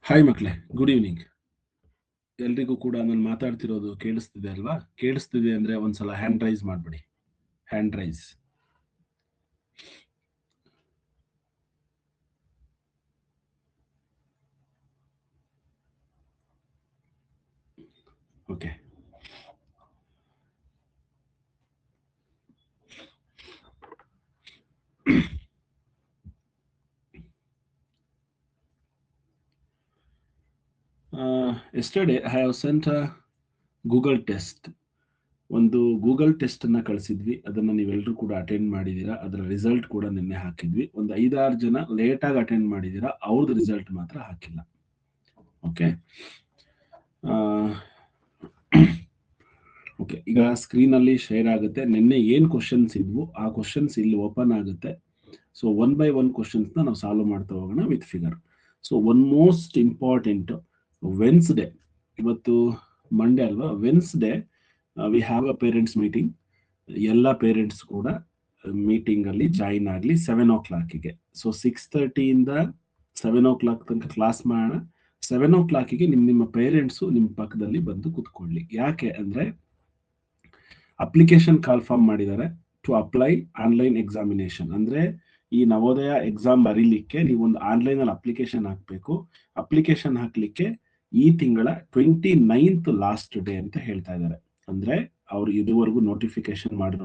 Hi ಮಕ್ಕಳೇ, good evening. ಎಲ್ರಿಗೂ ಕೂಡ ನಾನು ಮಾತಾಡ್ತಿರೋದು ಕೇಳಿಸ್ತಿದೆ ಅಲ್ವಾ? ಕೇಳಿಸ್ತಿದೆ ಅಂದ್ರೆ ಒಂದ್ಸಲ ಹ್ಯಾಂಡ್ ರೈಸ್ ಮಾಡ್ಬಿಡಿ. Hand raise. Okay. Yesterday I have sent a Google test. ಒಂದು ಗೂಗಲ್ ಟೆಸ್ಟ್ ಅನ್ನ ಕಳಿಸಿದ್ವಿ. ಅದನ್ನ ನೀವೆಲ್ಲರೂ ಕೂಡ ಅಟೆಂಡ್ ಮಾಡಿದೀರಾ. ಅದರ ರಿಸಲ್ಟ್ ಕೂಡ ನಿನ್ನೆ ಹಾಕಿದ್ವಿ. ಒಂದು 5-6 ಜನ ಲೇಟ್ ಆಗಿ ಅಟೆಂಡ್ ಮಾಡಿದೀರಾ. ಅವ್ರದ್ದು ರಿಸಲ್ಟ್ ಮಾತ್ರ ಹಾಕಿಲ್ಲ. ಓಕೆ. ಓಕೆ, ಈಗ ಸ್ಕ್ರೀನ್ ಅಲ್ಲಿ ಶೇರ್ ಆಗುತ್ತೆ. ನಿನ್ನೆ ಏನ್ ಕ್ವಶನ್ಸ್ ಇದ್ವು ಆ ಕ್ವಶನ್ಸ್ ಇಲ್ಲಿ ಓಪನ್ ಆಗುತ್ತೆ. ಸೊ 1 by 1 ಕ್ವಶನ್ಸ್ ನಾವು ಸಾಲ್ವ್ ಮಾಡ್ತಾ ಹೋಗೋಣ with figure. So one most important, Wednesday, ಇವತ್ತು ಮಂಡೇ ಅಲ್ವಾ? Wednesday we have a parents meeting. ಎಲ್ಲ ಪೇರೆಂಟ್ಸ್ ಕೂಡ ಮೀಟಿಂಗ್ ಅಲ್ಲಿ ಜಾಯಿನ್ ಆಗಲಿ 7 o'clock. ಸೊ 6:30 ಇಂದ 7 o'clock ತನಕ ಕ್ಲಾಸ್ ಮಾಡೋಣ. 7 o'clock ನಿಮ್ಮ ಪೇರೆಂಟ್ಸು ನಿಮ್ಮ ಪಕ್ಕದಲ್ಲಿ ಬಂದು ಕುತ್ಕೊಳ್ಳಿ. ಯಾಕೆ ಅಂದ್ರೆ ಅಪ್ಲಿಕೇಶನ್ ಕಾಲ್ ಫಾರ್ಮ್ ಮಾಡಿದ್ದಾರೆ ಟು ಅಪ್ಲೈ ಆನ್ಲೈನ್ ಎಕ್ಸಾಮಿನೇಷನ್. ಅಂದ್ರೆ ಈ ನವೋದಯ ಎಕ್ಸಾಮ್ ಬರೀಲಿಕ್ಕೆ ನೀವೊಂದು ಆನ್ಲೈನ್ ಅಲ್ಲಿ ಅಪ್ಲಿಕೇಶನ್ ಹಾಕಬೇಕು. ಅಪ್ಲಿಕೇಶನ್ ಹಾಕ್ಲಿಕ್ಕೆ ಈ ತಿಂಗಳ 29th ಲಾಸ್ಟ್ ಡೇ ಅಂತ ಹೇಳ್ತಾ ಇದ್ದಾರೆ. ಅಂದ್ರೆ ಅವ್ರು ಇದುವರೆಗೂ ನೋಟಿಫಿಕೇಶನ್ ಮಾಡಿಲ್ಲ,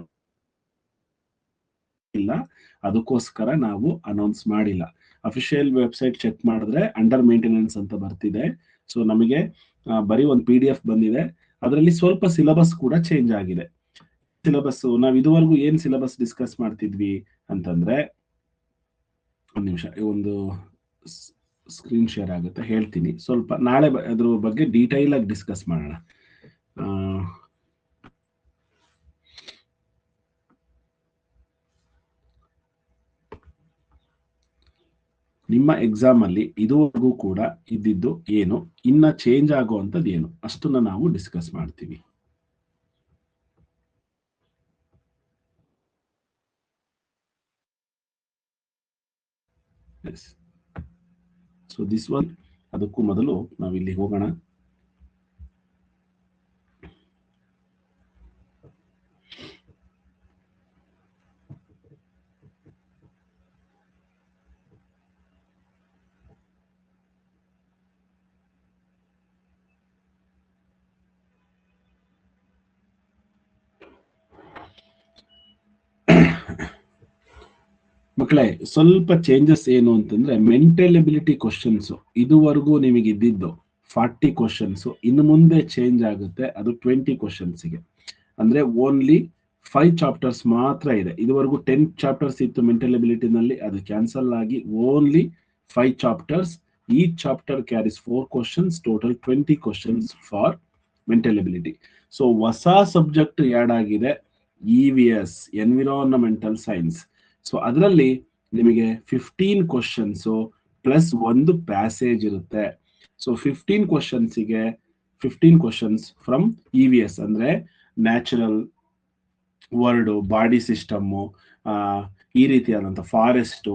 ಅದಕ್ಕೋಸ್ಕರ ನಾವು ಅನೌನ್ಸ್ ಮಾಡಿಲ್ಲ. ಅಫಿಷಿಯಲ್ ವೆಬ್ಸೈಟ್ ಚೆಕ್ ಮಾಡಿದ್ರೆ ಅಂಡರ್ ಮೇಂಟೆನೆನ್ಸ್ ಅಂತ ಬರ್ತಿದೆ. ಸೊ ನಮಗೆ ಬರೀ ಒಂದು PDF ಬಂದಿದೆ. ಅದರಲ್ಲಿ ಸ್ವಲ್ಪ ಸಿಲೆಬಸ್ ಕೂಡ ಚೇಂಜ್ ಆಗಿದೆ. ಸಿಲೆಬಸ್ ನಾವು ಇದುವರೆಗೂ ಏನ್ ಸಿಲೆಬಸ್ ಡಿಸ್ಕಸ್ ಮಾಡ್ತಿದ್ವಿ ಅಂತಂದ್ರೆ, ಒಂದು ನಿಮಿಷ, ಒಂದು ಸ್ಕ್ರೀನ್ ಶೇರ್ ಆಗುತ್ತೆ, ಹೇಳ್ತೀನಿ. ಸ್ವಲ್ಪ ನಾಳೆ ಅದ್ರ ಬಗ್ಗೆ ಡೀಟೈಲ್ ಆಗಿ ಡಿಸ್ಕಸ್ ಮಾಡೋಣ. ನಿಮ್ಮ ಎಕ್ಸಾಮ್ ಅಲ್ಲಿ ಇದುವರೆಗೂ ಕೂಡ ಇದ್ದಿದ್ದು ಏನು, ಇನ್ನ ಚೇಂಜ್ ಆಗುವಂಥದ್ದು ಏನು, ಅಷ್ಟನ್ನ ನಾವು ಡಿಸ್ಕಸ್ ಮಾಡ್ತೀವಿ. ಸೊ ದಿಸ್ ಒನ್, ಅದಕ್ಕೂ ಮೊದಲು ನಾವಿಲ್ಲಿ ಹೋಗೋಣ. ಮಕ್ಕಳೇ, ಸ್ವಲ್ಪ ಚೇಂಜಸ್ ಏನು ಅಂತಂದ್ರೆ, ಮೆಂಟಲ್ ಎಬಿಲಿಟಿ ಕ್ವಶನ್ಸ್ ಇದುವರೆಗೂ ನಿಮಗೆ ಇದ್ದಿದ್ದು 40 ಕ್ವಶನ್ಸ್ ಇನ್ನು ಮುಂದೆ ಚೇಂಜ್ ಆಗುತ್ತೆ. ಅದು 20 ಕ್ವಶನ್ಸ್ಗೆ. ಅಂದ್ರೆ ಓನ್ಲಿ 5 ಚಾಪ್ಟರ್ಸ್ ಮಾತ್ರ ಇದೆ. ಇದುವರೆಗೂ 10 ಚಾಪ್ಟರ್ಸ್ ಇತ್ತು ಮೆಂಟಲ್ ಎಬಿಲಿಟಿನಲ್ಲಿ, ಅದು ಕ್ಯಾನ್ಸಲ್ ಆಗಿ ಓನ್ಲಿ 5 ಚಾಪ್ಟರ್ಸ್. ಈ chapter carries 4 questions, total 20 questions for mental ability. So ಹೊಸ ಸಬ್ಜೆಕ್ಟ್ ಆಡ್ ಆಗಿದೆ, EVS, ಎನ್ವಿರಾನ್ಮೆಂಟಲ್ ಸೈನ್ಸ್. ಸೊ ಅದರಲ್ಲಿ ನಿಮಗೆ 15 ಕ್ವಶನ್ಸ್ ಪ್ಲಸ್ ಒಂದು ಪ್ಯಾಸೇಜ್ ಇರುತ್ತೆ. ಸೊ 15 ಕ್ವಶನ್ಸ್ಗೆ 15 ಕ್ವಶನ್ಸ್ ಫ್ರಮ್ EVS ಅಂದ್ರೆ ನ್ಯಾಚುರಲ್ ವರ್ಲ್ಡ್, ಬಾಡಿ ಸಿಸ್ಟಮ್ಮು, ಈ ರೀತಿಯಾದಂಥ ಫಾರೆಸ್ಟು,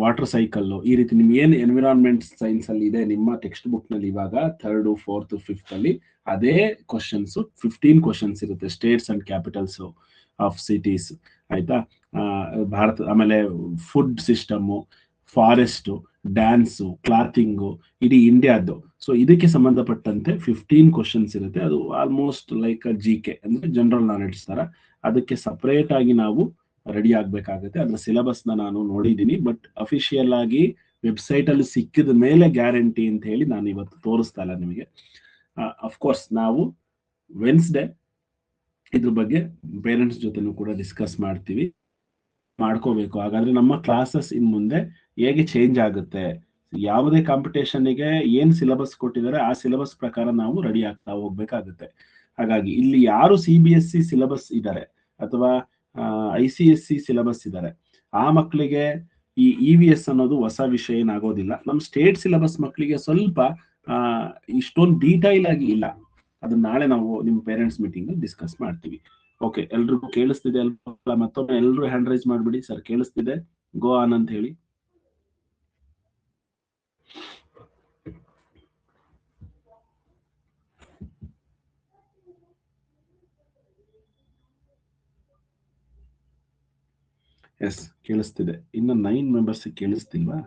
ವಾಟರ್ ಸೈಕಲ್, ಈ ರೀತಿ ನಿಮ್ಗೆ ಏನು ಎನ್ವಿರಾನ್ಮೆಂಟ್ ಸೈನ್ಸ್ ಅಲ್ಲಿ ಇದೆ ನಿಮ್ಮ ಟೆಕ್ಸ್ಟ್ ಬುಕ್ ನಲ್ಲಿ ಇವಾಗ 3rd, 4th, 5th ಅಲ್ಲಿ ಅದೇ ಕ್ವಶನ್ಸ್ 15 ಕ್ವಶನ್ಸ್ ಇರುತ್ತೆ. States and capitals of cities, ಆಯ್ತಾ? ಭಾರತ, ಆಮೇಲೆ ಫುಡ್ ಸಿಸ್ಟಮ್, ಫಾರೆಸ್ಟ್, ಡ್ಯಾನ್ಸು, ಕ್ಲಾತಿಂಗು, ಇಡೀ ಇಂಡಿಯಾದ್ದು. ಸೊ ಇದಕ್ಕೆ ಸಂಬಂಧಪಟ್ಟಂತೆ 15 ಕ್ವಶನ್ಸ್ ಇರುತ್ತೆ. ಅದು ಆಲ್ಮೋಸ್ಟ್ ಲೈಕ್ GK ಅಂದ್ರೆ ಜನರಲ್ ನಾಲೆಡ್ಜ್ ತರ. ಅದಕ್ಕೆ ಸಪರೇಟ್ ಆಗಿ ನಾವು ರೆಡಿ ಆಗ್ಬೇಕಾಗುತ್ತೆ. ಅದರ ಸಿಲೆಬಸ್ ನಾನು ನೋಡಿದ್ದೀನಿ, ಬಟ್ ಅಫಿಷಿಯಲ್ ಆಗಿ ವೆಬ್ಸೈಟ್ ಅಲ್ಲಿ ಸಿಕ್ಕಿದ ಮೇಲೆ ಗ್ಯಾರಂಟಿ ಅಂತ ಹೇಳಿ ನಾನು ಇವತ್ತು ತೋರಿಸ್ತಾ ಇಲ್ಲ ನಿಮಗೆ. ಅಫ್ಕೋರ್ಸ್ ನಾವು ವೆನ್ಸ್ಡೇ ಇದ್ರ ಬಗ್ಗೆ ಪೇರೆಂಟ್ಸ್ ಜೊತೆನೂ ಕೂಡ ಡಿಸ್ಕಸ್ ಮಾಡ್ಕೋಬೇಕು. ಹಾಗಾದ್ರೆ ನಮ್ಮ ಕ್ಲಾಸಸ್ ಇನ್ ಮುಂದೆ ಹೇಗೆ ಚೇಂಜ್ ಆಗುತ್ತೆ, ಯಾವುದೇ ಕಾಂಪಿಟೇಷನ್ಗೆ ಏನ್ ಸಿಲೆಬಸ್ ಕೊಟ್ಟಿದ್ದಾರೆ ಆ ಸಿಲೆಬಸ್ ಪ್ರಕಾರ ನಾವು ರೆಡಿ ಆಗ್ತಾ ಹೋಗ್ಬೇಕಾಗುತ್ತೆ. ಹಾಗಾಗಿ ಇಲ್ಲಿ ಯಾರು CBSE ಸಿಲೆಬಸ್ ಇದ್ದಾರೆ ಅಥವಾ ICSE ಸಿಲೆಬಸ್ ಇದ್ದಾರೆ, ಆ ಮಕ್ಕಳಿಗೆ ಈ EVS ಅನ್ನೋದು ಹೊಸ ವಿಷಯ ಏನಾಗೋದಿಲ್ಲ. ನಮ್ಮ ಸ್ಟೇಟ್ ಸಿಲೆಬಸ್ ಮಕ್ಕಳಿಗೆ ಸ್ವಲ್ಪ ಇಷ್ಟೊಂದು ಡೀಟೈಲ್ ಆಗಿ ಇಲ್ಲ. ಅದನ್ನ ನಾಳೆ ನಾವು ನಿಮ್ಮ ಪೇರೆಂಟ್ಸ್ ಮೀಟಿಂಗ್ ಡಿಸ್ಕಸ್ ಮಾಡ್ತೀವಿ. ಓಕೆ, ಎಲ್ರಿಗೂ ಕೇಳಿಸ್ತಿದೆ ಅಲ್ವಾ? ಮತ್ತೊಮ್ಮೆ ಎಲ್ಲರೂ ಹ್ಯಾಂಡ್ ರೈಸ್ ಮಾಡ್ಬಿಡಿ. ಸರ್ ಕೇಳಿಸ್ತಿದೆ, ಗೋ ಆನ್ ಅಂತ ಹೇಳಿ. ಎಸ್, ಕೇಳಿಸ್ತಿದೆ. ಇನ್ನು 9 ಮೆಂಬರ್ಸ್ ಕೇಳಿಸ್ತಿಲ್ವಾ?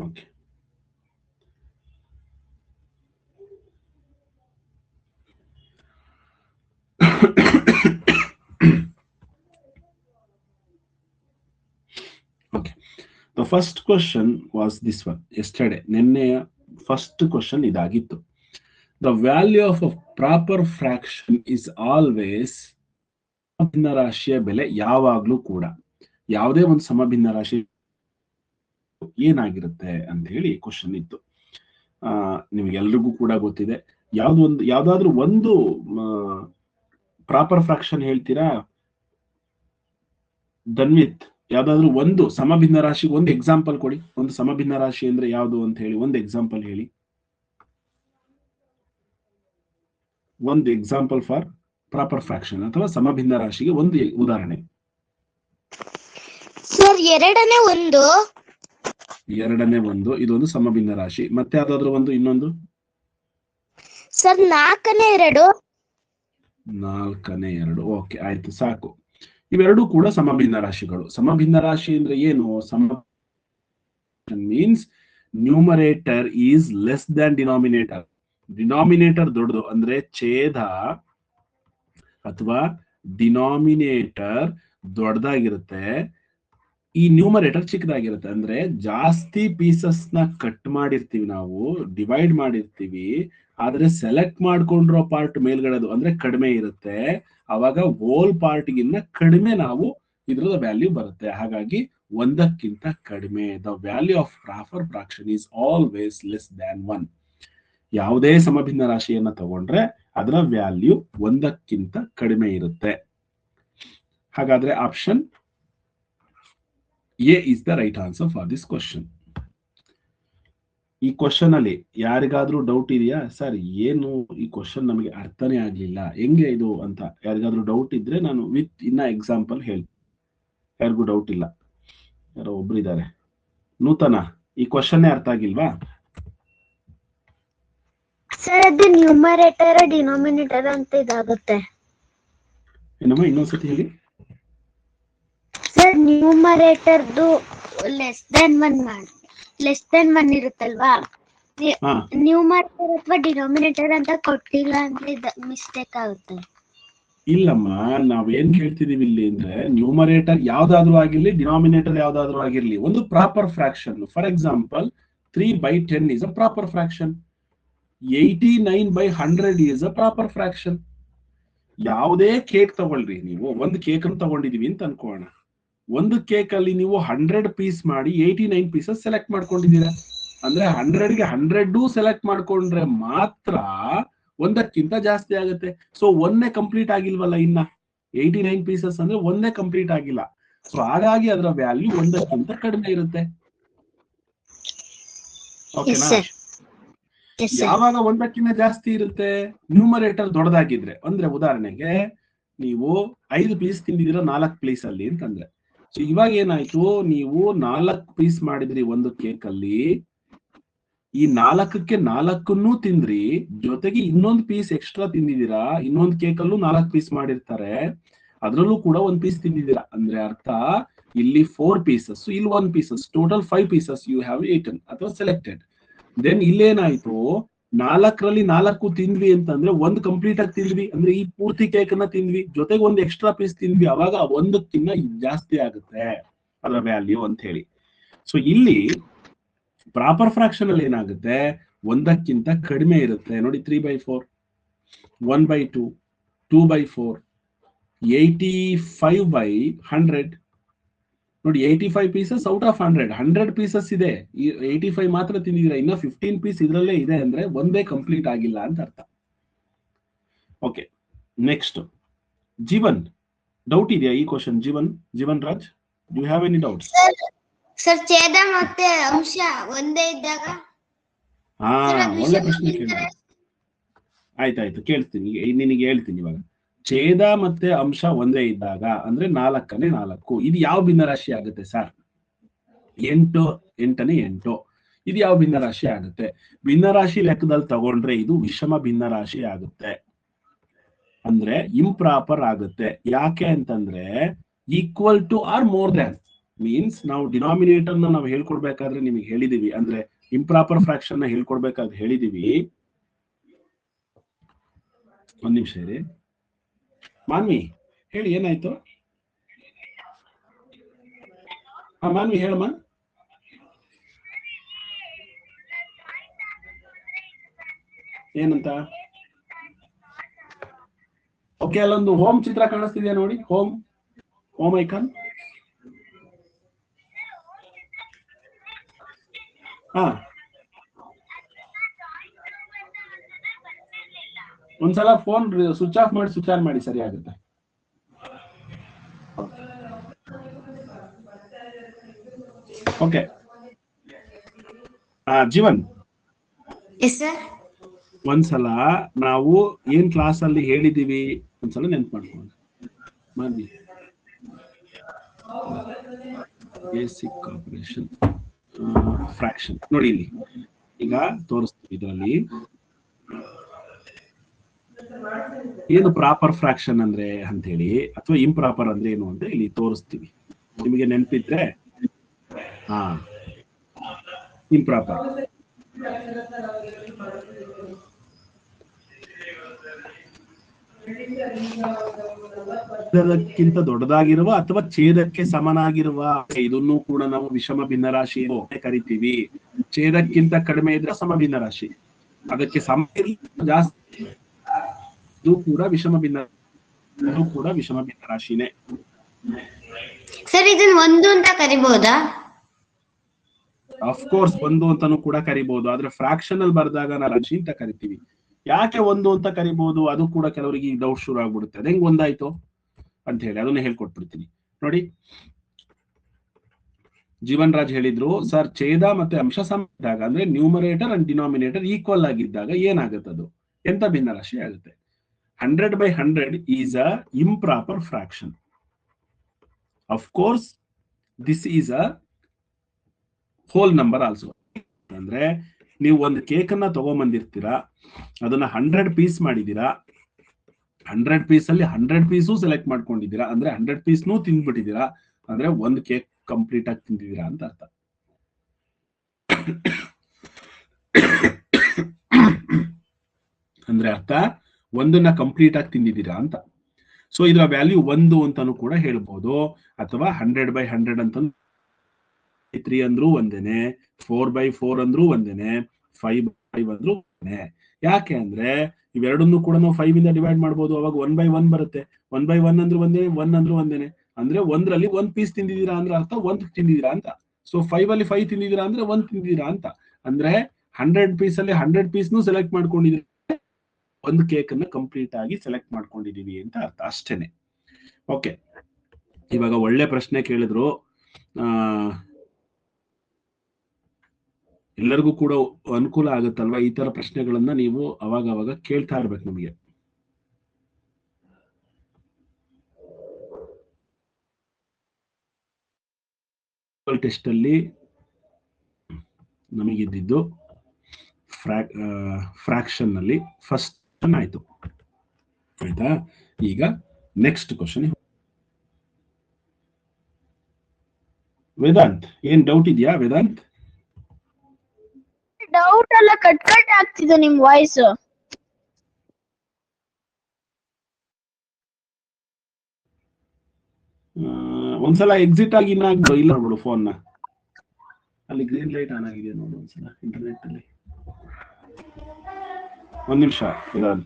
Okay. Okay, the first question was this one. Yesterday, ನಿನ್ನೆಯ ಫಸ್ಟ್ ಕ್ವಶನ್ ಇದಾಗಿತ್ತು. The value of a proper fraction is always, ಸಮಭಿನ್ನ ರಾಶಿಯ ಬೆಲೆ ಯಾವಾಗ್ಲೂ ಕೂಡ, ಯಾವುದೇ ಒಂದು ಸಮಭಿನ್ನ ರಾಶಿ ಏನಾಗಿರುತ್ತೆ ಅಂತ ಹೇಳಿ ಕ್ವಶನ್ ಇತ್ತು. ನಿಮ್ಗೆಲ್ರಿಗೂ ಕೂಡ ಗೊತ್ತಿದೆ. ಯಾವ್ದಾದ್ರು ಒಂದು ಪ್ರಾಪರ್ ಫ್ರಾಕ್ಷನ್ ಹೇಳ್ತೀರಾ ಧನ್ವಿತ್? ಯಾವ್ದಾದ್ರು ಒಂದು ಸಮಭಿನ್ನ ರಾಶಿ ಒಂದು ಎಕ್ಸಾಂಪಲ್ ಕೊಡಿ. ಒಂದು ಸಮಭಿನ್ನ ರಾಶಿ ಅಂದ್ರೆ ಯಾವುದು ಅಂತ ಹೇಳಿ ಒಂದು ಎಕ್ಸಾಂಪಲ್ ಹೇಳಿ. ಒಂದು ಎಕ್ಸಾಂಪಲ್ ಫಾರ್ ಪ್ರಾಪರ್ ಫ್ರಾಕ್ಷನ್ ಅಥವಾ ಸಮಭಿನ್ನ ರಾಶಿಗೆ ಒಂದು ಉದಾಹರಣೆ. ಸರ್, ಎರಡನೇ ಒಂದು ಇದೊಂದು ಸಮಭಿನ್ನ ರಾಶಿ. ಮತ್ತೆ ಯಾವ್ದಾದ್ರು ಒಂದು ಇನ್ನೊಂದು? ಸರ್, ನಾಲ್ಕನೇ ಎರಡು. ಓಕೆ, ಆಯ್ತು, ಸಾಕು. ಇವೆರಡೂ ಕೂಡ ಸಮಭಿನ್ನ ರಾಶಿಗಳು. ಸಮಭಿನ್ನ ರಾಶಿ ಅಂದ್ರೆ ಏನು? Means numerator is less than denominator. Denominator ದೊಡ್ಡದು ಅಂದ್ರೆ ಛೇದ ಅಥವಾ ಡಿನಾಮಿನೇಟರ್ ದೊಡ್ಡದಾಗಿರುತ್ತೆ, ಈ ನ್ಯೂಮರೇಟರ್ ಚಿಕ್ಕದಾಗಿರುತ್ತೆ. ಅಂದ್ರೆ ಜಾಸ್ತಿ ಪೀಸಸ್ ನ ಕಟ್ ಮಾಡಿರ್ತೀವಿ ನಾವು, ಡಿವೈಡ್ ಮಾಡಿರ್ತೀವಿ, ಆದ್ರೆ ಸೆಲೆಕ್ಟ್ ಮಾಡ್ಕೊಂಡಿರೋ ಪಾರ್ಟ್ ಮೇಲ್ಗಡೆದು ಅಂದ್ರೆ ಕಡಿಮೆ ಇರುತ್ತೆ. ಅವಾಗ ಹೋಲ್ ಪಾರ್ಟ್ ಗಿನ್ನ ಕಡಿಮೆ ನಾವು ಇದ್ರದ ವ್ಯಾಲ್ಯೂ ಬರುತ್ತೆ. ಹಾಗಾಗಿ ಒಂದಕ್ಕಿಂತ ಕಡಿಮೆ. The value of proper fraction is always less than 1. ಯಾವುದೇ ಸಮಭಿನ್ನ ರಾಶಿಯನ್ನ ತಗೊಂಡ್ರೆ ಅದರ ವ್ಯಾಲ್ಯೂ ಒಂದಕ್ಕಿಂತ ಕಡಿಮೆ ಇರುತ್ತೆ. ಹಾಗಾದ್ರೆ option A is the right answer for this question. ಈ ಕ್ವಶನ್ ಅಲ್ಲಿ ಯಾರಿಗಾದ್ರೂ ಡೌಟ್ ಇದೆಯಾ? ಸರ್, ಏನು ಈ ಕ್ವಶನ್ ನಮಗೆ ಅರ್ಥನೇ ಆಗ್ಲಿಲ್ಲ, ಹೆಂಗೆ ಇದು ಅಂತ ಯಾರಿಗಾದ್ರೂ ಡೌಟ್ ಇದ್ರೆ ನಾನು ವಿತ್ ಇನ್ನ ಎಕ್ಸಾಂಪಲ್ ಹೇಳ್ತೀನಿ. ಯಾರಿಗೂ ಡೌಟ್ ಇಲ್ಲ? ಯಾರೋ ಒಬ್ರು ಇದ್ದಾರೆ. ನೂತನ, ಈ ಕ್ವಶನ್ನೇ ಅರ್ಥ ಆಗಿಲ್ವಾ? ಸರ್, ಅದು ನ್ಯೂಮರೇಟರ್ ಡಿನಾಮಿನೇಟರ್ ಅಂತ ಇದಾಗುತ್ತೆ. ಏನಮ್ಮ, ಇನ್ನೊಂದ್ಸತಿ ಹೇಳಿ. ಸರ್, ನ್ಯೂಮರೇಟರ್ದು ಲೆಸ್ ದೆನ್ 1 ಇರುತ್ತಲ್ವಾ, ನ್ಯೂಮರೇಟರ್ ಅಥವಾ ಡಿನಾಮಿನೇಟರ್ ಅಂತ ಕೊಟ್ಟಿಲ್ಲ ಅಂದ್ರೆ ಮಿಸ್ಟೇಕ್ ಆಗುತ್ತೆ. ಇಲ್ಲಮ್ಮ, ನಾವೇನ್ ಹೇಳ್ತಿದೀವಿ ಇಲ್ಲಿ ಅಂದ್ರೆ ನ್ಯೂಮರೇಟರ್ ಯಾವ್ದಾದ್ರು ಆಗಿರ್ಲಿ, ಡಿನಾಮಿನೇಟರ್ ಯಾವ್ದಾದ್ರು ಆಗಿರ್ಲಿ, ಒಂದು proper fraction. For example 3/10 is a proper fraction. 89/100 is a proper fraction. ಯಾವುದೇ ಕೇಕ್ ತಗೊಳ್ರಿ ನೀವು, ಒಂದು ಕೇಕ್ ಅನ್ನು ತಗೊಂಡಿದೀವಿ ಅಂತ ಅನ್ಕೋಣ. ಒಂದು ಕೇಕ್ ಅಲ್ಲಿ ನೀವು 100 ಪೀಸ್ ಮಾಡಿ 89 ಪೀಸಸ್ ಸೆಲೆಕ್ಟ್ ಮಾಡ್ಕೊಂಡಿದ್ದೀರಾ. ಅಂದ್ರೆ 100ಗೆ 100 ಸೆಲೆಕ್ಟ್ ಮಾಡ್ಕೊಂಡ್ರೆ ಮಾತ್ರ ಒಂದಕ್ಕಿಂತ ಜಾಸ್ತಿ ಆಗುತ್ತೆ. ಸೊ ಒಂದೇ ಕಂಪ್ಲೀಟ್ ಆಗಿಲ್ವಲ್ಲ, ಇನ್ನ 89 ಪೀಸಸ್ ಅಂದ್ರೆ ಒಂದೇ ಕಂಪ್ಲೀಟ್ ಆಗಿಲ್ಲ. ಸೊ ಹಾಗಾಗಿ ಅದರ ವ್ಯಾಲ್ಯೂ ಒಂದಕ್ಕಿಂತ ಕಡಿಮೆ ಇರುತ್ತೆ. ಓಕೆನಾ? ಯಾವಾಗ ಒಂದಕ್ಕಿಂತ ಜಾಸ್ತಿ ಇರುತ್ತೆ? ನ್ಯೂಮರೇಟರ್ ದೊಡ್ಡದಾಗಿದ್ರೆ. ಅಂದ್ರೆ ಉದಾಹರಣೆಗೆ ನೀವು 5 ಪೀಸ್ ತಿಂದಿದ್ದೀರಾ 4 ಪೀಸ್ ಅಲ್ಲಿ ಅಂತಂದ್ರೆ, ಸೊ ಇವಾಗ ಏನಾಯ್ತು, ನೀವು 4 ಪೀಸ್ ಮಾಡಿದ್ರಿ ಒಂದು ಕೇಕ್ ಅಲ್ಲಿ, ಈ 4ಕ್ಕೆ 4 ತಿಂದ್ರಿ, ಜೊತೆಗೆ ಇನ್ನೊಂದು ಪೀಸ್ ಎಕ್ಸ್ಟ್ರಾ ತಿಂದಿದ್ದೀರಾ. ಇನ್ನೊಂದು ಕೇಕ್ ಅಲ್ಲೂ 4 ಪೀಸ್ ಮಾಡಿರ್ತಾರೆ, ಅದ್ರಲ್ಲೂ ಕೂಡ 1 ಪೀಸ್ ತಿಂದಿದ್ದೀರಾ. ಅಂದ್ರೆ ಅರ್ಥ ಇಲ್ಲಿ 4 ಪೀಸಸ್, ಇಲ್ಲಿ 1 pieces, total 5 pieces you have eaten ಅಥವಾ ಸೆಲೆಕ್ಟೆಡ್. ದೆನ್ ಇಲ್ಲೇನಾಯ್ತು, 4ರಲ್ಲಿ 4 ತಿಂದ್ವಿ ಅಂತಂದ್ರೆ 1 ಕಂಪ್ಲೀಟ್ ಆಗಿ ತಿಂದ್ವಿ, ಅಂದ್ರೆ ಈ ಪೂರ್ತಿ ಕೇಕ್ ಅನ್ನ ತಿಂದ್ವಿ, ಜೊತೆಗೆ ಒಂದು ಎಕ್ಸ್ಟ್ರಾ ಪೀಸ್ ತಿಂದ್ವಿ. ಅವಾಗ ಒಂದಕ್ಕಿಂತ ಜಾಸ್ತಿ ಆಗುತ್ತೆ ಅದರ ವ್ಯಾಲ್ಯೂ ಅಂತ ಹೇಳಿ. ಸೊ ಇಲ್ಲಿ ಪ್ರಾಪರ್ ಫ್ರಾಕ್ಷನ್ ಅಲ್ಲಿ ಏನಾಗುತ್ತೆ, ಒಂದಕ್ಕಿಂತ ಕಡಿಮೆ ಇರುತ್ತೆ. ನೋಡಿ, 3/4, 1/2, 2/4, 85/100. ನೋಡಿ, 85 ಪೀಸಸ್ ಔಟ್ ಆಫ್ 100 ಪೀಸಸ್ ಇದೆ, 85 ಮಾತ್ರ ತಿಂದಿದ್ದೀರಾ, ಇನ್ನ 15 ಪೀಸ್ ಇದ್ರಲ್ಲೇ ಇದೆ, ಅಂದ್ರೆ ಒಂದೇ ಕಂಪ್ಲೀಟ್ ಆಗಿಲ್ಲ ಅಂತ ಅರ್ಥ. ಓಕೆ, ನೆಕ್ಸ್ಟ್ ಜೀವನ್, ಡೌಟ್ ಇದೆಯಾ ಈ question? Jeevan Raj, do you have any doubts? Sir, ಛೇದ ಮತ್ತೆ ಅಂಶ ಒಂದೇ ಇದ್ದಾಗ? ಒಳ್ಳೆ ಪ್ರಶ್ನೆ ಕೇಳಿದೆ. ಆಯ್ತಾಯ್ತು, ಕೇಳ್ತೀನಿ, ನಿನಗೆ ಹೇಳ್ತೀನಿ ಇವಾಗ. ಛೇದ ಮತ್ತೆ ಅಂಶ ಒಂದೇ ಇದ್ದಾಗ ಅಂದ್ರೆ 4ನೇ 4, ಇದು ಯಾವ ಭಿನ್ನರಾಶಿ ಆಗುತ್ತೆ ಸರ್? 8ನೇ 8. ಇದು ಯಾವ ಭಿನ್ನರಾಶಿ ಆಗುತ್ತೆ? ಭಿನ್ನರಾಶಿ ಲೆಕ್ಕದಲ್ಲಿ ತಗೊಂಡ್ರೆ ಇದು ವಿಷಮ ಭಿನ್ನರಾಶಿ ಆಗುತ್ತೆ. ಅಂದ್ರೆ ಇಂಪ್ರಾಪರ್ ಆಗುತ್ತೆ. ಯಾಕೆ ಅಂತಂದ್ರೆ equal to or more than means ನಾವು ಡಿನಾಮಿನೇಟರ್ ನಾವು ಹೇಳ್ಕೊಡ್ಬೇಕಾದ್ರೆ ನಿಮಗೆ ಹೇಳಿದೀವಿ, ಅಂದ್ರೆ ಇಂಪ್ರಾಪರ್ ಫ್ರಾಕ್ಷನ್ ನ ಹೇಳ್ಕೊಡ್ಬೇಕಾದ್ರೆ ಹೇಳಿದೀವಿ. ಒಂದ್ ನಿಮಿಷ ಇರಿ ಮಾನ್ವಿ, ಹೇಳಿ ಏನಾಯ್ತು? ಮಾನ್ವಿ ಹೇಳಮ್ಮ. ಏನಂತ? ಓಕೆ, ಅಲ್ಲೊಂದು ಹೋಮ್ ಚಿತ್ರ ಕಾಣಿಸ್ತಿದ್ಯಾ ನೋಡಿ, ಹೋಮ್ ಐಕಾನ್. ಹಾ, ಒಂದ್ಸಲ ಫೋನ್ ಸ್ವಿಚ್ ಆಫ್ ಮಾಡಿ ಸ್ವಿಚ್ ಆನ್ ಮಾಡಿ, ಸರಿ ಆಗುತ್ತೆ. ಓಕೆ, ಜೀವನ್ ಒಂದ್ಸಲ ನಾವು ಏನ್ ಕ್ಲಾಸ್ ಅಲ್ಲಿ ಹೇಳಿದೀವಿ ಒಂದ್ಸಲ ನೆನ್ಪು ಮಾಡ್ಕೊಂಡು ಮಾಡಿ. ಬೇಸಿಕ್ ಆಪರೇಷನ್ ಫ್ರಾಕ್ಷನ್ ನೋಡಿ, ಇಲ್ಲಿ ಈಗ ತೋರಿಸ್ತೀವಿ. ಇದರಲ್ಲಿ ಏನು ಪ್ರಾಪರ್ ಫ್ರಾಕ್ಷನ್ ಅಂದ್ರೆ ಅಂತ ಹೇಳಿ ಅಥವಾ ಇಂಪ್ರಾಪರ್ ಅಂದ್ರೆ ಏನು ಅಂತ ಇಲ್ಲಿ ತೋರಿಸ್ತೀವಿ. ನಿಮಗೆ ನೆನಪಿದ್ರೆ ಇಂಪ್ರಾಪರ್ ಛೇದಕ್ಕಿಂತ ದೊಡ್ಡದಾಗಿರುವ ಅಥವಾ ಛೇದಕ್ಕೆ ಸಮನಾಗಿರುವ, ಇದನ್ನು ಕೂಡ ನಾವು ವಿಷಮ ಭಿನ್ನರಾಶಿ ಕರಿತೀವಿ. ಛೇದಕ್ಕಿಂತ ಕಡಿಮೆ ಇದ್ರೆ ಸಮ ಭಿನ್ನರಾಶಿ, ಅದಕ್ಕೆ ಸಮ ಜಾಸ್ತಿ ಇದು ಕೂಡ ವಿಷಮ ಭಿನ್ನರಾಶಿನೇ. ಸರ್, ಇದನ್ನ ಒಂದು ಅಂತ ಕರಿಬಹುದಾ? ಅಫ್ಕೋರ್ಸ್ ಒಂದು ಅಂತಾನು ಕೂಡ ಕರಿಬಹುದು, ಆದ್ರೆ ಫ್ರಾಕ್ಷನ್ ಅಲ್ಲಿ ಬರೆದಾಗ ನಾವು ರಾಶಿ ಅಂತ ಕರಿತೀವಿ. ಯಾಕೆ ಒಂದು ಅಂತ ಕರಿಬಹುದು, ಅದು ಕೂಡ ಕೆಲವರಿಗೆ ಡೌಟ್ ಶುರು ಆಗ್ಬಿಡುತ್ತೆ. ಅದ್ ಹೆಂಗ್ ಒಂದಾಯ್ತು ಅಂತ ಹೇಳಿ ಅದನ್ನ ಹೇಳ್ಕೊಟ್ಬಿಡ್ತೀನಿ ನೋಡಿ. ಜೀವನ್ ರಾಜ್ ಹೇಳಿದ್ರು, ಸರ್ ಛೇದ ಮತ್ತೆ ಅಂಶ ಸಮ ಇದ್ದಾಗ ಅಂದ್ರೆ ನ್ಯೂಮರೇಟರ್ ಅಂಡ್ ಡಿನಾಮಿನೇಟರ್ ಈಕ್ವಲ್ ಆಗಿದ್ದಾಗ ಏನಾಗುತ್ತೆ, ಅದು ಎಂತ ಭಿನ್ನರಾಶಿ ಆಗುತ್ತೆ? 100/100 is a improper fraction. Of course this is a whole number also. ಅಂದ್ರೆ ನೀವು ಒಂದು ಕೇಕ್ ಅನ್ನ ತಗೊಂಬಂದಿರ್ತೀರಾ, ಅದನ್ನ 100 ಪೀಸ್ ಮಾಡಿದೀರಾ, 100 ಪೀಸ್ ಅಲ್ಲಿ 100 ಪೀಸು ಸೆಲೆಕ್ಟ್ ಮಾಡ್ಕೊಂಡಿದ್ದೀರಾ, ಅಂದ್ರೆ 100 ಪೀಸ್ನೂ ತಿಂದ್ಬಿಟ್ಟಿದ್ದೀರಾ, ಅಂದ್ರೆ ಒಂದು ಕೇಕ್ ಕಂಪ್ಲೀಟ್ ಆಗಿ ತಿಂದಿದ್ದೀರಾ ಅಂತ ಅರ್ಥ. ಅಂದ್ರೆ ಅರ್ಥ ಒಂದನ್ನ ಕಂಪ್ಲೀಟ್ ಆಗಿ ತಿಂದಿದ್ದೀರಾ ಅಂತ. ಸೊ ಇದರ ವ್ಯಾಲ್ಯೂ 1 ಅಂತಾನು ಕೂಡ ಹೇಳ್ಬೋದು, ಅಥವಾ 100/100 ಅಂತ 3 ಅಂದ್ರೂ ಒಂದೇನೆ, 4/4 ಅಂದ್ರೂ ಒಂದೇನೆ, 5/5 ಅಂದ್ರೂ ಒಂದೇನೆ. ಯಾಕೆ ಅಂದ್ರೆ ಇವೆರಡನ್ನು ಕೂಡ ನಾವು 5 ಇಂದ ಡಿವೈಡ್ ಮಾಡ್ಬೋದು, ಅವಾಗ 1/1 ಬರುತ್ತೆ. 1/1 ಅಂದ್ರೂ ಒಂದೇನೆ, 1 ಅಂದ್ರೂ ಒಂದೇನೆ. ಅಂದ್ರೆ 1ರಲ್ಲಿ 1 ಪೀಸ್ ತಿಂದಿದ್ದೀರಾ ಅಂದ್ರೆ ಅರ್ಥ 1 ತಿಂದಿದ್ದೀರಾ ಅಂತ. ಸೊ 5 ಅಲ್ಲಿ 5 ತಿಂದಿದ್ದೀರಾ ಅಂದ್ರೆ 1 ತಿಂದಿದ್ದೀರಾ ಅಂತ. ಅಂದ್ರೆ 100 ಪೀಸ್ ಅಲ್ಲಿ 100 ಪೀಸ್ನು ಸೆಲೆಕ್ಟ್ ಮಾಡ್ಕೊಂಡಿದ್ದೀರಾ, ಒಂದು ಕೇಕ್ ಅನ್ನ ಕಂಪ್ಲೀಟ್ ಆಗಿ ಸೆಲೆಕ್ಟ್ ಮಾಡ್ಕೊಂಡಿದೀವಿ ಅಂತ ಅರ್ಥ, ಅಷ್ಟೇನೆ. ಓಕೆ, ಇವಾಗ ಒಳ್ಳೆ ಪ್ರಶ್ನೆ ಕೇಳಿದ್ರು. ಎಲ್ಲರಿಗೂ ಕೂಡ ಅನುಕೂಲ ಆಗುತ್ತಲ್ವಾ ಈ ತರ ಪ್ರಶ್ನೆಗಳನ್ನ ನೀವು ಅವಾಗ ಕೇಳ್ತಾ ಇರ್ಬೇಕು ನಮಗೆ. ಟೆಸ್ಟ್ ಅಲ್ಲಿ ನಮಗಿದ್ದು ಫ್ರಾಕ್ಷನ್ ನಲ್ಲಿ ಫಸ್ಟ್ ಆಯ್ತು, ಆಯ್ತಾ? ಈಗ ನೆಕ್ಸ್ಟ್ ಕ್ವಶನ್. ವೇದಾಂತ್, ಏನ್ ಡೌಟ್ ಇದೆಯಾ ವೇದಾಂತ್? ಡೌಟ್ ಎಲ್ಲ ಕಟ್ ಆಗ್ತಿದೆ ನಿಮ್ ವಾಯ್ಸ್. ಒಂದ್ಸಲ ಎಕ್ಸಿಟ್ ಆಗಿ ಇಲ್ಲ ನೋಡು ಫೋನ್ ನ, ಅಲ್ಲಿ ಗ್ರೀನ್ ಲೈಟ್ ಆನ್ ಆಗಿದೆ ನೋಡು ಒಂದ್ಸಲ ಇಂಟರ್ನೆಟ್ ಅಲ್ಲಿ. ಒಂದ್ ನಿಮಿಷ ವೇದಾಂತ್.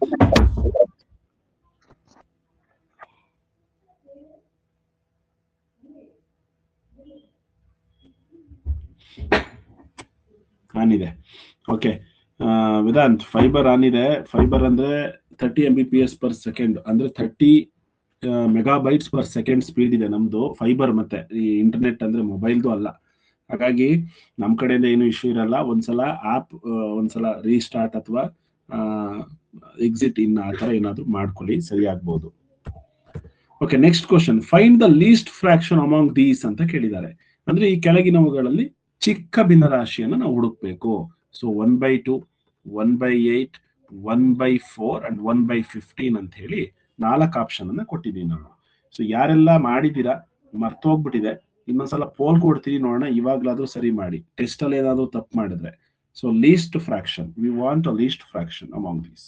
ಆನ್ ಇದೆ. ಓಕೆ ವೇದಾಂತ್, ಫೈಬರ್ ಆನ್ ಇದೆ. ಫೈಬರ್ ಅಂದ್ರೆ 30 Mbps per second, ಅಂದ್ರೆ 30 ಮೆಗಾಬೈಟ್ಸ್ ಪರ್ ಸೆಕೆಂಡ್ ಸ್ಪೀಡ್ ಇದೆ ನಮ್ದು ಫೈಬರ್. ಮತ್ತೆ ಈ ಇಂಟರ್ನೆಟ್ ಅಂದ್ರೆ ಮೊಬೈಲ್ದು ಅಲ್ಲ, ಹಾಗಾಗಿ ನಮ್ ಕಡೆಯಿಂದ ಏನು ಇಶ್ಯೂ ಇರಲ್ಲ. ಒಂದ್ಸಲ ಆಪ್ ಒಂದ್ಸಲ ರೀಸ್ಟಾರ್ಟ್ ಅಥವಾ ಎಕ್ಸಿಟ್ ಇನ್ ಆ ತರ ಏನಾದ್ರು ಮಾಡ್ಕೊಳ್ಳಿ, ಸರಿ ಆಗ್ಬಹುದು. Okay, next question. Find the least fraction among these ಅಂತ ಕೇಳಿದ್ದಾರೆ. ಅಂದ್ರೆ ಈ ಕೆಳಗಿನವುಗಳಲ್ಲಿ ಚಿಕ್ಕ ಭಿನ್ನರಾಶಿಯನ್ನು ನಾವು ಹುಡುಕ್ಬೇಕು. ಸೊ 1/2, 1/8, 1/4 ಅಂಡ್ 1/15 ಅಂತ ಹೇಳಿ 4 ಆಪ್ಷನ್ ಅನ್ನ ಕೊಟ್ಟಿದ್ದೀವಿ ನಾವು. ಸೊ ಯಾರೆಲ್ಲ ಮಾಡಿದ್ದೀರಾ, ಮರ್ತೋಗ್ಬಿಟ್ಟಿದೆ, ಇನ್ನೊಂದ್ಸಲ ಪೋಲ್ ಕೊಡ್ತೀವಿ ನೋಡೋಣ, ಇವಾಗ್ಲಾದ್ರೂ ಸರಿ ಮಾಡಿ, ಟೆಸ್ಟ್ ಅಲ್ಲಿ ಏನಾದ್ರು ತಪ್ಪು ಮಾಡಿದ್ರೆ. So least fraction, we want a least fraction among these.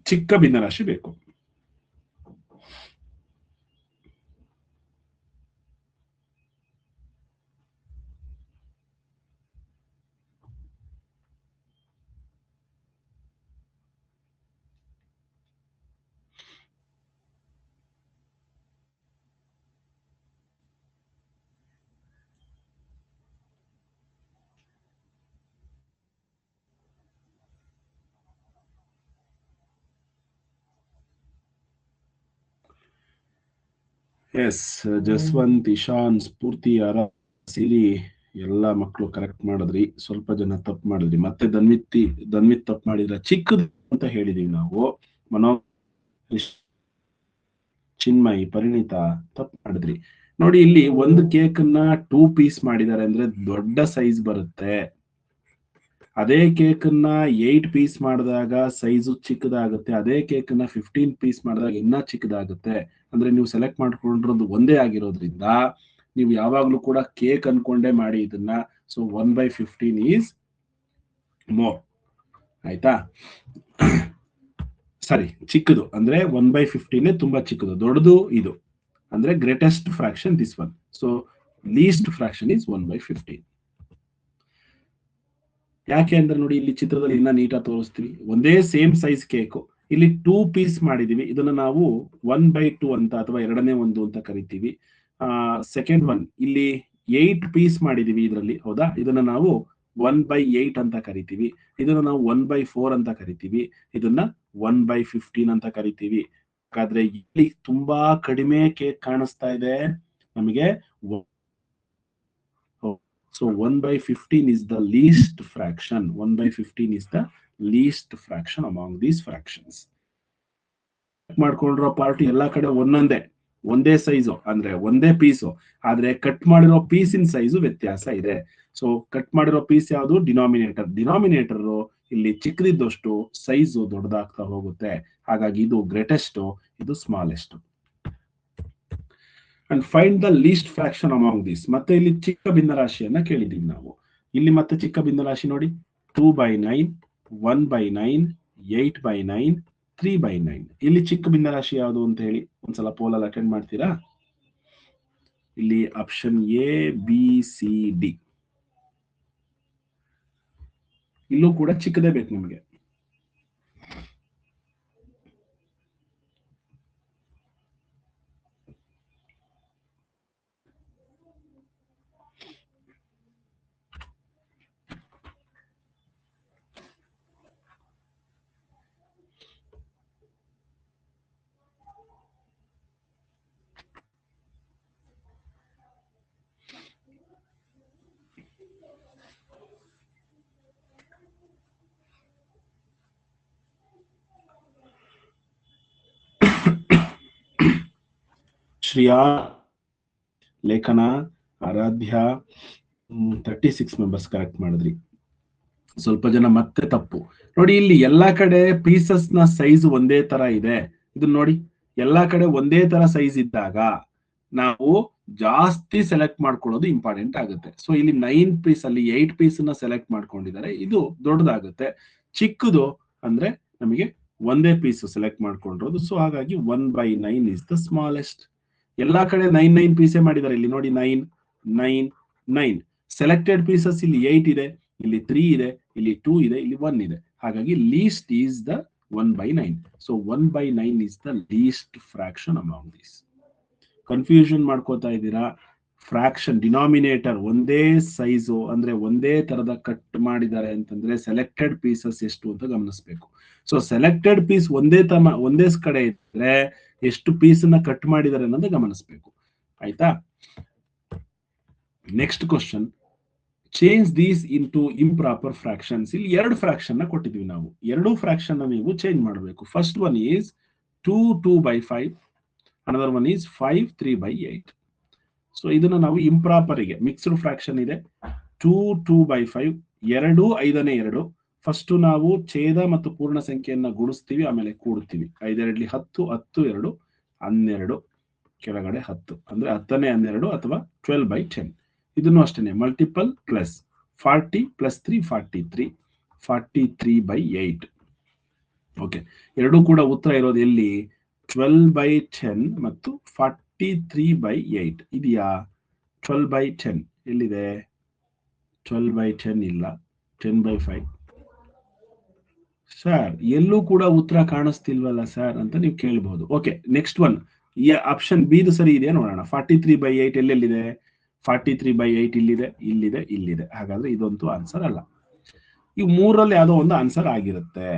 ಚಿಕ್ಕ ಭಿನ್ನರಾಶಿ ಬೇಕು. ಎಸ್, ಜಸ್ವಂತ್, ಇಶಾನ್, ಸ್ಫೂರ್ತಿ, ಸಿರಿ ಎಲ್ಲ ಮಕ್ಕಳು ಕರೆಕ್ಟ್ ಮಾಡಿದ್ರಿ. ಸ್ವಲ್ಪ ಜನ ತಪ್ಪು ಮಾಡಿದ್ರಿ. ಮತ್ತೆ ಧನ್ವಿತ್ ತಪ್ಪು ಮಾಡಿದ್ರ. ಚಿಕ್ಕದು ಅಂತ ಹೇಳಿದೀವಿ ನಾವು. ಮನೋ, ಚಿನ್ಮಯ್, ಪರಿಣಿತ ತಪ್ಪು ಮಾಡಿದ್ರಿ. ನೋಡಿ, ಇಲ್ಲಿ ಒಂದು ಕೇಕ್ ಅನ್ನ 2 ಪೀಸ್ ಮಾಡಿದ್ದಾರೆ ಅಂದ್ರೆ ದೊಡ್ಡ ಸೈಜ್ ಬರುತ್ತೆ. ಅದೇ ಕೇಕ್ ಅನ್ನ 8 ಪೀಸ್ ಮಾಡಿದಾಗ ಸೈಜು ಚಿಕ್ಕದಾಗುತ್ತೆ. ಅದೇ ಕೇಕ್ ಅನ್ನ 15 ಪೀಸ್ ಮಾಡಿದಾಗ ಇನ್ನ ಚಿಕ್ಕದಾಗುತ್ತೆ. ಅಂದ್ರೆ ನೀವು ಸೆಲೆಕ್ಟ್ ಮಾಡ್ಕೊಂಡಿರೋದು ಒಂದೇ ಆಗಿರೋದ್ರಿಂದ ನೀವು ಯಾವಾಗ್ಲೂ ಕೂಡ ಕೇಕ್ ಅನ್ಕೊಂಡೇ ಮಾಡಿ ಇದನ್ನ. So 1/15 is more. ಆಯ್ತಾ? ಸರಿ, ಚಿಕ್ಕದು ಅಂದ್ರೆ 1/15 ತುಂಬಾ ಚಿಕ್ಕದು. ದೊಡ್ಡದು ಇದು ಅಂದ್ರೆ greatest fraction this one. So least fraction is 1/15. ಯಾಕೆ ಅಂದ್ರೆ ನೋಡಿ, ಇಲ್ಲಿ ಚಿತ್ರದಲ್ಲಿ ಇನ್ನ ನೀಟಾಗಿ ತೋರಿಸ್ತೀವಿ. ಒಂದೇ ಸೇಮ್ ಸೈಜ್ ಕೇಕು, ಇಲ್ಲಿ 2 ಪೀಸ್ ಮಾಡಿದೀವಿ. ಇದನ್ನ ನಾವು 1/2 ಅಂತ ಅಥವಾ 2ನೇ 1 ಅಂತ ಕರಿತೀವಿ. ಸೆಕೆಂಡ್ ಒನ್ ಇಲ್ಲಿ 8 ಪೀಸ್ ಮಾಡಿದೀವಿ ಇದರಲ್ಲಿ, ಹೌದಾ? ಇದನ್ನ ನಾವು 1/8 ಅಂತ ಕರಿತೀವಿ. ಇದನ್ನ ನಾವು 1/4 ಅಂತ ಕರಿತೀವಿ. ಇದನ್ನ 1/15 ಅಂತ ಕರಿತೀವಿ. ಹಾಗಾದ್ರೆ ಇಲ್ಲಿ ತುಂಬಾ ಕಡಿಮೆ ಕೇಕ್ ಕಾಣಿಸ್ತಾ ಇದೆ ನಮಗೆ. So 1/15 is the least fraction. 1/15 is the least fraction among these fractions. ಮಾಡ್ಕೊಂಡಿರೋ ಪಾರ್ಟಿ ಎಲ್ಲಾ ಕಡೆ ಒಂದೇ ಸೈಜು ಅಂದ್ರೆ ಒಂದೇ ಪೀಸು, ಆದ್ರೆ ಕಟ್ ಮಾಡಿರೋ ಪೀಸಿನ ಸೈಜು ವ್ಯತ್ಯಾಸ ಇದೆ. ಸೊ ಕಟ್ ಮಾಡಿರೋ ಪೀಸ್ ಯಾವುದು? ಡಿನಾಮಿನೇಟರ್ ಇಲ್ಲಿ ಚಿಕ್ಕದಿದ್ದಷ್ಟು ಸೈಜು ದೊಡ್ಡದಾಗ್ತಾ ಹೋಗುತ್ತೆ. ಹಾಗಾಗಿ ಇದು ಗ್ರೇಟೆಸ್ಟ್, ಇದು smallest. And find the least fraction among this. ಮತ್ತೆ ಇಲ್ಲಿ ಚಿಕ್ಕ ಭಿನ್ನರಾಶಿಯನ್ನ ಕೇಳಿದೀವಿ ನಾವು. ಇಲ್ಲಿ ಮತ್ತೆ ಚಿಕ್ಕ ಭಿನ್ನರಾಶಿ ನೋಡಿ, 2/9, 1/9, 8/9, 3/9. ಇಲ್ಲಿ ಚಿಕ್ಕ ಭಿನ್ನರಾಶಿ ಯಾವುದು ಅಂತ ಹೇಳಿ ಒಂದ್ಸಲ ಪೋಲ್ ಅಲ್ಲಿ ಅಟೆಂಡ್ ಮಾಡ್ತೀರಾ? ಇಲ್ಲಿ option A, B, C, D. ಇಲ್ಲೂ ಕೂಡ ಚಿಕ್ಕದೇ ಬೇಕು ನಿಮಗೆ. ಶ್ರೇಯಾ, ಲೇಖನ, ಆರಾಧ್ಯ 36 ಮೆಂಬರ್ಸ್ ಕರೆಕ್ಟ್ ಮಾಡಿದ್ರಿ. ಸ್ವಲ್ಪ ಜನ ಮತ್ತೆ ತಪ್ಪು. ನೋಡಿ, ಇಲ್ಲಿ ಎಲ್ಲಾ ಕಡೆ ಪೀಸಸ್ ನ ಸೈಜ್ ಒಂದೇ ತರ ಇದೆ. ಇದನ್ನ ನೋಡಿ, ಎಲ್ಲಾ ಕಡೆ ಒಂದೇ ತರ ಸೈಜ್ ಇದ್ದಾಗ ನಾವು ಜಾಸ್ತಿ ಸೆಲೆಕ್ಟ್ ಮಾಡ್ಕೊಳ್ಳೋದು ಇಂಪಾರ್ಟೆಂಟ್ ಆಗುತ್ತೆ. ಸೊ ಇಲ್ಲಿ 9 ಪೀಸ್ ಅಲ್ಲಿ 8 ಪೀಸ್ ನ ಸೆಲೆಕ್ಟ್ ಮಾಡ್ಕೊಂಡಿದ್ದಾರೆ, ಇದು ದೊಡ್ಡದಾಗುತ್ತೆ. ಚಿಕ್ಕದು ಅಂದ್ರೆ ನಮಗೆ ಒಂದೇ ಪೀಸ್ ಸೆಲೆಕ್ಟ್ ಮಾಡ್ಕೊಂಡಿರೋದು. ಸೊ ಹಾಗಾಗಿ 1/9 ಇಸ್ ದ ಸ್ಮಾಲೆಸ್ಟ್. ಎಲ್ಲಾ ಕಡೆ 9 ಪೀಸೇ ಮಾಡಿದ್ದಾರೆ. ಇಲ್ಲಿ ನೋಡಿ, 9, 9, 9. ಸೆಲೆಕ್ಟೆಡ್ ಪೀಸಸ್ ಇಲ್ಲಿ 8 ಇದೆ, ಇಲ್ಲಿ 3 ಇದೆ, ಇಲ್ಲಿ 2 ಇದೆ, ಇಲ್ಲಿ 1 ಇದೆ. ಹಾಗಾಗಿ least is the 1/9. So 1/9 is the least fraction among this. Confusion ಮಾಡ್ಕೋತಾ ಇದ್ದೀರಾ? ಫ್ರಾಕ್ಷನ್ ಡಿನಾಮಿನೇಟರ್ ಒಂದೇ ಸೈಜು ಅಂದ್ರೆ ಒಂದೇ ತರದ ಕಟ್ ಮಾಡಿದ್ದಾರೆ ಅಂತಂದ್ರೆ ಸೆಲೆಕ್ಟೆಡ್ ಪೀಸಸ್ ಎಷ್ಟು ಅಂತ ಗಮನಿಸಬೇಕು. ಸೊ ಸೆಲೆಕ್ಟೆಡ್ ಪೀಸ್ ಒಂದೇ ಕಡೆ ಇದ್ರೆ ಎಷ್ಟು ಪೀಸ್ ನ ಕಟ್ ಮಾಡಿದ್ದಾರೆ ಅನ್ನೋದು ಗಮನಿಸಬೇಕು. ಆಯ್ತಾ? Next question, change these into improper fractions. ಇಲ್ಲಿ 2 ಫ್ರಾಕ್ಷನ್ ನ ಕೊಟ್ಟಿದ್ವಿ ನಾವು. 2 ಫ್ರಾಕ್ಷನ್ ನೀವು ಚೇಂಜ್ ಮಾಡಬೇಕು. First one is 2 2/5, another one is 5 3/8. So ಇದನ್ನ ನಾವು ಇಂಪ್ರಾಪರ್ ಗೆ, ಮಿಕ್ಸ್ಡ್ ಫ್ರಾಕ್ಷನ್ ಇದೆ 2 2/5, 2 5ನೇ 2, ಫಸ್ಟ್ ನಾವು ಛೇದ ಮತ್ತು ಪೂರ್ಣ ಸಂಖ್ಯೆಯನ್ನ ಗುಣಿಸ್ತೀವಿ, ಆಮೇಲೆ ಕೂಡ್ತೀವಿ. 5 2 10, 10 2 12, ಕೆಳಗಡೆ 10 ಅಂದ್ರೆ 10ನೇ 12 ಅಥವಾ 12/10. ಇದನ್ನು ಅಷ್ಟೇನೆ ಮಲ್ಟಿಪಲ್ ಪ್ಲಸ್ 40 + 3 43, 43/8. ಓಕೆ, ಎರಡೂ ಕೂಡ ಉತ್ತರ ಇರೋದು ಎಲ್ಲಿ? 12/10 ಮತ್ತು 43/8 ಇದೆಯಾ? 12/10 ಎಲ್ಲಿದೆ? 12/10 ಇಲ್ಲ, 10/5. ಸರ್ ಎಲ್ಲೂ ಕೂಡ ಉತ್ತರ ಕಾಣಿಸ್ತಿಲ್ವಲ್ಲ ಸರ್ ಅಂತ ನೀವು ಕೇಳಬಹುದು. ಓಕೆ, ನೆಕ್ಸ್ಟ್ ಒನ್, ಈ ಆಪ್ಷನ್ ಬಿ ದು ಸರಿ ಇದೆಯಾ ನೋಡೋಣ. 43/8 ಎಲ್ಲೆಲ್ಲಿದೆ? 43/8 ಇಲ್ಲಿದೆ, ಇಲ್ಲಿದೆ, ಇಲ್ಲಿದೆ. ಹಾಗಾದ್ರೆ ಇದಂತೂ ಆನ್ಸರ್ ಅಲ್ಲ. ಈ ಮೂರಲ್ಲಿ ಯಾವುದೋ ಒಂದು ಆನ್ಸರ್ ಆಗಿರುತ್ತೆ.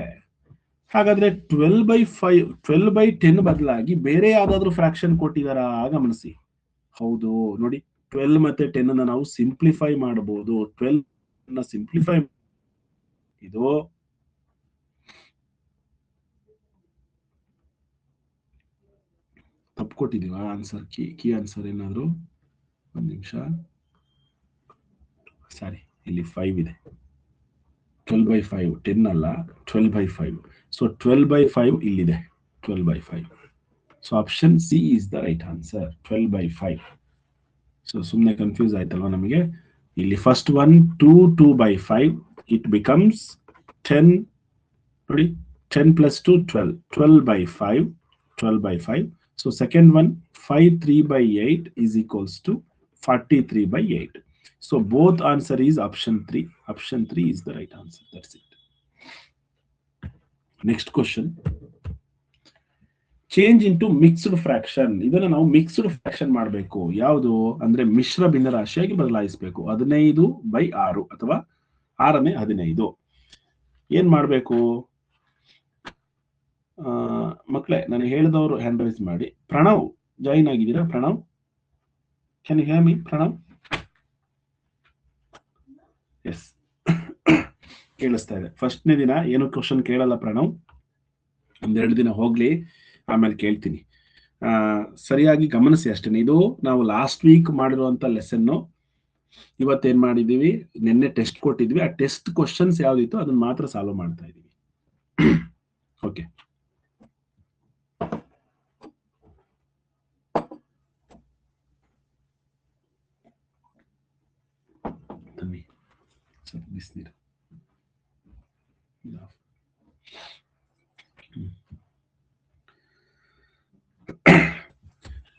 ಹಾಗಾದ್ರೆ 12/10 ಬದಲಾಗಿ ಬೇರೆ ಯಾವ್ದಾದ್ರು ಫ್ರಾಕ್ಷನ್ ಕೊಟ್ಟಿದಾರಾ ಗಮನಿಸಿ. ಹೌದು ನೋಡಿ, 12 ಮತ್ತೆ 10 ನಾವು ಸಿಂಪ್ಲಿಫೈ ಮಾಡಬಹುದು. 12 ಸಿಂಪ್ಲಿಫೈ ಇದು ತಪ್ಪು ಕೊಟ್ಟಿದೀವ ಆನ್ಸರ್? ಕೀ ಆನ್ಸರ್ ಏನಾದ್ರು? ಒಂದು ನಿಮಿಷ, ಸಾರಿ, ಇಲ್ಲಿ 5 ಇದೆ. 12/5 10 ಅಲ್ಲ, 12/5. ಸೊ 12/5 ಇಲ್ಲಿದೆ, 12/5. So option C is the right answer, 12/5. So ಸುಮ್ಮನೆ ಕನ್ಫ್ಯೂಸ್ ಆಯ್ತಲ್ವಾ ನಮಗೆ? ಇಲ್ಲಿ ಫಸ್ಟ್ ಒನ್ 2/5, ಇಟ್ ಬಿಕಮ್ಸ್ 10. ನೋಡಿ, 10 + 2 12, 12/5, 12/5. So second one 5 3/8 is equals to 43/8. So both answer is option 3. Option 3 is the right answer. That's it. Next question. Change into mixed fraction. ಇದನ್ನ ನಾವು mixed fraction ಮಾಡಬೇಕು. ಯಾವುದು ಅಂದ್ರೆ ಮಿಶ್ರ ಭಿನ್ನರಾಶಿಯಾಗಿ ಬದಲಾಯಿಸಬೇಕು. 15/6 ಅಥವಾ 6ನೇ 15. ಏನ್ ಮಾಡಬೇಕು ಮಕ್ಕಳೇ? ನಾನು ಹೇಳಿದವರು ಹ್ಯಾಂಡ್ ರೈಸ್ ಮಾಡಿ. ಪ್ರಣವ್ ಜಾಯಿನ್ ಆಗಿದ್ದೀರಾ? Pranav, can you hear me? Pranav, yes, ಕೇಳಿಸ್ತಾ ಇದೆ. ಫಸ್ಟ್ನೇ ದಿನ ಏನು ಕ್ವಶನ್ ಕೇಳಲ್ಲ ಪ್ರಣವ್, ಒಂದೆರಡು ದಿನ ಹೋಗ್ಲಿ, ಆಮೇಲೆ ಕೇಳ್ತೀನಿ. ಸರಿಯಾಗಿ ಗಮನಿಸಿ ಅಷ್ಟೇನೆ. ಇದು ನಾವು ಲಾಸ್ಟ್ ವೀಕ್ ಮಾಡಿರುವಂತ ಲೆಸನ್ನು ಇವತ್ತೇನ್ ಮಾಡಿದೀವಿ, ನಿನ್ನೆ ಟೆಸ್ಟ್ ಕೊಟ್ಟಿದ್ವಿ. ಆ ಟೆಸ್ಟ್ ಕ್ವಶನ್ಸ್ ಯಾವ್ದಿತ್ತು ಅದನ್ನ ಮಾತ್ರ ಸಾಲ್ವ್ ಮಾಡ್ತಾ ಇದೀವಿ. ಓಕೆ, ಬಿಸಿನೀರು.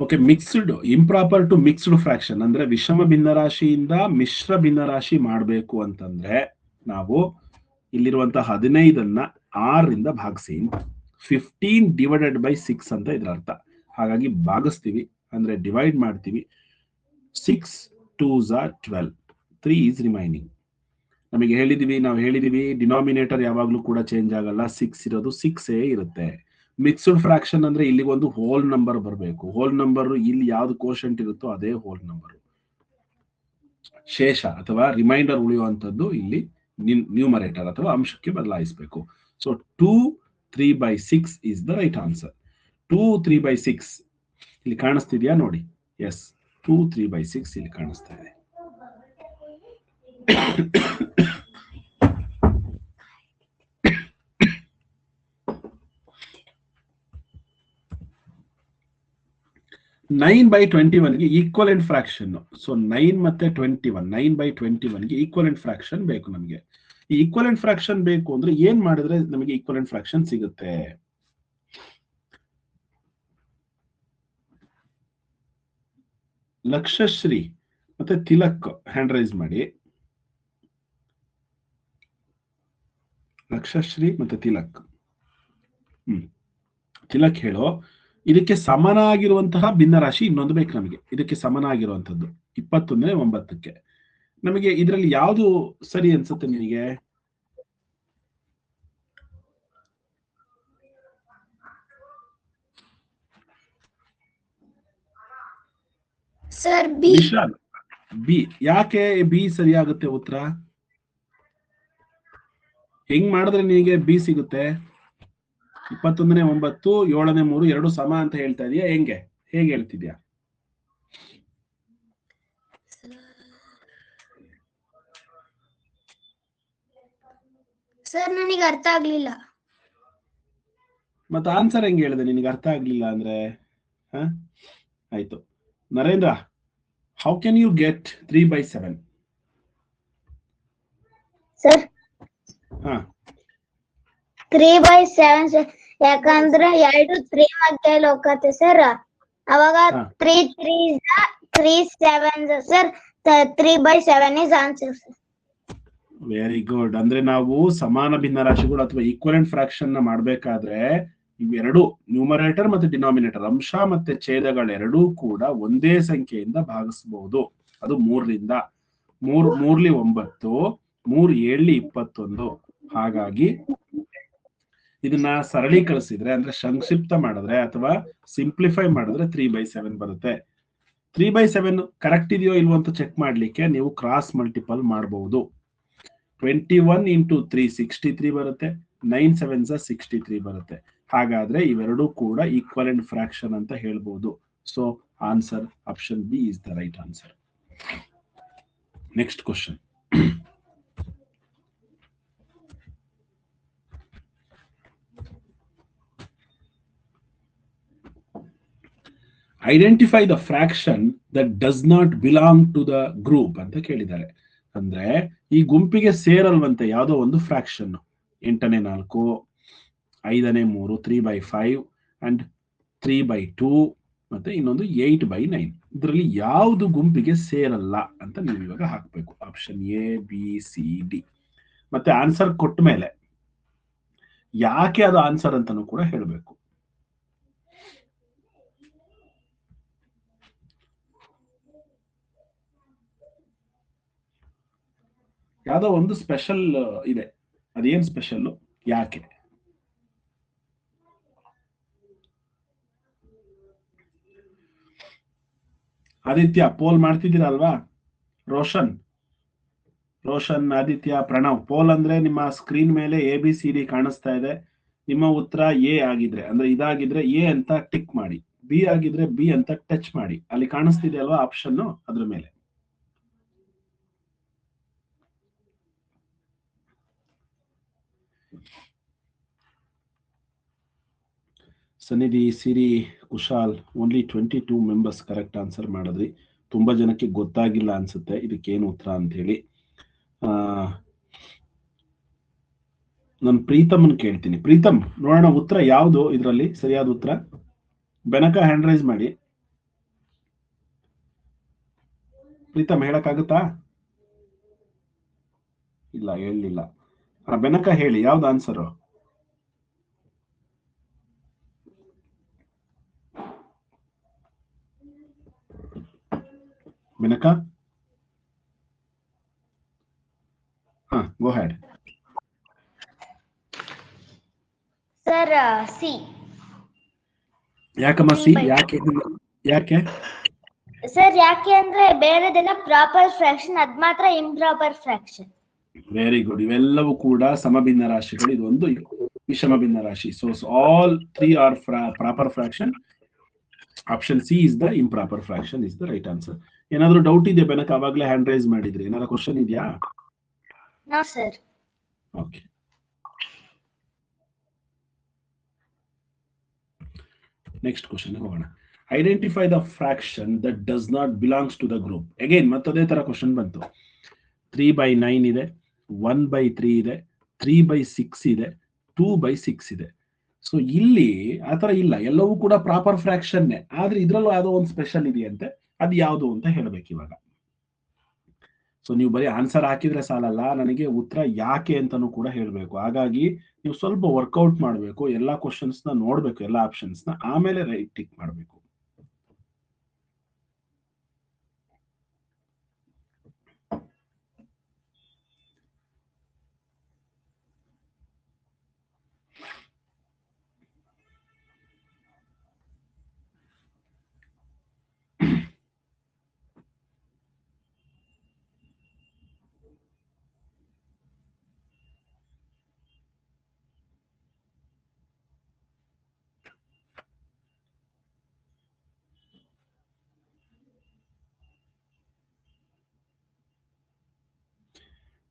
Okay, mixed, improper to mixed fraction ಅಂದ್ರೆ ವಿಷಮ ಭಿನ್ನರಾಶಿಯಿಂದ ಮಿಶ್ರ ಭಿನ್ನರಾಶಿ ಮಾಡಬೇಕು ಅಂತಂದ್ರೆ ನಾವು ಇಲ್ಲಿರುವಂತಹ 15ಅನ್ನ 6ರಿಂದ ಭಾಗಿಸಿ 15/6 ಅಂತ ಇದ್ರ ಅರ್ಥ. ಹಾಗಾಗಿ ಭಾಗಿಸ್ತೀವಿ ಅಂದ್ರೆ ಡಿವೈಡ್ ಮಾಡ್ತೀವಿ. 6 2s are 12, 3 is remaining. ನಮಗೆ ನಾವು ಹೇಳಿದೀವಿ ಡಿನಾಮಿನೇಟರ್ ಯಾವಾಗ್ಲೂ ಕೂಡ ಚೇಂಜ್ ಆಗಲ್ಲ, 6 ಇರೋದು 6 ಇರುತ್ತೆ. ಮಿಕ್ಸ್ಡ್ ಫ್ರಾಕ್ಷನ್ ಅಂದ್ರೆ ಇಲ್ಲಿ ಒಂದು ಹೋಲ್ ನಂಬರ್ ಬರಬೇಕು. ಹೋಲ್ ನಂಬರ್ ಇಲ್ಲಿ ಯಾವ್ದು ಕೋಶಂಟ್ ಇರುತ್ತೋ ಅದೇ ಹೋಲ್ ನಂಬರ್. ಶೇಷ ಅಥವಾ ರಿಮೈಂಡರ್ ಉಳಿಯುವಂತದ್ದು ಇಲ್ಲಿ ನ್ಯೂಮರೇಟರ್ ಅಥವಾ ಅಂಶಕ್ಕೆ ಬದಲಾಯಿಸಬೇಕು. So 2 3/6 is the right answer. 2 3/6 ಇಲ್ಲಿ ಕಾಣಿಸ್ತಿದ್ಯಾ ನೋಡಿ? ಎಸ್, 2 3/6 ಇಲ್ಲಿ ಕಾಣಿಸ್ತಾ ಇದೆ. ನೈನ್ 9/21ಗೆ ಈಕ್ವಲೆಂಟ್ ಫ್ರಾಕ್ಷನ್. ಸೊ 9 ಮತ್ತೆ 21, 9/21ಗೆ ಈಕ್ವಲೆಂಟ್ ಫ್ರಾಕ್ಷನ್ ಬೇಕು ನಮಗೆ. ಈ ಈಕ್ವಲೆಂಟ್ ಫ್ರಾಕ್ಷನ್ ಬೇಕು ಅಂದ್ರೆ ಏನ್ ಮಾಡಿದ್ರೆ ನಮಗೆ ಈಕ್ವಲೆಂಟ್ ಫ್ರಾಕ್ಷನ್ ಸಿಗುತ್ತೆ? ಲಕ್ಷಶ್ರೀ ಮತ್ತೆ ತಿಲಕ್ ಹ್ಯಾಂಡ್ ರೈಸ್ ಮಾಡಿ. ಲಕ್ಷಶ್ರೀ ಮತ್ತೆ ತಿಲಕ್. ತಿಲಕ್ ಹೇಳೋ, ಇದಕ್ಕೆ ಸಮನಾಗಿರುವಂತಹ ಭಿನ್ನರಾಶಿ ಇನ್ನೊಂದು ಬೇಕು ನಮಗೆ. ಇದಕ್ಕೆ ಸಮನಾಗಿರುವಂತದ್ದು 21/9ಕ್ಕೆ. ನಮಗೆ ಇದರಲ್ಲಿ ಯಾವುದು ಸರಿ ಅನ್ಸುತ್ತೆ ನಿಮಗೆ? Sir B. ವಿಶಾಲ್, ಬಿ. ಯಾಕೆ ಬಿ ಸರಿಯಾಗುತ್ತೆ ಉತ್ತರ? ಹೆಂಗ್ ಮಾಡಿದ್ರೆ ನಿಮಗೆ ಬಿ ಸಿಗುತ್ತೆ? 21/9 7/3 ಎರಡು ಸಮ ಅಂತ ಹೇಳ್ತಾ ಇದೀಯಾ? ಹೇಗೆ ಹೇಳ್ತಿದ್ಯಾ? ಸರ್ ನನಗೆ ಅರ್ಥ ಆಗ್ಲಿಲ್ಲ. ಮತ್ತೆ ಆನ್ಸರ್ ಹೆಂಗೆ ಹೇಳಿದೆ ನಿನಗೆ ಅರ್ಥ ಆಗ್ಲಿಲ್ಲ ಅಂದ್ರೆ? ಆಯ್ತು Narendra, how can you get 3/7? Sir ಹಾ 3/7 ಸರ್, ಯಾಕಂದ್ರೆ 2 3 ಮಧ್ಯದಲ್ಲಿ ಹೋಗತ್ತೆ ಸರ್. ಅವಾಗ 3 3 7 sir, 3/7 is answer sir. Very good. ಅಂದ್ರೆ ನಾವು ಸಮಾನ ಭಿನ್ನ ರಾಶಿಗಳು ಅಥವಾ ಈಕ್ವಲೆಂಟ್ ಫ್ರಾಕ್ಷನ್ ನ ಮಾಡ್ಬೇಕಾದ್ರೆ ಇವೆರಡು ನ್ಯೂಮರೇಟರ್ ಮತ್ತೆ ಡಿನಾಮಿನೇಟರ್, ಅಂಶ ಮತ್ತೆ ಛೇದಗಳೆರಡೂ ಕೂಡ ಒಂದೇ ಸಂಖ್ಯೆಯಿಂದ ಭಾಗಿಸಬಹುದು. ಅದು 3ರಿಂದ 3 3ಲಿ 9, 3 7ಲಿ 21. ಹಾಗಾಗಿ ಇದನ್ನ ಸರಳೀಕರಿಸಿದ್ರೆ ಅಂದ್ರೆ ಸಂಕ್ಷಿಪ್ತ ಮಾಡಿದ್ರೆ ಅಥವಾ ಸಿಂಪ್ಲಿಫೈ ಮಾಡಿದ್ರೆ 3/7 ಬರುತ್ತೆ. 3/7 ಕರೆಕ್ಟ್ ಇದೆಯೋ ಇಲ್ವೋ ಅಂತ ಚೆಕ್ ಮಾಡ್ಲಿಕ್ಕೆ ನೀವು ಕ್ರಾಸ್ ಮಲ್ಟಿಪಲ್ ಮಾಡಬಹುದು. 21 into 3 63 ಬರುತ್ತೆ, 9 7s 63 ಬರುತ್ತೆ. ಹಾಗಾದ್ರೆ ಇವೆರಡೂ ಕೂಡ ಈಕ್ವಲೆಂಟ್ ಫ್ರಾಕ್ಷನ್ ಅಂತ ಹೇಳ್ಬೋದು. So answer option B is the right answer. Next question. Identify the fraction that does not belong to the group ಅಂತ ಕೇಳಿದ್ದಾರೆ. ಅಂದ್ರೆ ಈ ಗುಂಪಿಗೆ ಸೇರಲ್ವಂತೆ ಯಾವುದೋ ಒಂದು ಫ್ರಾಕ್ಷನ್, 8ನೇ 4, 5ನೇ 3, 3/5 ಅಂಡ್ 3/2 ಮತ್ತೆ ಇನ್ನೊಂದು 8/9. ಇದರಲ್ಲಿ ಯಾವುದು ಗುಂಪಿಗೆ ಸೇರಲ್ಲ ಅಂತ ನೀವು ಇವಾಗ ಹಾಕ್ಬೇಕು. Option A B C D. ಮತ್ತೆ ಆನ್ಸರ್ ಕೊಟ್ಟ ಮೇಲೆ ಯಾಕೆ ಅದು ಆನ್ಸರ್ ಅಂತಾನು ಕೂಡ ಹೇಳಬೇಕು. ಯಾವುದೋ ಒಂದು ಸ್ಪೆಷಲ್ ಇದೆ, ಅದೇನ್ ಸ್ಪೆಷಲ್, ಯಾಕೆ? ಆದಿತ್ಯ ಪೋಲ್ ಮಾಡ್ತಿದ್ದೀರಲ್ವಾ? ರೋಷನ್, ಆದಿತ್ಯ, ಪ್ರಣವ್, ಪೋಲ್ ಅಂದ್ರೆ ನಿಮ್ಮ ಸ್ಕ್ರೀನ್ ಮೇಲೆ ABCD ಕಾಣಿಸ್ತಾ ಇದೆ. ನಿಮ್ಮ ಉತ್ತರ ಎ ಆಗಿದ್ರೆ ಅಂದ್ರೆ ಇದಾಗಿದ್ರೆ ಎ ಅಂತ ಟಿಕ್ ಮಾಡಿ, ಬಿ ಆಗಿದ್ರೆ ಬಿ ಅಂತ ಟಚ್ ಮಾಡಿ. ಅಲ್ಲಿ ಕಾಣಿಸ್ತಿದೆ ಅಲ್ವಾ ಆಪ್ಷನ್, ಅದ್ರ ಮೇಲೆ. Sannidhi, Siri, Kushal, only 22 members correct answer ಮಾಡಿದ್ರಿ. ತುಂಬಾ ಜನಕ್ಕೆ ಗೊತ್ತಾಗಿಲ್ಲ ಅನ್ಸುತ್ತೆ ಇದಕ್ಕೇನು ಉತ್ತರ ಅಂತ ಹೇಳಿ. ನಾನು ಪ್ರೀತಮ್ನ ಕೇಳ್ತೀನಿ. ಪ್ರೀತಮ್, ನೋಡೋಣ ಉತ್ತರ ಯಾವುದು ಇದರಲ್ಲಿ ಸರಿಯಾದ ಉತ್ತರ. ಬೆನಕ ಹ್ಯಾಂಡ್ ರೈಸ್ ಮಾಡಿ. ಪ್ರೀತಮ್ ಹೇಳಕ್ಕಾಗುತ್ತಾ? ಇಲ್ಲ, ಹೇಳಲಿಲ್ಲ. ಬೆನಕ ಹೇಳಿ, ಯಾವ್ದು answer? Benaka, go had. Sir C. ಯಾಕಮ್ಮ ಸಿ? ಯಾಕೆ ಸರ್ ಯಾಕೆ ಅಂದ್ರೆ ಬೇರೆದೆಲ್ಲ ಪ್ರಾಪರ್ ಫ್ರಾಕ್ಷನ್, ಅದ್ ಮಾತ್ರ ಇಂಪ್ರಾಪರ್ ಫ್ರಾಕ್ಷನ್. Very good. ಇವೆಲ್ಲವೂ ಕೂಡ ಸಮಭಿನ್ನ ರಾಶಿಗಳು, ಇದೊಂದು ವಿಷಮ ಭಿನ್ನ ರಾಶಿ. So all 3 are proper fraction. Option C is the improper fraction is the right answer. ಏನಾದ್ರೂ ಡೌಟ್ ಇದೆಯಾ ಬೆನಕ? ಅವಾಗಲೇ ಹ್ಯಾಂಡ್ ರೈಸ್ ಮಾಡಿದ್ರಿ, ಏನಾದ್ರು ಕ್ವಶನ್ ಇದೆಯಾ? No sir. Okay, next question ಹೋಗೋಣ. Identify the fraction that does not belongs to the group. Again ಮತ್ತದೇ ತರ question ಬಂತು. 3/9 ಇದೆ, 1/3 ಇದೆ, 3/6 ಇದೆ, 2/6 ಇದೆ. ಸೊ ಇಲ್ಲಿ ಆತರ ಇಲ್ಲ, ಎಲ್ಲವೂ ಕೂಡ ಪ್ರಾಪರ್ ಫ್ರಾಕ್ಷನ್ನೇ. ಆದ್ರೆ ಇದ್ರಲ್ಲೂ ಯಾವುದೋ ಒಂದು ಸ್ಪೆಷಲ್ ಇದೆಯಂತೆ, ಅದು ಯಾವುದು ಅಂತ ಹೇಳ್ಬೇಕು ಇವಾಗ. ಸೊ ನೀವು ಬರೀ ಆನ್ಸರ್ ಹಾಕಿದ್ರೆ ಸಾಲಲ್ಲ, ನನಗೆ ಉತ್ತರ ಯಾಕೆ ಅಂತಾನು ಕೂಡ ಹೇಳ್ಬೇಕು. ಹಾಗಾಗಿ ನೀವು ಸ್ವಲ್ಪ ವರ್ಕೌಟ್ ಮಾಡಬೇಕು, ಎಲ್ಲಾ ಕ್ವಶನ್ಸ್ ನ ನೋಡ್ಬೇಕು, ಎಲ್ಲಾ ಆಪ್ಷನ್ಸ್ ನ, ಆಮೇಲೆ ರೈಟ್ ಟಿಕ್ ಮಾಡಬೇಕು.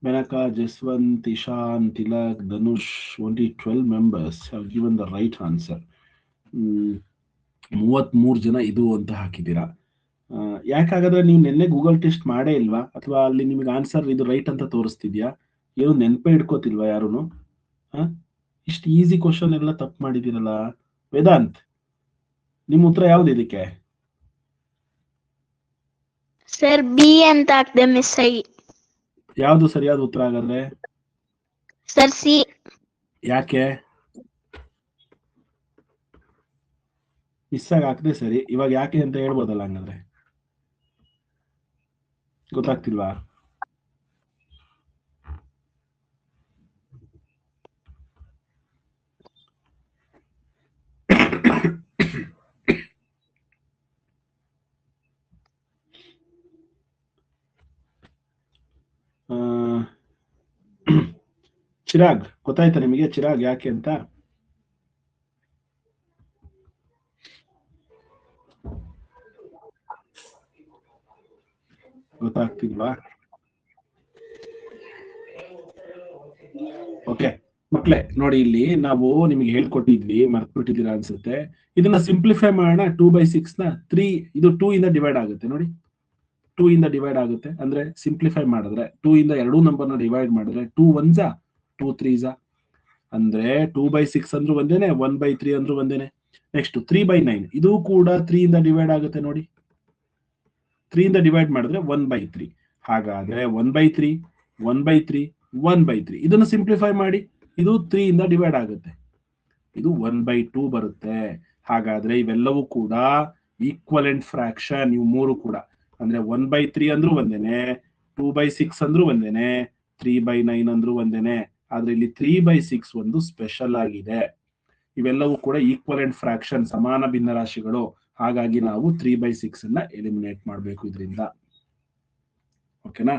Menaka, Jaswant, Ishan, Tilak, Dhanush, only 12 members have given the right answer. 33 ಜನ ಇದು ಅಂತ ಹಾಕಿದ್ದೀರಾ. ಯಾಕಾಗಾದ್ರೆ ನೀವು ನಿನ್ನೆ ಗೂಗಲ್ ಟೆಸ್ಟ್ ಮಾಡೇ ಇಲ್ವಾ, ಅಥವಾ ಅಲ್ಲಿ ನಿಮಗೆ ಆನ್ಸರ್ ಇದು ರೈಟ್ ಅಂತ ತೋರಿಸ್ತಿದ್ಯಾ? ಏನು ನೆನಪೇ ಇಟ್ಕೋತಿಲ್ವಾ ಯಾರುನು? ಇಷ್ಟು ಈಸಿ ಕ್ವಶನ್ ಎಲ್ಲ ತಪ್ಪು ಮಾಡಿದಿರಲ್ಲ. ವೇದಾಂತ್, ನಿಮ್ಮ ಉತ್ತರ ಯಾವ್ದು ಇದಕ್ಕೆ? ಸರ್ ಬಿ ಅಂತ ಹಾಕ್ದೆ, ಮಿಸ್ ಆಗಿ. ಯಾವ್ದು ಸರಿಯಾದ ಉತ್ತರ ಹಾಗಾದ್ರೆ? Sir C. ಯಾಕೆ ಮಿಸ್ ಆಗಿ ಹಾಕದೆ ಸರಿ, ಇವಾಗ ಯಾಕೆ ಅಂತ ಹೇಳ್ಬೋದಲ್ಲ ಹಂಗಾದ್ರೆ? ಗೊತ್ತಾಗ್ತಿಲ್ವಾ? ಚಿರಾಗ್, ಗೊತ್ತಾಯ್ತಾ ನಿಮಗೆ ಚಿರಾಗ್ ಯಾಕೆ ಅಂತ? ಗೊತ್ತಾಗ್ತಿಲ್ವಾ? ಓಕೆ ಮಕ್ಳೇ, ನೋಡಿ ಇಲ್ಲಿ ನಾವು ನಿಮಗೆ ಹೇಳ್ಕೊಟ್ಟಿದ್ವಿ, ಮರ್ತ್ಬಿಟ್ಟಿದ್ದೀರಾ ಅನ್ಸುತ್ತೆ. ಇದನ್ನ ಸಿಂಪ್ಲಿಫೈ ಮಾಡೋಣ. 2/6 ನ 3, ಇದು 2 ಇಂದ ಡಿವೈಡ್ ಆಗುತ್ತೆ ನೋಡಿ. 2 ಇಂದ ಡಿವೈಡ್ ಆಗುತ್ತೆ ಅಂದ್ರೆ ಸಿಂಪ್ಲಿಫೈ ಮಾಡಿದ್ರೆ 2 ಇಂದ ಎರಡೂ ನಂಬರ್ನ ಡಿವೈಡ್ ಮಾಡಿದ್ರೆ 2 1s 2 3s ಅಂದ್ರೆ 2/6 ಅಂದ್ರೂ ಒಂದೇನೆ, 1/3 ಅಂದ್ರೂ ಒಂದೇನೆ. ನೆಕ್ಸ್ಟ್ 3/9, ಇದು ಕೂಡ 3 ಇಂದ ಡಿವೈಡ್ ಆಗುತ್ತೆ ನೋಡಿ. 3 ಇಂದ ಡಿವೈಡ್ ಮಾಡಿದ್ರೆ 1/3. ಹಾಗಾದ್ರೆ 1/3 1/3 1/3 ಇದನ್ನು ಸಿಂಪ್ಲಿಫೈ ಮಾಡಿ, ಇದು 3 ಇಂದ ಡಿವೈಡ್ ಆಗುತ್ತೆ, ಇದು 1/2 ಬರುತ್ತೆ. ಹಾಗಾದ್ರೆ ಇವೆಲ್ಲವೂ ಕೂಡ ಈಕ್ವಲೆಂಟ್ ಫ್ರಾಕ್ಷನ್, ಇವು ಮೂರು ಕೂಡ. ಅಂದ್ರೆ 1/3 ಅಂದ್ರೂ ಒಂದೇನೆ, 2/6 ಅಂದ್ರೂ ಒಂದೇನೆ, 3/9 ಅಂದ್ರೂ ಒಂದೇನೆ. ಆದ್ರೆ ಇಲ್ಲಿ 3/6 ಒಂದು ಸ್ಪೆಷಲ್ ಆಗಿದೆ. ಇವೆಲ್ಲವೂ ಕೂಡ ಈಕ್ವಲೆಂಟ್ ಫ್ರಾಕ್ಷನ್, ಸಮಾನ ಭಿನ್ನರಾಶಿಗಳು. ಹಾಗಾಗಿ ನಾವು 3/6 ಅನ್ನ ಎಲಿಮಿನೇಟ್ ಮಾಡಬೇಕು ಇದರಿಂದ. ಓಕೆನಾ?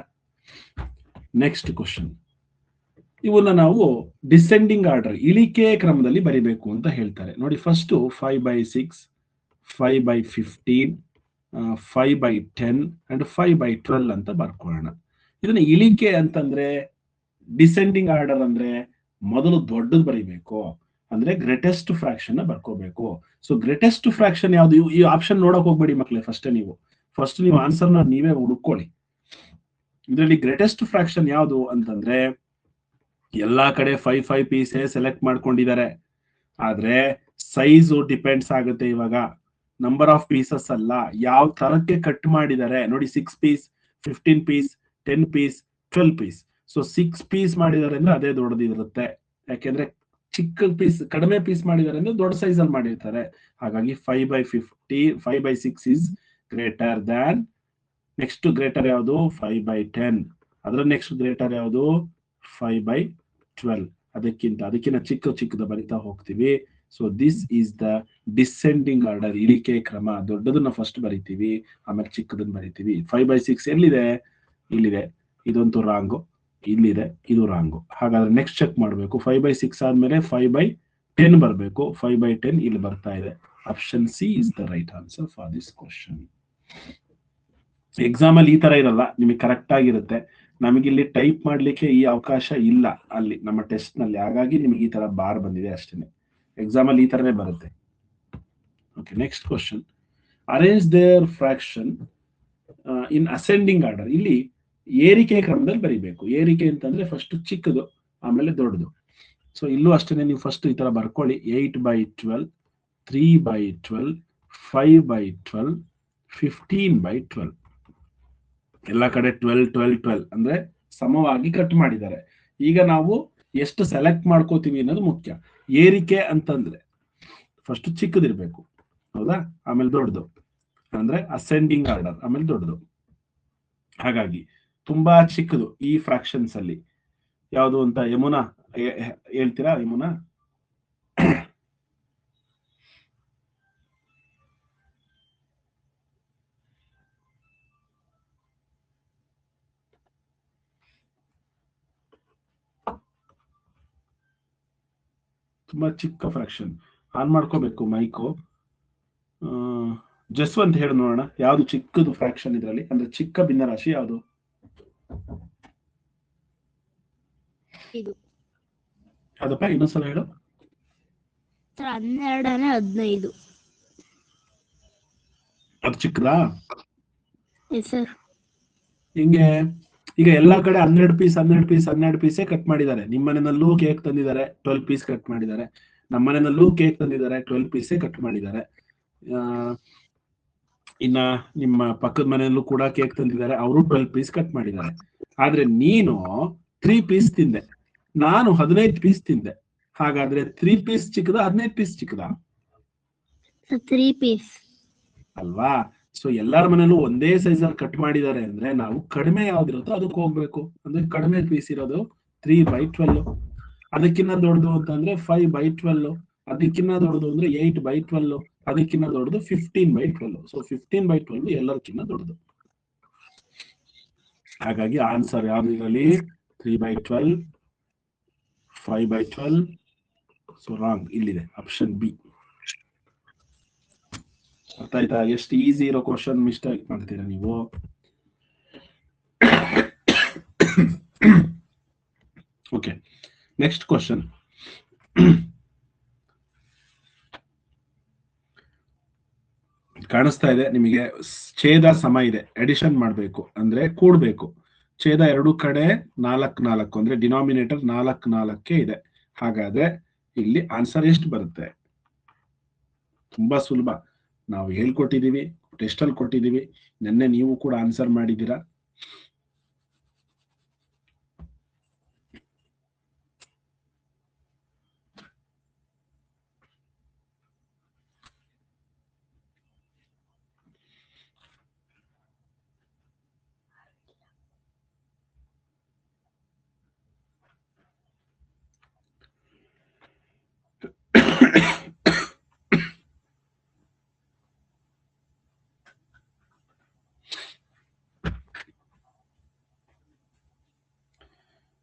Next question. ಇವನ್ನ ನಾವು ಡಿಸೆಂಡಿಂಗ್ ಆರ್ಡರ್, ಇಳಿಕೆ ಕ್ರಮದಲ್ಲಿ ಬರಿಬೇಕು ಅಂತ ಹೇಳ್ತಾರೆ ನೋಡಿ. ಫಸ್ಟ್ 5/6, 5/15, 5/10 ಅಂಡ್ 5/12 ಅಂತ ಬರ್ಕೊಳ್ಳೋಣ. ಇದನ್ನ ಇಳಿಕೆ ಅಂತಂದ್ರೆ, ಡಿಸೆಂಡಿಂಗ್ ಆರ್ಡರ್ ಅಂದ್ರೆ ಮೊದಲು ದೊಡ್ಡದು ಬರಿಬೇಕು, ಅಂದ್ರೆ ಗ್ರೇಟೆಸ್ಟ್ ಫ್ರಾಕ್ಷನ್ ಬರ್ಕೋಬೇಕು. ಸೊ ಗ್ರೇಟೆಸ್ಟ್ ಫ್ರಾಕ್ಷನ್ ಯಾವ್ದು? ಈ ಆಪ್ಷನ್ ನೋಡಕ್ ಹೋಗ್ಬೇಡಿ ಮಕ್ಳೇ. ಫಸ್ಟ್ ನೀವು ಆನ್ಸರ್ನ ನೀವೇ ಹುಡುಕೊಳ್ಳಿ. ಇದರಲ್ಲಿ ಗ್ರೇಟೆಸ್ಟ್ ಫ್ರಾಕ್ಷನ್ ಯಾವುದು ಅಂತಂದ್ರೆ, ಎಲ್ಲಾ ಕಡೆ 5 ಪೀಸೇ ಸೆಲೆಕ್ಟ್ ಮಾಡ್ಕೊಂಡಿದ್ದಾರೆ, ಆದ್ರೆ ಸೈಜು ಡಿಪೆಂಡ್ಸ್ ಆಗುತ್ತೆ. ಇವಾಗ ನಂಬರ್ ಆಫ್ ಪೀಸಸ್ ಅಲ್ಲ, ಯಾವ ತರಕ್ಕೆ ಕಟ್ ಮಾಡಿದ್ದಾರೆ ನೋಡಿ. 6 piece, 15 piece, 10 piece, 12 piece. So 6 piece ಮಾಡಿದ್ದಾರೆ ಅಂದ್ರೆ ಅದೇ ದೊಡ್ಡದಿರುತ್ತೆ. ಯಾಕೆಂದ್ರೆ ಚಿಕ್ಕ ಪೀಸ್, ಕಡಿಮೆ ಪೀಸ್ ಮಾಡಿದ್ದಾರೆ ಅಂದ್ರೆ ದೊಡ್ಡ ಸೈಜ್ ಅಲ್ಲಿ ಮಾಡಿರ್ತಾರೆ. ಹಾಗಾಗಿ 5/50, 5/6 is greater than. Next greater ಯಾವುದು? 5/10. ಅದರ ನೆಕ್ಸ್ಟ್ ಗ್ರೇಟರ್ ಯಾವುದು? 5/12. ಅದಕ್ಕಿಂತ ಚಿಕ್ಕದ ಬರಿತಾ ಹೋಗ್ತೀವಿ. So this is the descending order, ಇಳಿಕೆ ಕ್ರಮ. ದೊಡ್ಡದನ್ನ ಫಸ್ಟ್ ಬರಿತೀವಿ, ಆಮೇಲೆ ಚಿಕ್ಕದನ್ನ ಬರಿತೀವಿ. 5/6 ಎಲ್ಲಿದೆ? ಇಲ್ಲಿದೆ. ಇದಂತೂ ರಾಂಗು. ಇಲ್ಲಿದೆ, ಇದು ರಾಂಗು. ಹಾಗಾದ್ರೆ ನೆಕ್ಸ್ಟ್ ಚೆಕ್ ಮಾಡಬೇಕು. 5/6 ಆದ್ಮೇಲೆ 5/10 ಬರಬೇಕು. 5/10 ಇಲ್ಲಿ ಬರ್ತಾ ಇದೆ. Option C is the right answer for this question. Exam ಅಲ್ಲಿ ಈ ತರ ಇರಲ್ಲ, ನಿಮಗೆ ಕರೆಕ್ಟ್ ಆಗಿರುತ್ತೆ. ನಮಗಿಲ್ಲಿ ಟೈಪ್ ಮಾಡ್ಲಿಕ್ಕೆ ಈ ಅವಕಾಶ ಇಲ್ಲ ಅಲ್ಲಿ ನಮ್ಮ ಟೆಸ್ಟ್ ನಲ್ಲಿ. ಹಾಗಾಗಿ ನಿಮಗೆ ಈ ತರ ಬಾರ್ ಬಂದಿದೆ ಅಷ್ಟೇನೆ. ಎಕ್ಸಾಮ್ ಅಲ್ಲಿ ಈ ತರನೇ ಬರುತ್ತೆ. Okay, next question. Arrange their fraction in ascending order. ಇಲ್ಲಿ ಏರಿಕೆ ಕ್ರಮದಲ್ಲಿ ಬರಿಬೇಕು. ಏರಿಕೆ ಅಂತಂದ್ರೆ ಫಸ್ಟ್ ಚಿಕ್ಕದು, ಆಮೇಲೆ ದೊಡ್ಡದು. ಸೊ ಇಲ್ಲೂ ಅಷ್ಟೇನೆ, ನೀವು ಫಸ್ಟ್ ಈ ತರ ಬರ್ಕೊಳ್ಳಿ. 8/12, 3/12, 5/12, 15/12. ಎಲ್ಲ ಕಡೆ 12 12 12 ಅಂದ್ರೆ ಸಮವಾಗಿ ಕಟ್ ಮಾಡಿದ್ದಾರೆ. ಈಗ ನಾವು ಎಷ್ಟು ಸೆಲೆಕ್ಟ್ ಮಾಡ್ಕೋತೀವಿ ಅನ್ನೋದು ಮುಖ್ಯ. ಏರಿಕೆ ಅಂತಂದ್ರೆ ಫಸ್ಟ್ ಚಿಕ್ಕದಿರ್ಬೇಕು, ಹೌದಾ? ಆಮೇಲೆ ದೊಡ್ಡದು, ಅಂದ್ರೆ ಅಸೆಂಡಿಂಗ್ ಆರ್ಡರ್, ಆಮೇಲೆ ದೊಡ್ಡದು. ಹಾಗಾಗಿ ತುಂಬಾ ಚಿಕ್ಕದು ಈ ಫ್ರಾಕ್ಷನ್ಸ್ ಅಲ್ಲಿ ಯಾವುದು ಅಂತ ಯಮುನಾ ಹೇಳ್ತೀರಾ? ಯಮುನಾ, ತುಂಬಾ ಚಿಕ್ಕ ಫ್ರಾಕ್ಷನ್. ಆನ್ ಮಾಡ್ಕೋಬೇಕು ಮೈಕು. ಜಸ್ವಂತ್ ಹೇಳಿ ನೋಡೋಣ, ಯಾವ್ದು ಚಿಕ್ಕದು ಫ್ರಾಕ್ಷನ್ ಇದರಲ್ಲಿ, ಅಂದ್ರೆ ಚಿಕ್ಕ ಭಿನ್ನರಾಶಿ ಯಾವುದು? ಅದಪ್ಪ ಇನ್ನೊಂದ್ಸಲ ಹೇಳು. 12 ಅದು ಚಿಕ್ಕದಾ? ಸರ್. ಹಿಂಗೆ ಈಗ ಎಲ್ಲಾ ಕಡೆ 12 ಪೀಸೇ ಕಟ್ ಮಾಡಿದ್ದಾರೆ. ನಿಮ್ಮ ಮನೆಯಲ್ಲೂ ಕೇಕ್ ತಂದಿದ್ದಾರೆ, 12 ಪೀಸ್ ಕಟ್ ಮಾಡಿದ್ದಾರೆ. ನಮ್ಮ ಮನೆಯಲ್ಲೂ ಕೇಕ್ ತಂದಿದ್ದಾರೆ, 12 ಪೀಸೇ ಕಟ್ ಮಾಡಿದ್ದಾರೆ. ಇನ್ನ ನಿಮ್ಮ ಪಕ್ಕದ ಮನೆಯಲ್ಲೂ ಕೂಡ ಕೇಕ್ ತಂದಿದ್ದಾರೆ, ಅವರು 12 ಪೀಸ್ ಕಟ್ ಮಾಡಿದ್ದಾರೆ. ಆದ್ರೆ ನೀನು 3 ಪೀಸ್ ತಿಂದೆ, ನಾನು 15 ಪೀಸ್ ತಿಂದೆ. ಹಾಗಾದ್ರೆ 3 ಪೀಸ್ ಚಿಕ್ಕದ, 15 ಪೀಸ್ ಚಿಕ್ಕದ? 3 ಪೀಸ್ ಅಲ್ವಾ? ಸೊ ಎಲ್ಲಾರ ಮನೇಲೂ ಒಂದೇ ಸೈಜ್ ಅಲ್ಲಿ ಕಟ್ ಮಾಡಿದ್ದಾರೆ ಅಂದ್ರೆ ನಾವು ಕಡಿಮೆ ಯಾವ್ದಿರುತ್ತೋ ಅದಕ್ಕೆ ಹೋಗ್ಬೇಕು. ಅಂದ್ರೆ ಕಡಿಮೆ ಪೀಸ್ ಇರೋದು 3/12, ಅದಕ್ಕಿನ್ನ ದೊಡ್ಡದು ಅಂತಂದ್ರೆ 5/12, ಅದಕ್ಕಿನ್ನ ದೊಡ್ಡದು ಅಂದ್ರೆ 8/12, ಅದಕ್ಕಿನ್ನ ದೊಡ್ಡದು 15/12. ಸೊ 15/12 ಎಲ್ಲದಕ್ಕಿನ್ನ ದೊಡ್ಡದು. ಹಾಗಾಗಿ ಆನ್ಸರ್ ಯಾವ್ದಿರಲಿ? 3/12, 5/12. ಸೊ ರಾಂಗ್ ಇಲ್ಲಿದೆ, ಆಪ್ಷನ್ ಬಿ. ಅರ್ಥ ಆಯ್ತಾ? ಎಷ್ಟು ಈಸಿ ಇರೋ ಕ್ವಶನ್ ಮಿಸ್ಟೇಕ್ ಮಾಡ್ತೀರಾ ನೀವು. Okay, next question. ಕಾಣಿಸ್ತಾ ಇದೆ ನಿಮಗೆ? ಛೇದ ಸಮ ಇದೆ, ಎಡಿಷನ್ ಮಾಡಬೇಕು ಅಂದ್ರೆ ಕೂಡ್ಬೇಕು. ಛೇದ ಎರಡು ಕಡೆ 4 ಅಂದ್ರೆ ಡಿನಾಮಿನೇಟರ್ 4 ಇದೆ. ಹಾಗಾದ್ರೆ ಇಲ್ಲಿ ಆನ್ಸರ್ ಎಷ್ಟು ಬರುತ್ತೆ? ತುಂಬಾ ಸುಲಭ. ನಾವು ಹೇಳ್ಕೊಟ್ಟಿದೀವಿ, ಟೆಸ್ಟ್ ಅಲ್ಲಿ ಕೊಟ್ಟಿದೀವಿ, ನಿನ್ನೆ ನೀವು ಕೂಡ ಆನ್ಸರ್ ಮಾಡಿದ್ದೀರಾ.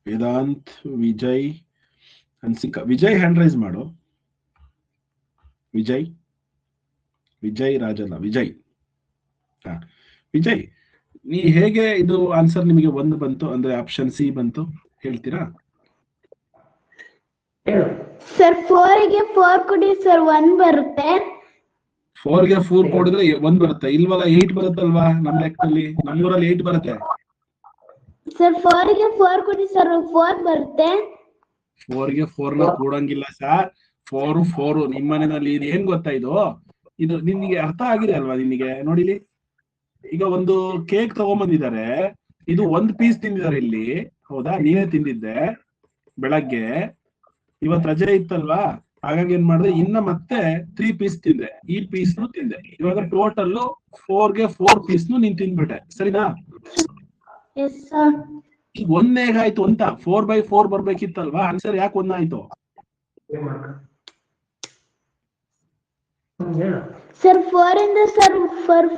ವೇದಾಂತ್, ವಿಜಯ್, ಹನ್ಸಿಕಾ. ವಿಜಯ್ ಹ್ಯಾಂಡ್ ರೈಸ್ ಮಾಡು. ವಿಜಯ್ ರಾಜಲ್ಲ, ವಿಜಯ್. ವಿಜಯ್, ನೀ ಹೇಗೆ ಇದು ಆನ್ಸರ್ ನಿಮಗೆ 1 ಬಂತು ಅಂದ್ರೆ ಆಪ್ಷನ್ ಸಿ ಬಂತು ಹೇಳ್ತೀರಾ? ಸರ್ 4 ಗೆ 4 ಕೊಡಿ ಸರ್, 1 ಬರುತ್ತೆ. 4 ಗೆ 4 ಕೊಡಿದ್ರೆ 1 ಬರುತ್ತೆ. ಇಲ್ವಲ್ಲ, 8 ಬರುತ್ತಲ್ವಾ ನಮ್ಮ ಲೆಕ್ಕದಲ್ಲಿ? ನಮ್ಮೂರಲ್ಲಿ 8 ಬರುತ್ತೆ. ಸರ್ 4 ಗೆ 4 ಕೊಡಿ ಸರ್, 4 ಬರುತ್ತೆ. 4 ಗೆ 4 ನ ಕೂಡಂಗಿಲ್ಲ ಸರ್. 4 ನಿಮ್ಮ ಮನೆಯಲ್ಲಿ ಇದು ಏನ್ ಗೊತ್ತಾ? ಇದು ನಿನ್ಗೆ ಅರ್ಥ ಆಗಿದೆ ಅಲ್ವಾ? ನಿನಗೆ ನೋಡಿಲಿ, ಈಗ ಒಂದು ಕೇಕ್ ತಗೊಂಬಂದಿದ್ದಾರೆ, ಇದು 1 ಪೀಸ್ ತಿಂದಿದ್ದಾರೆ ಇಲ್ಲಿ. ಹೌದಾ? ನೀವೇ ತಿಂದಿದ್ದೆ ಬೆಳಗ್ಗೆ, ಇವತ್ತು ರಜೆ ಇತ್ತಲ್ವಾ? ಹಾಗಾಗಿ ಏನ್ ಮಾಡಿದೆ, ಇನ್ನ ಮತ್ತೆ 3 ಪೀಸ್ ತಿಂದೆ, ಈ ಪೀಸ್ನು ತಿಂದೆ. ಇವಾಗ ಟೋಟಲ್ 4 ಗೆ 4 ಪೀಸ್ನು ನೀನ್ ತಿಂದ್ಬಿಟ್ಟೆ, ಸರಿನಾ? ಈಗ 1 ಹೇಗಾಯ್ತು ಅಂತ? 4/4 ಬರ್ಬೇಕಿತ್ತಲ್ವಾ? ಆನ್ಸರ್ ಯಾಕೆ 1 ಆಯ್ತು? ಸರ್ 4 ಇಂದ ಸರ್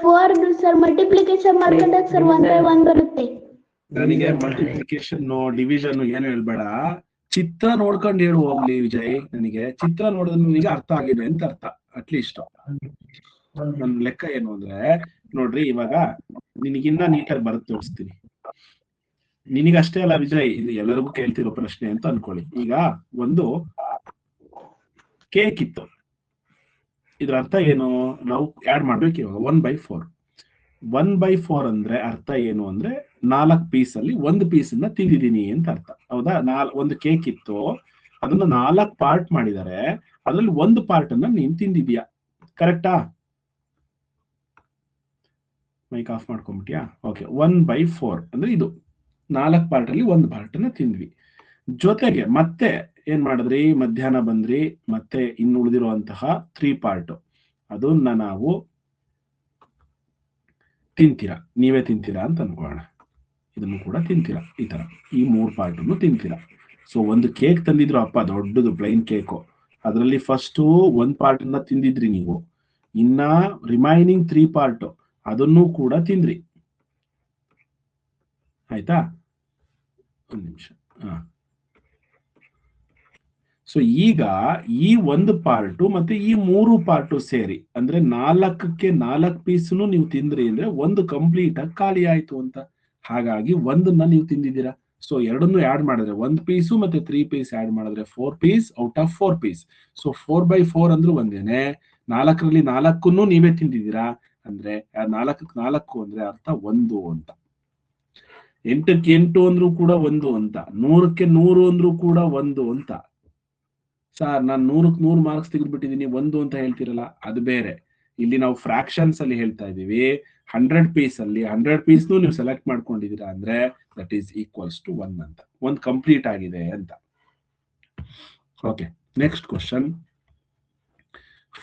4 ಸರ್ ಮಲ್ಟಿಪ್ಲಿಕೇಶನ್ ಮಾಡ್ಕೊಂಡಾಗ ಸರ್ 1/1 ಬರುತ್ತೆ. ನನಗೆ ಮಲ್ಟಿಪ್ಲಿಕೇಶನ್ ಡಿವಿಷನ್ ಏನು ಹೇಳ್ಬೇಡ, ಚಿತ್ರ ನೋಡ್ಕೊಂಡು ಹೇಳು ಹೋಗ್ಲಿ ವಿಜಯ್. ನನಗೆ ಚಿತ್ರ ನೋಡಿದ್ರೆ ನಿಮಗೆ ಅರ್ಥ ಆಗಿದೆ ಅಂತ ಅರ್ಥ, ಅಟ್ಲೀಸ್ಟ್. ನನ್ನ ಲೆಕ್ಕ ಏನು ಅಂದ್ರೆ, ನೋಡ್ರಿ, ಇವಾಗ ನಿನಗಿನ್ನ ನೀಟಾಗಿ ಬರುತ್ತೆ ತೋರಿಸ್ತೀನಿ. ನಿನಗಷ್ಟೇ ಅಲ್ಲ ವಿಜಯ್, ಇದು ಎಲ್ಲರಿಗೂ ಕೇಳ್ತಿರೋ ಪ್ರಶ್ನೆ ಅಂತ ಅನ್ಕೊಳ್ಳಿ. ಈಗ ಒಂದು ಕೇಕ್ ಇತ್ತು, ಇದ್ರ ಅರ್ಥ ಏನು? ನಾವು ಆಡ್ ಮಾಡ್ಬೇಕು ಇವಾಗ 1/4. 1/4 ಅಂದ್ರೆ ಅರ್ಥ ಏನು ಅಂದ್ರೆ 4 ಪೀಸ್ ಅಲ್ಲಿ 1 ಪೀಸ್ ಅನ್ನ ತಿಂದಿದ್ದೀನಿ ಅಂತ ಅರ್ಥ. ಹೌದಾ? ಒಂದು ಕೇಕ್ ಇತ್ತು, ಅದನ್ನ 4 ಪಾರ್ಟ್ ಮಾಡಿದ್ದಾರೆ, ಅದ್ರಲ್ಲಿ 1 ಪಾರ್ಟ್ ಅನ್ನ ನೀನ್ ತಿಂದಿದ್ಯಾ, ಕರೆಕ್ಟಾ? Mic of ಮಾಡ್ಕೊಂಡ್ಬಿಟ್ಯಾ? ಓಕೆ. 1/4 ಅಂದ್ರೆ ಇದು 4 ಪಾರ್ಟ್ ಅಲ್ಲಿ 1 ಪಾರ್ಟ್ ಅನ್ನ ತಿಂದ್ವಿ. ಜೊತೆಗೆ ಮತ್ತೆ ಏನ್ ಮಾಡಿದ್ರಿ? ಮಧ್ಯಾಹ್ನ ಬಂದ್ರಿ, ಮತ್ತೆ ಇನ್ನು ಉಳಿದಿರುವಂತಹ 3 ಪಾರ್ಟ್ ಅದನ್ನ ನಾವು ತಿಂತೀರಾ, ನೀವೇ ತಿಂತೀರಾ ಅಂತ ಅನ್ಕೋಣ. ಇದನ್ನು ಕೂಡ ತಿಂತೀರಾ, ಈ ತರ ಈ 3 ಪಾರ್ಟ್ ಅನ್ನು ತಿಂತೀರಾ. ಸೊ ಒಂದು ಕೇಕ್ ತಂದಿದ್ರು ಅಪ್ಪ, ದೊಡ್ಡದು ಪ್ಲೈನ್ ಕೇಕು, ಅದರಲ್ಲಿ ಫಸ್ಟ್ 1 ಪಾರ್ಟ್ ಅನ್ನ ತಿಂದಿದ್ರಿ ನೀವು, ಇನ್ನ ರಿಮೈನಿಂಗ್ 3 ಪಾರ್ಟ್ ಅದನ್ನು ಕೂಡ ತಿಂದ್ರಿ. ಆಯ್ತಾ? ಒಂದು ನಿಮಿಷ. ಸೊ ಈಗ ಈ 1 ಪಾರ್ಟು ಮತ್ತೆ ಈ 3 ಪಾರ್ಟು ಸೇರಿ ಅಂದ್ರೆ 4ಕ್ಕೆ 4 ಪೀಸ್ನು ನೀವು ತಿಂದ್ರಿ ಅಂದ್ರೆ 1 ಕಂಪ್ಲೀಟ್ ಆಗಿ ಖಾಲಿ ಆಯ್ತು ಅಂತ. ಹಾಗಾಗಿ 1ನ್ನ ನೀವು ತಿಂದಿದ್ದೀರಾ. ಸೊ ಎರಡನ್ನು ಆಡ್ ಮಾಡಿದ್ರೆ 1 ಪೀಸು ಮತ್ತೆ 3 ಪೀಸ್ ಆಡ್ ಮಾಡಿದ್ರೆ 4 piece out of 4 piece. So 4/4 ಅಂದ್ರೂ ಒಂದೇನೆ, 4ರಲ್ಲಿ 4 ನೀವೇ ತಿಂದಿದ್ದೀರಾ ಅಂದ್ರೆ 4ಕ್ಕೆ 4 ಅಂದ್ರೆ ಅರ್ಥ 1 ಅಂತ. 8ಕ್ಕೆ 8 ಅಂದ್ರೂ ಕೂಡ 1 ಅಂತ, 100ಕ್ಕೆ 100 ಅಂದ್ರೂ ಕೂಡ 1 ಅಂತ. ಸರ್ ನಾನು 100ಕ್ಕೆ 100 ಮಾರ್ಕ್ಸ್ ತೆಗೆದ್ಬಿಟ್ಟಿದ್ದೀನಿ 1 ಅಂತ ಹೇಳ್ತಿರಲ್ಲ, ಅದು ಬೇರೆ. ಇಲ್ಲಿ ನಾವು ಫ್ರಾಕ್ಷನ್ಸ್ ಅಲ್ಲಿ ಹೇಳ್ತಾ ಇದೀವಿ. 100 ಪೀಸ್ ಅಲ್ಲಿ 100 ಪೀಸ್ ನೀವು ಸೆಲೆಕ್ಟ್ ಮಾಡ್ಕೊಂಡಿದ್ದೀರಾ ಅಂದ್ರೆ ದಟ್ ಈಸ್ ಈಕ್ವಲ್ಸ್ ಟು 1 ಅಂತ, 1 ಕಂಪ್ಲೀಟ್ ಆಗಿದೆ ಅಂತ. Okay, next question.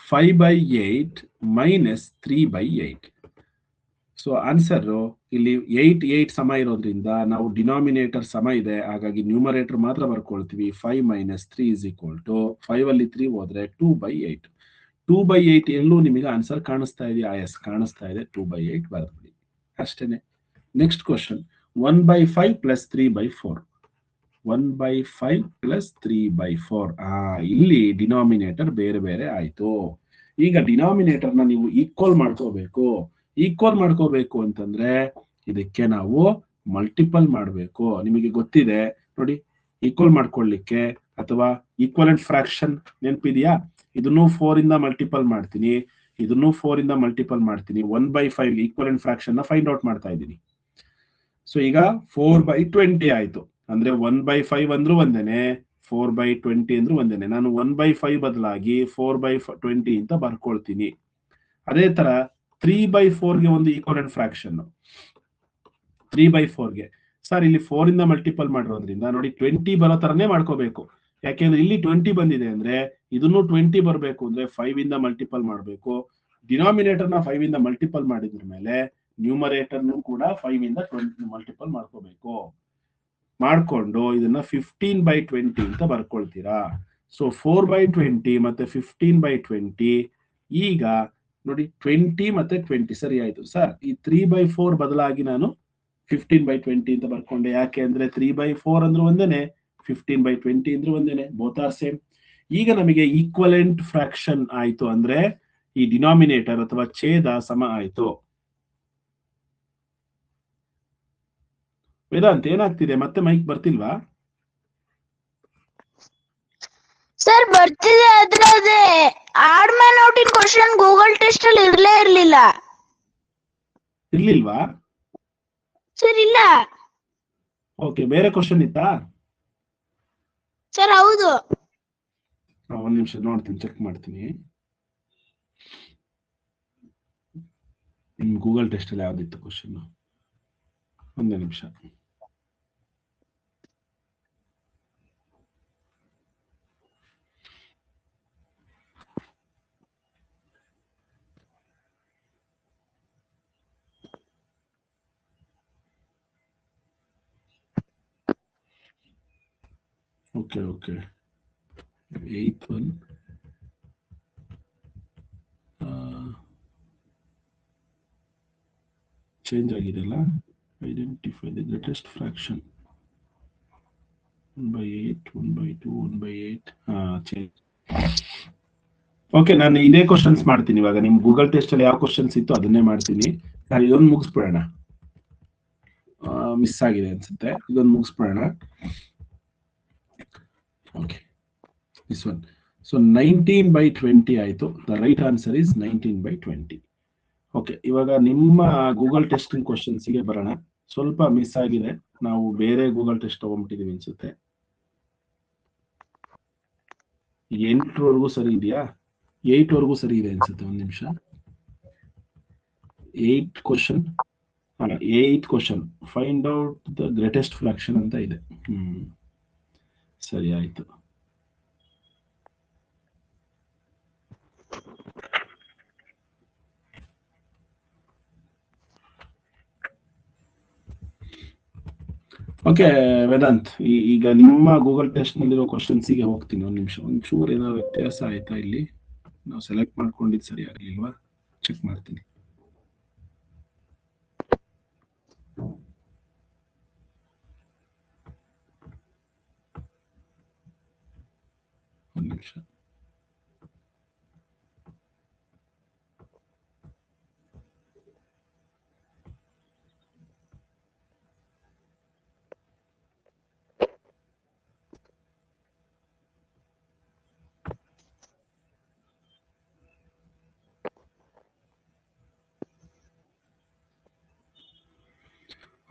5/8 minus 3/8. So answer ಇಲ್ಲಿ 8 8 ಸಮ ಇರೋದ್ರಿಂದ ನಾವು ಡಿನಾಮಿನೇಟರ್ ಸಮ ಇದೆ, ಹಾಗಾಗಿ ನ್ಯೂಮರೇಟರ್ ಮಾತ್ರ ಬರ್ಕೊಳ್ತೀವಿ. 5 ಮೈನಸ್ 3 ಇಸ್ ಈಕ್ವಲ್ ಟು 5 ಅಲ್ಲಿ 3 ಹೋದ್ರೆ 2/8. 2/8 ಎಲ್ಲೂ ನಿಮಗೆ ಆನ್ಸರ್ ಕಾಣಿಸ್ತಾ ಇದೆಯಾ? ಎಸ್, ಕಾಣಿಸ್ತಾ ಇದೆ. 2/8 ಬರ್ಬಿಡಿ ಅಷ್ಟೇನೆ. Next question. 1/5 ಪ್ಲಸ್ 3/4. 1/5 ಪ್ಲಸ್ 3/4. ಇಲ್ಲಿ ಡಿನಾಮಿನೇಟರ್ ಬೇರೆ ಬೇರೆ ಆಯ್ತು. ಈಗ ಡಿನಾಮಿನೇಟರ್ ನ ನೀವು ಈಕ್ವಲ್ ಮಾಡ್ಕೋಬೇಕು. ಈಕ್ವಲ್ ಮಾಡ್ಕೋಬೇಕು ಅಂತಂದ್ರೆ ಇದಕ್ಕೆ ನಾವು ಮಲ್ಟಿಪಲ್ ಮಾಡಬೇಕು. ನಿಮಗೆ ಗೊತ್ತಿದೆ ನೋಡಿ, ಈಕ್ವಲ್ ಮಾಡ್ಕೊಳ್ಳಿಕ್ಕೆ ಅಥವಾ ಈಕ್ವಲೆಂಟ್ ಫ್ರಾಕ್ಷನ್ ನೆನಪಿದೆಯಾ? ಇದನ್ನು 4 ಇಂದ ಮಲ್ಟಿಪಲ್ ಮಾಡ್ತೀನಿ, ಇದನ್ನು 4 ಇಂದ ಮಲ್ಟಿಪಲ್ ಮಾಡ್ತೀನಿ. 1/5 ಈಕ್ವಲೆಂಟ್ ಫ್ರಾಕ್ಷನ್ ನ ಫೈಂಡ್ ಔಟ್ ಮಾಡ್ತಾ ಇದ್ದೀನಿ. ಸೊ ಈಗ 4/20 ಆಯ್ತು. ಅಂದ್ರೆ 1/5 ಅಂದ್ರೂ ಒಂದೇನೆ, 4/20 ಅಂದ್ರೂ ಒಂದೇನೆ. ನಾನು 1/5 ಬದಲಾಗಿ 4/20 ಅಂತ ಬರ್ಕೊಳ್ತೀನಿ. ಅದೇ ತರ 3/4ಗೆ ಒಂದು ಈಕ್ವಲೆಂಟ್ ಫ್ರಾಕ್ಷನ್. 3/4ಗೆ ಸರ್ ಇಲ್ಲಿ 4 ಇಂದ ಮಲ್ಟಿಪಲ್ ಮಾಡಿರೋದ್ರಿಂದ ನೋಡಿ 20 ಬರೋ ತರನೇ ಮಾಡ್ಕೋಬೇಕು. ಯಾಕೆಂದ್ರೆ ಇಲ್ಲಿ 20 ಬಂದಿದೆ ಅಂದ್ರೆ ಇದನ್ನು 20 ಬರಬೇಕು ಅಂದ್ರೆ 5 ಇಂದ ಮಲ್ಟಿಪಲ್ ಮಾಡಬೇಕು. ಡಿನಾಮಿನೇಟರ್ ನ 5 ಇಂದ ಮಲ್ಟಿಪಲ್ ಮಾಡಿದ್ರ ಮೇಲೆ ನ್ಯೂಮರೇಟರ್ ಕೂಡ 5 ಇಂದ 20 ಮಲ್ಟಿಪಲ್ ಮಾಡ್ಕೋಬೇಕು. ಮಾಡ್ಕೊಂಡು ಇದನ್ನ 15/20 ಅಂತ ಬರ್ಕೊಳ್ತೀರಾ. ಸೊ 4/20 ಮತ್ತೆ 15/20. ಈಗ ನೋಡಿ 20 ಮತ್ತೆ 20 ಸರಿ ಆಯ್ತು. ಸರ್ ಈ 3/4 ಬದಲಾಗಿ ನಾನು 15/20 ಅಂತ ಬರ್ಕೊಂಡೆ. ಯಾಕೆ ಅಂದ್ರೆ 3/4 ಅಂದ್ರೂ ಒಂದೇನೆ, 15/20 ಅಂದ್ರೂ ಒಂದೇನೆ, ಬೋತ್ ಆರ್ ಸೇಮ್. ಈಗ ನಮಗೆ ಈಕ್ವಲೆಂಟ್ ಫ್ರಾಕ್ಷನ್ ಆಯ್ತು ಅಂದ್ರೆ ಈ ಡಿನಾಮಿನೇಟರ್ ಅಥವಾ ಛೇದ ಸಮ ಆಯ್ತು. ವೇದಾಂತ್ ಏನಾಗ್ತಿದೆ? ಮತ್ತೆ ಮೈಕ್ ಬರ್ತಿಲ್ವಾ? ಸರ್ ಬರ್ತಿದೆ, ಆದ್ರೆ ಅದೇ odd man out in question Google test ಅಲ್ಲಿ ಇರ್ಲಿಲ್ಲ. ಇರ್ಲಿಲ್ವಾ? ಸರ್ ಇಲ್ಲ. ಓಕೆ, ಬೇರೆ ಕ್ವಶನ್ ಇತ್ತಾ? ಸರ್ ಹೌದು. ಒಂದ್ ನಿಮಿಷ ನೋಡ್ತೀನಿ, ಚೆಕ್ ಮಾಡ್ತೀನಿ. ಗೂಗಲ್ ಟೆಸ್ಟ್ ಅಲ್ಲಿ ಯಾವ್ದಿತ್ತು ಕ್ವಶನ್? ಒಂದೇ ನಿಮಿಷ. Okay okay, 8th one. Change ಆಗಿದೆಲ್ಲ. Identify the greatest fraction. 1/8, 1/2, 1/8. Change. Okay, ನಾನು ಇದೇ ಕ್ವಶನ್ಸ್ ಮಾಡ್ತೀನಿ ಇವಾಗ. ನಿಮ್ ಗೂಗಲ್ ಟೆಸ್ಟ್ ಅಲ್ಲಿ ಯಾವ ಕ್ವಶನ್ಸ್ ಇತ್ತು ಅದನ್ನೇ ಮಾಡ್ತೀನಿ. ನಾನು ಇದೊಂದು ಮುಗಿಸ್ಬಿಡೋಣ. ಮಿಸ್ ಆಗಿದೆ ಅನ್ಸುತ್ತೆ, ಇದೊಂದು ಮುಗಿಸ್ಬಿಡೋಣ. Okay, this one. ಸೊ 19/20 ಆಯ್ತು. The right answer is 19/20. Okay, ಇವಾಗ ನಿಮ್ಮ ಗೂಗಲ್ ಟೆಸ್ಟ್ ಕ್ವಶನ್ಸ್ಗೆ ಬರೋಣ. ಸ್ವಲ್ಪ ಮಿಸ್ ಆಗಿದೆ, ನಾವು ಬೇರೆ ಗೂಗಲ್ ಟೆಸ್ಟ್ ತಗೊಂಡ್ಬಿಟ್ಟಿದೀವಿ ಅನ್ಸುತ್ತೆ. 8ವರೆಗೂ ಸರಿ ಇದೆಯಾ? 8ವರೆಗೂ ಸರಿ ಇದೆ ಅನ್ಸುತ್ತೆ. ಒಂದ್ ನಿಮಿಷ. 8th ಕ್ವಶನ್ ಅಲ್ಲ, 8th question, find out the greatest fraction ಅಂತ ಇದೆ. ಸರಿ ಆಯ್ತು. ಓಕೆ ವೇದಾಂತ್, ಈಗ ನಿಮ್ಮ ಗೂಗಲ್ ಟೆಸ್ಟ್ ನಲ್ಲಿರೋ ಕ್ವಶನ್ಸಿಗೆ ಹೋಗ್ತೀನಿ. ಒಂದ್ ನಿಮಿಷ. ಒಂಚೂರು ಏನಾದ್ರು ವ್ಯತ್ಯಾಸ ಆಯ್ತಾ ಇಲ್ಲಿ? ನಾವು ಸೆಲೆಕ್ಟ್ ಮಾಡ್ಕೊಂಡಿದ್ದು ಸರಿ ಆಗ್ಲಿಲ್ವಾ? ಚೆಕ್ ಮಾಡ್ತೀನಿ. ಒಂದ್ ನಿಮಿಷ.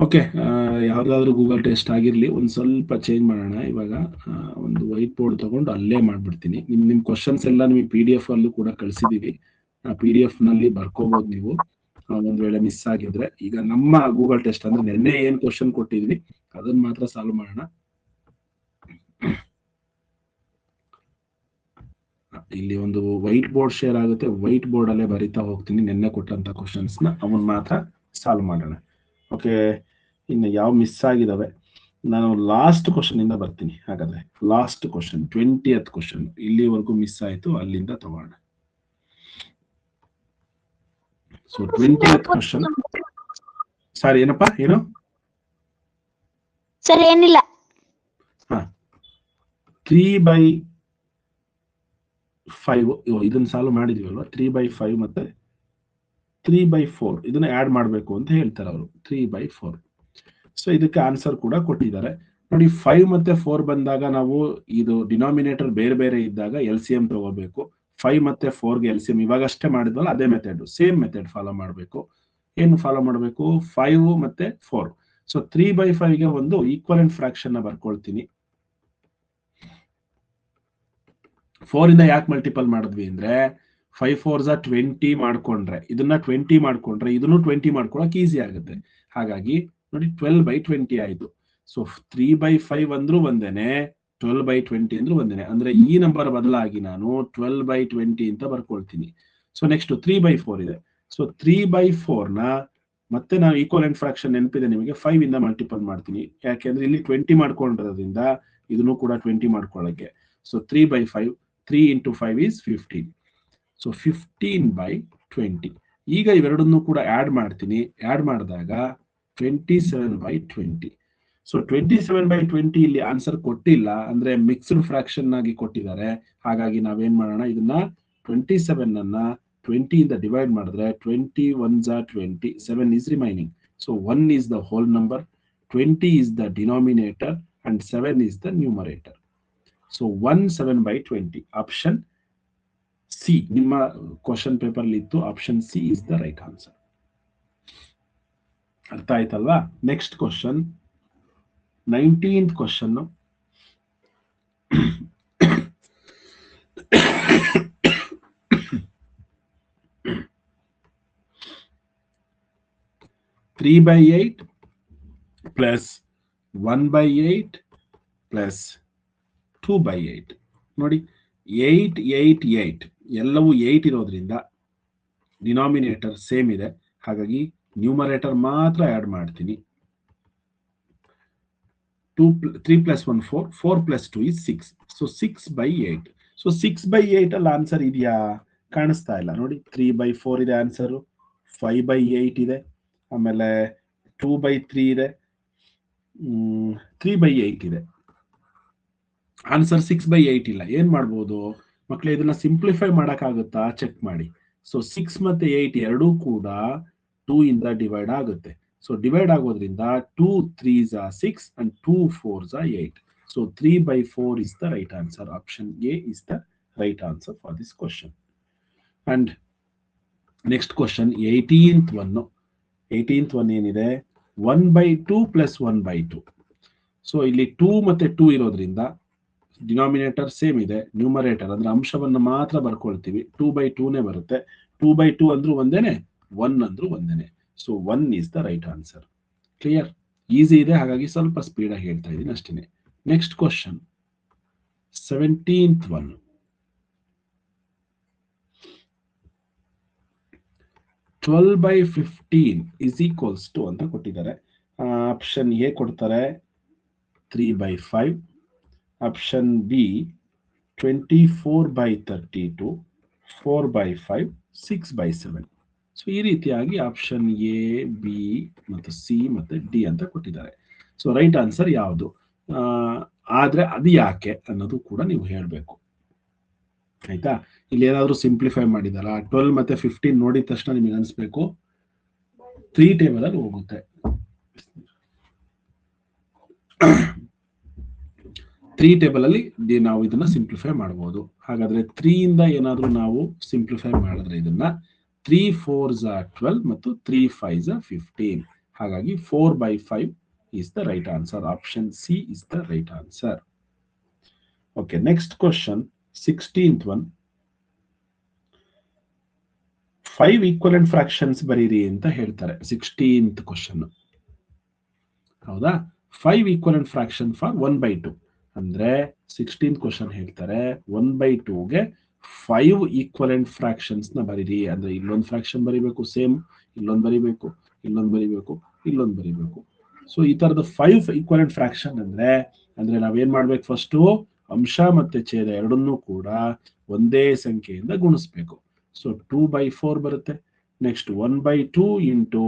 ಓಕೆ, ಯಾವ್ದಾದ್ರು ಗೂಗಲ್ ಟೆಸ್ಟ್ ಆಗಿರ್ಲಿ, ಒಂದ್ ಸ್ವಲ್ಪ ಚೇಂಜ್ ಮಾಡೋಣ. ಇವಾಗ ಒಂದು ವೈಟ್ ಬೋರ್ಡ್ ತಗೊಂಡು ಅಲ್ಲೇ ಮಾಡ್ಬಿಡ್ತೀನಿ. ನಿಮ್ ಕ್ವಶನ್ಸ್ ಎಲ್ಲ ನಿಮಗೆ PDF ಅಲ್ಲೂ ಕೂಡ ಕಳ್ಸಿದೀವಿ. ಆ PDF ನಲ್ಲಿ ಬರ್ಕೋಬಹುದು ನೀವು, ಒಂದ್ ವೇಳೆ ಮಿಸ್ ಆಗಿದ್ರೆ. ಈಗ ನಮ್ಮ ಗೂಗಲ್ ಟೆಸ್ಟ್ ಅಂದ್ರೆ ನಿನ್ನೆ ಏನ್ ಕ್ವಶನ್ ಕೊಟ್ಟಿದ್ವಿ ಅದನ್ನ ಮಾತ್ರ ಸಾಲ್ವ್ ಮಾಡೋಣ. ಇಲ್ಲಿ ಒಂದು ವೈಟ್ ಬೋರ್ಡ್ ಶೇರ್ ಆಗುತ್ತೆ, ವೈಟ್ ಬೋರ್ಡ್ ಅಲ್ಲೇ ಬರಿತಾ ಹೋಗ್ತೀನಿ ನಿನ್ನೆ ಕೊಟ್ಟಂತ ಕ್ವಶನ್ಸ್ ನ, ಅವನ್ ಮಾತ್ರ ಸಾಲ್ವ್ ಮಾಡೋಣ. ಓಕೆ, ಇನ್ನು ಯಾವ ಮಿಸ್ ಆಗಿದಾವೆ ನಾನು ಲಾಸ್ಟ್ ಕ್ವಶನ್ ಇಂದ ಬರ್ತೀನಿ. ಹಾಗಾದ್ರೆ ಲಾಸ್ಟ್ ಕ್ವಶನ್ 20th ಕ್ವಶನ್, ಇಲ್ಲಿವರೆಗೂ ಮಿಸ್ ಆಯ್ತು, ಅಲ್ಲಿಂದ ತಗೋಣ. So 20th question. ಸರ್ ಏನಪ್ಪಾ, ಏನು ಸರ್? ಏನಿಲ್ಲ. 3/5 ಇದನ್ನ ಸಾಲ್ವ್ ಮಾಡಿದೀವಲ್ವಾ, 3/5 ಮತ್ತೆ 3/4 ಇದನ್ನ ಆಡ್ ಮಾಡ್ಬೇಕು ಅಂತ ಹೇಳ್ತಾರೆ ಅವರು, 3/4. ಸೊ ಇದಕ್ಕೆ ಆನ್ಸರ್ ಕೂಡ ಕೊಟ್ಟಿದ್ದಾರೆ ನೋಡಿ. 5 ಮತ್ತೆ 4 ಬಂದಾಗ ನಾವು ಇದು ಡಿನಾಮಿನೇಟರ್ ಬೇರೆ ಬೇರೆ ಇದ್ದಾಗ LCM ತಗೋಬೇಕು. 5 ಮತ್ತೆ 4ಗೆ LCM ಇವಾಗಷ್ಟೇ ಮಾಡಿದ್ವಲ್ಲ ಅದೇ ಮೆಥಡ್, ಸೇಮ್ ಮೆಥಡ್ ಫಾಲೋ ಮಾಡಬೇಕು. ಏನು ಫಾಲೋ ಮಾಡಬೇಕು? 5 ಮತ್ತೆ 4. ಸೊ 3/5ಗೆ ಒಂದು ಈಕ್ವಲೆಂಟ್ ಫ್ರಾಕ್ಷನ್ ನ ಬರ್ಕೊಳ್ತೀನಿ. 4 ಇಂದ ಯಾಕೆ ಮಲ್ಟಿಪಲ್ ಮಾಡಿದ್ವಿ ಅಂದ್ರೆ 5 4s 20 ಮಾಡ್ಕೊಂಡ್ರೆ, ಇದನ್ನ 20 ಮಾಡ್ಕೊಂಡ್ರೆ ಇದನ್ನು 20 ಮಾಡ್ಕೊಳಕ್ ಈಸಿ ಆಗುತ್ತೆ. ಹಾಗಾಗಿ ನೋಡಿ 12/20 ಆಯ್ತು. ಸೊ 3/5 ಅಂದ್ರೂ ಒಂದೇನೆ, 12/20 ಅಂದ್ರೂ ಒಂದೇನೆ. ಅಂದ್ರೆ ಈ ನಂಬರ್ ಬದಲಾಗಿ ನಾನು 12/20 ಅಂತ ಬರ್ಕೊಳ್ತೀನಿ. ಸೊ ನೆಕ್ಸ್ಟ್ 3/4 ಇದೆ. ಸೊ 3/4 ನ ಮತ್ತೆ ನಾವು ಈಕ್ವಲೆಂಟ್ ಫ್ರಾಕ್ಷನ್ ನೆನಪಿದೆ ನಿಮಗೆ, 5 ಇಂದ ಮಲ್ಟಿಪಲ್ ಮಾಡ್ತೀನಿ. ಯಾಕೆಂದ್ರೆ ಇಲ್ಲಿ 20 ಮಾಡ್ಕೊಂಡಿರೋದ್ರಿಂದ ಇದನ್ನು ಕೂಡ 20 ಮಾಡ್ಕೊಳ್ಳಕ್ಕೆ. So 3/5, 3 into 5 is 15. ಸೊ 15/20. ಈಗ ಇವೆರಡನ್ನು ಕೂಡ ಆಡ್ ಮಾಡ್ತೀನಿ. ಆಡ್ ಮಾಡಿದಾಗ 27/20. ಸೊ 27/20 ಇಲ್ಲಿ ಆನ್ಸರ್ ಕೊಟ್ಟಿಲ್ಲ, ಅಂದ್ರೆ ಮಿಕ್ಸ್ಡ್ ಫ್ರಾಕ್ಷನ್ ಆಗಿ ಕೊಟ್ಟಿದ್ದಾರೆ. ಹಾಗಾಗಿ ನಾವೇನ್ ಮಾಡೋಣ, ಇದನ್ನ 27 ಅನ್ನ 20 ಇಂದ ಡಿವೈಡ್ ಮಾಡಿದ್ರೆ 21s 20, 7 is remaining. So 1 is the whole number, 20 is the denominator and 7 is the numerator. So 17/20. Option C. ನಿಮ್ಮ ಕ್ವಶನ್ ಪೇಪರ್ ಇತ್ತು, option C is the right answer. ಅರ್ಥ ಆಯ್ತಲ್ವಾ? Next question 19th question. Three by 8 plus 1/8 plus 2/8. ನೋಡಿ 8 8 8 ಎಲ್ಲವೂ 8 ಇರೋದ್ರಿಂದ denominator same ಇದೆ. ಹಾಗಾಗಿ numerator ಮಾತ್ರ ಆಡ್ ಮಾಡ್ತೀನಿ. 3 plus 1 4, 4 plus 2 is 6. So 6/8. So 6/8 ಅಲ್ಲಿ ಆನ್ಸರ್ ಇದೆಯಾ? ಕಾಣಿಸ್ತಾ ಇಲ್ಲ ನೋಡಿ. 3/4 ಇದೆ ಆನ್ಸರ್, 5/8 ಇದೆ, ಆಮೇಲೆ 2/3 ಇದೆ, 3/8 ಇದೆ. ಆನ್ಸರ್ 6/8 ಇಲ್ಲ. ಏನ್ ಮಾಡ್ಬೋದು ಮಕ್ಕಳೇ? ಇದನ್ನ ಸಿಂಪ್ಲಿಫೈ ಮಾಡಕ್ಕಾಗುತ್ತಾ? ಚೆಕ್ ಮಾಡಿ. ಸೊ 6 ಮತ್ತೆ 8 ಎರಡೂ ಕೂಡ 2 ಇಂದ ಡಿವೈಡ್ ಆಗುತ್ತೆ. ಸೊ ಡಿವೈಡ್ ಆಗೋದ್ರಿಂದ 2 3s 6 and 2 4s 8. So 3/4 is the right answer. Option A is the right answer for this question. And next question 18th one. 18th one ಏನಿದೆ? 1/2 plus 1/2. ಸೊ ಇಲ್ಲಿ 2 ಮತ್ತೆ 2 ಇರೋದ್ರಿಂದ ಡಿನಾಮಿನೇಟರ್ ಸೇಮ್ ಇದೆ, numerator ಅಂದ್ರೆ ಅಂಶವನ್ನು ಮಾತ್ರ ಬರ್ಕೊಳ್ತೀವಿ. 2/2ನೇ ಬರುತ್ತೆ. 2/2 ಅಂದ್ರೂ ಒಂದೇನೆ, 1 ಅಂದ್ರೂ ಒಂದೇನೆ. So 1 is the right answer. Clear? Easy ಇದೆ, ಹಾಗಾಗಿ ಸ್ವಲ್ಪ ಸ್ಪೀಡ್ ಆಗಿ ಹೇಳ್ತಾ ಇದ್ದೀನಿ ಅಷ್ಟೇನೆ. Next question 17th one. 12/15 is equals to ಅಂತ ಕೊಟ್ಟಿದ್ದಾರೆ. ಆಪ್ಷನ್ ಎ ಕೊಡ್ತಾರೆ 3/5, ಆಪ್ಷನ್ ಬಿ 24/32, 4/5, 6/7. ಸೊ ಈ ರೀತಿಯಾಗಿ ಆಪ್ಷನ್ ಎ, ಬಿ ಮತ್ತು ಸಿ ಮತ್ತೆ ಡಿ ಅಂತ ಕೊಟ್ಟಿದ್ದಾರೆ. ಸೊ ರೈಟ್ ಆನ್ಸರ್ ಯಾವುದು? ಆದ್ರೆ ಅದು ಯಾಕೆ ಅನ್ನೋದು ಕೂಡ ನೀವು ಹೇಳ್ಬೇಕು, ಆಯ್ತಾ? ಇಲ್ಲಿ ಏನಾದ್ರು ಸಿಂಪ್ಲಿಫೈ ಮಾಡಿದಾರ? 12 ಮತ್ತೆ 15 ನೋಡಿದ ತಕ್ಷಣ ನಿಮಗೆ ಅನ್ಸ್ಬೇಕು 3 ಟೇಬಲ್ ಅಲ್ಲಿ ಹೋಗುತ್ತೆ. 3 ಟೇಬಲ್ ಅಲ್ಲಿ ನಾವು ಇದನ್ನ ಸಿಂಪ್ಲಿಫೈ ಮಾಡಬಹುದು. ಹಾಗಾದ್ರೆ 3 ಇಂದ ಏನಾದ್ರೂ ನಾವು ಸಿಂಪ್ಲಿಫೈ ಮಾಡಿದ್ರೆ ಇದನ್ನ 3 4s 12 ಮತ್ತು 3 5s 15. ಹಾಗಾಗಿ 4/5 is the right answer. Option C is the right answer. Okay, next question, 16th one. 5 equivalent fractions ಬರೀರಿ ಅಂತ ಹೇಳ್ತಾರೆ 16th ಕ್ವಶನ್. ಹೌದಾ? 5 equivalent fraction for 1/2 ಅಂದ್ರೆ 16th ಕ್ವಶನ್ ಹೇಳ್ತಾರೆ 1/2ಗೆ 5 equivalent fractions ನ ಬರೀರಿ. ಅಂದ್ರೆ ಇಲ್ಲೊಂದು ಫ್ರಾಕ್ಷನ್ ಬರಿಬೇಕು, ಸೇಮ್ ಇಲ್ಲೊಂದು ಬರಿಬೇಕು, ಇಲ್ಲೊಂದು ಬರಿಬೇಕು, ಇಲ್ಲೊಂದು ಬರಿಬೇಕು. ಸೊ ಈ ತರದ 5 equivalent fraction ಅಂದ್ರೆ ನಾವೇನ್ ಮಾಡ್ಬೇಕು, ಫಸ್ಟ್ ಅಂಶ ಮತ್ತೆ ಛೇದ ಎರಡನ್ನೂ ಕೂಡ ಒಂದೇ ಸಂಖ್ಯೆಯಿಂದ ಗುಣಿಸ್ಬೇಕು. ಸೊ 2/4 ಬರುತ್ತೆ. ನೆಕ್ಸ್ಟ್ 1/2 ಇಂಟು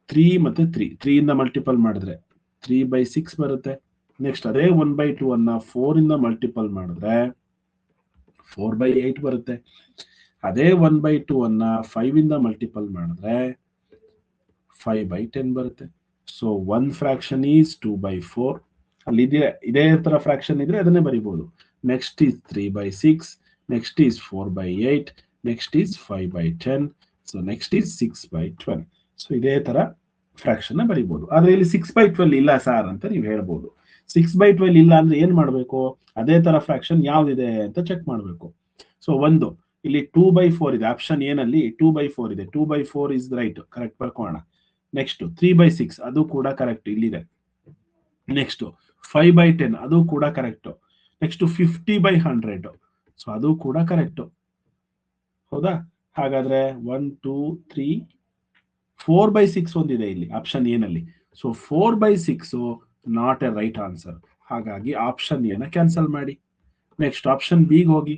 3 ಮತ್ತೆ 3 ಇಂದ ಮಲ್ಟಿಪಲ್ ಮಾಡಿದ್ರೆ 3/6 ಬರುತ್ತೆ. ನೆಕ್ಸ್ಟ್ ಅದೇ 1/2 ಅನ್ನ 4 ಇಂದ ಮಲ್ಟಿಪಲ್ ಮಾಡಿದ್ರೆ 4/8 ಬರುತ್ತೆ. ಅದೇ 1/2 ಅನ್ನ 5 ಇಂದ ಮಲ್ಟಿಪಲ್ ಮಾಡಿದ್ರೆ 5/10 ಬರುತ್ತೆ. So 1 fraction is 2/4. ಅಲ್ಲಿ ಇದೇ ತರ ಫ್ರಾಕ್ಷನ್ ಇದ್ರೆ ಅದನ್ನೇ ಬರಿಬಹುದು. Next is 3/6, next is 4/8, next is 5/10, so next is 6/12. So ಇದೇ ತರ ಫ್ರಾಕ್ಷನ್ ಬರಿಬಹುದು. ಆದ್ರೆ ಇಲ್ಲಿ 6/12 ಇಲ್ಲ ಸಾರ್ ಅಂತ ನೀವು ಹೇಳ್ಬೋದು. 6/12 ಇಲ್ಲ ಅಂದ್ರೆ ಏನ್ ಮಾಡ್ಬೇಕು, ಅದೇ ತರ ಫ್ರಾಕ್ಷನ್ ಯಾವ್ದಿದೆ ಅಂತ ಚೆಕ್ ಮಾಡ್ಬೇಕು. ಸೊ ಒಂದು ಇಲ್ಲಿ 2/4 ಇದೆ, ಆಪ್ಷನ್ ಏನಲ್ಲಿ 2/4 ಇದೆ. 2/4 ಇಸ್ ರೈಟ್, ಕರೆಕ್ಟ್ ಬರ್ಕೋಣ. ನೆಕ್ಸ್ಟ್ 3/6 ಅದು ಕೂಡ ಕರೆಕ್ಟ್, ಇಲ್ಲಿದೆ. ನೆಕ್ಸ್ಟ್ 5/10 ಅದು ಕೂಡ ಕರೆಕ್ಟ್. ನೆಕ್ಸ್ಟ್ 50/100, ಸೊ ಅದು ಕೂಡ ಕರೆಕ್ಟ್. ಹೌದಾ? ಹಾಗಾದ್ರೆ 1 2 3 4/6 ಒಂದಿದೆ ಇಲ್ಲಿ ಆಪ್ಷನ್ ಏನಲ್ಲಿ. So 4/6 not a right answer. ಹಾಗಾಗಿ ಆಪ್ಷನ್ ಎನ ಕ್ಯಾನ್ಸಲ್ ಮಾಡಿ. ನೆಕ್ಸ್ಟ್ ಆಪ್ಷನ್ ಬಿ ಹೋಗಿ.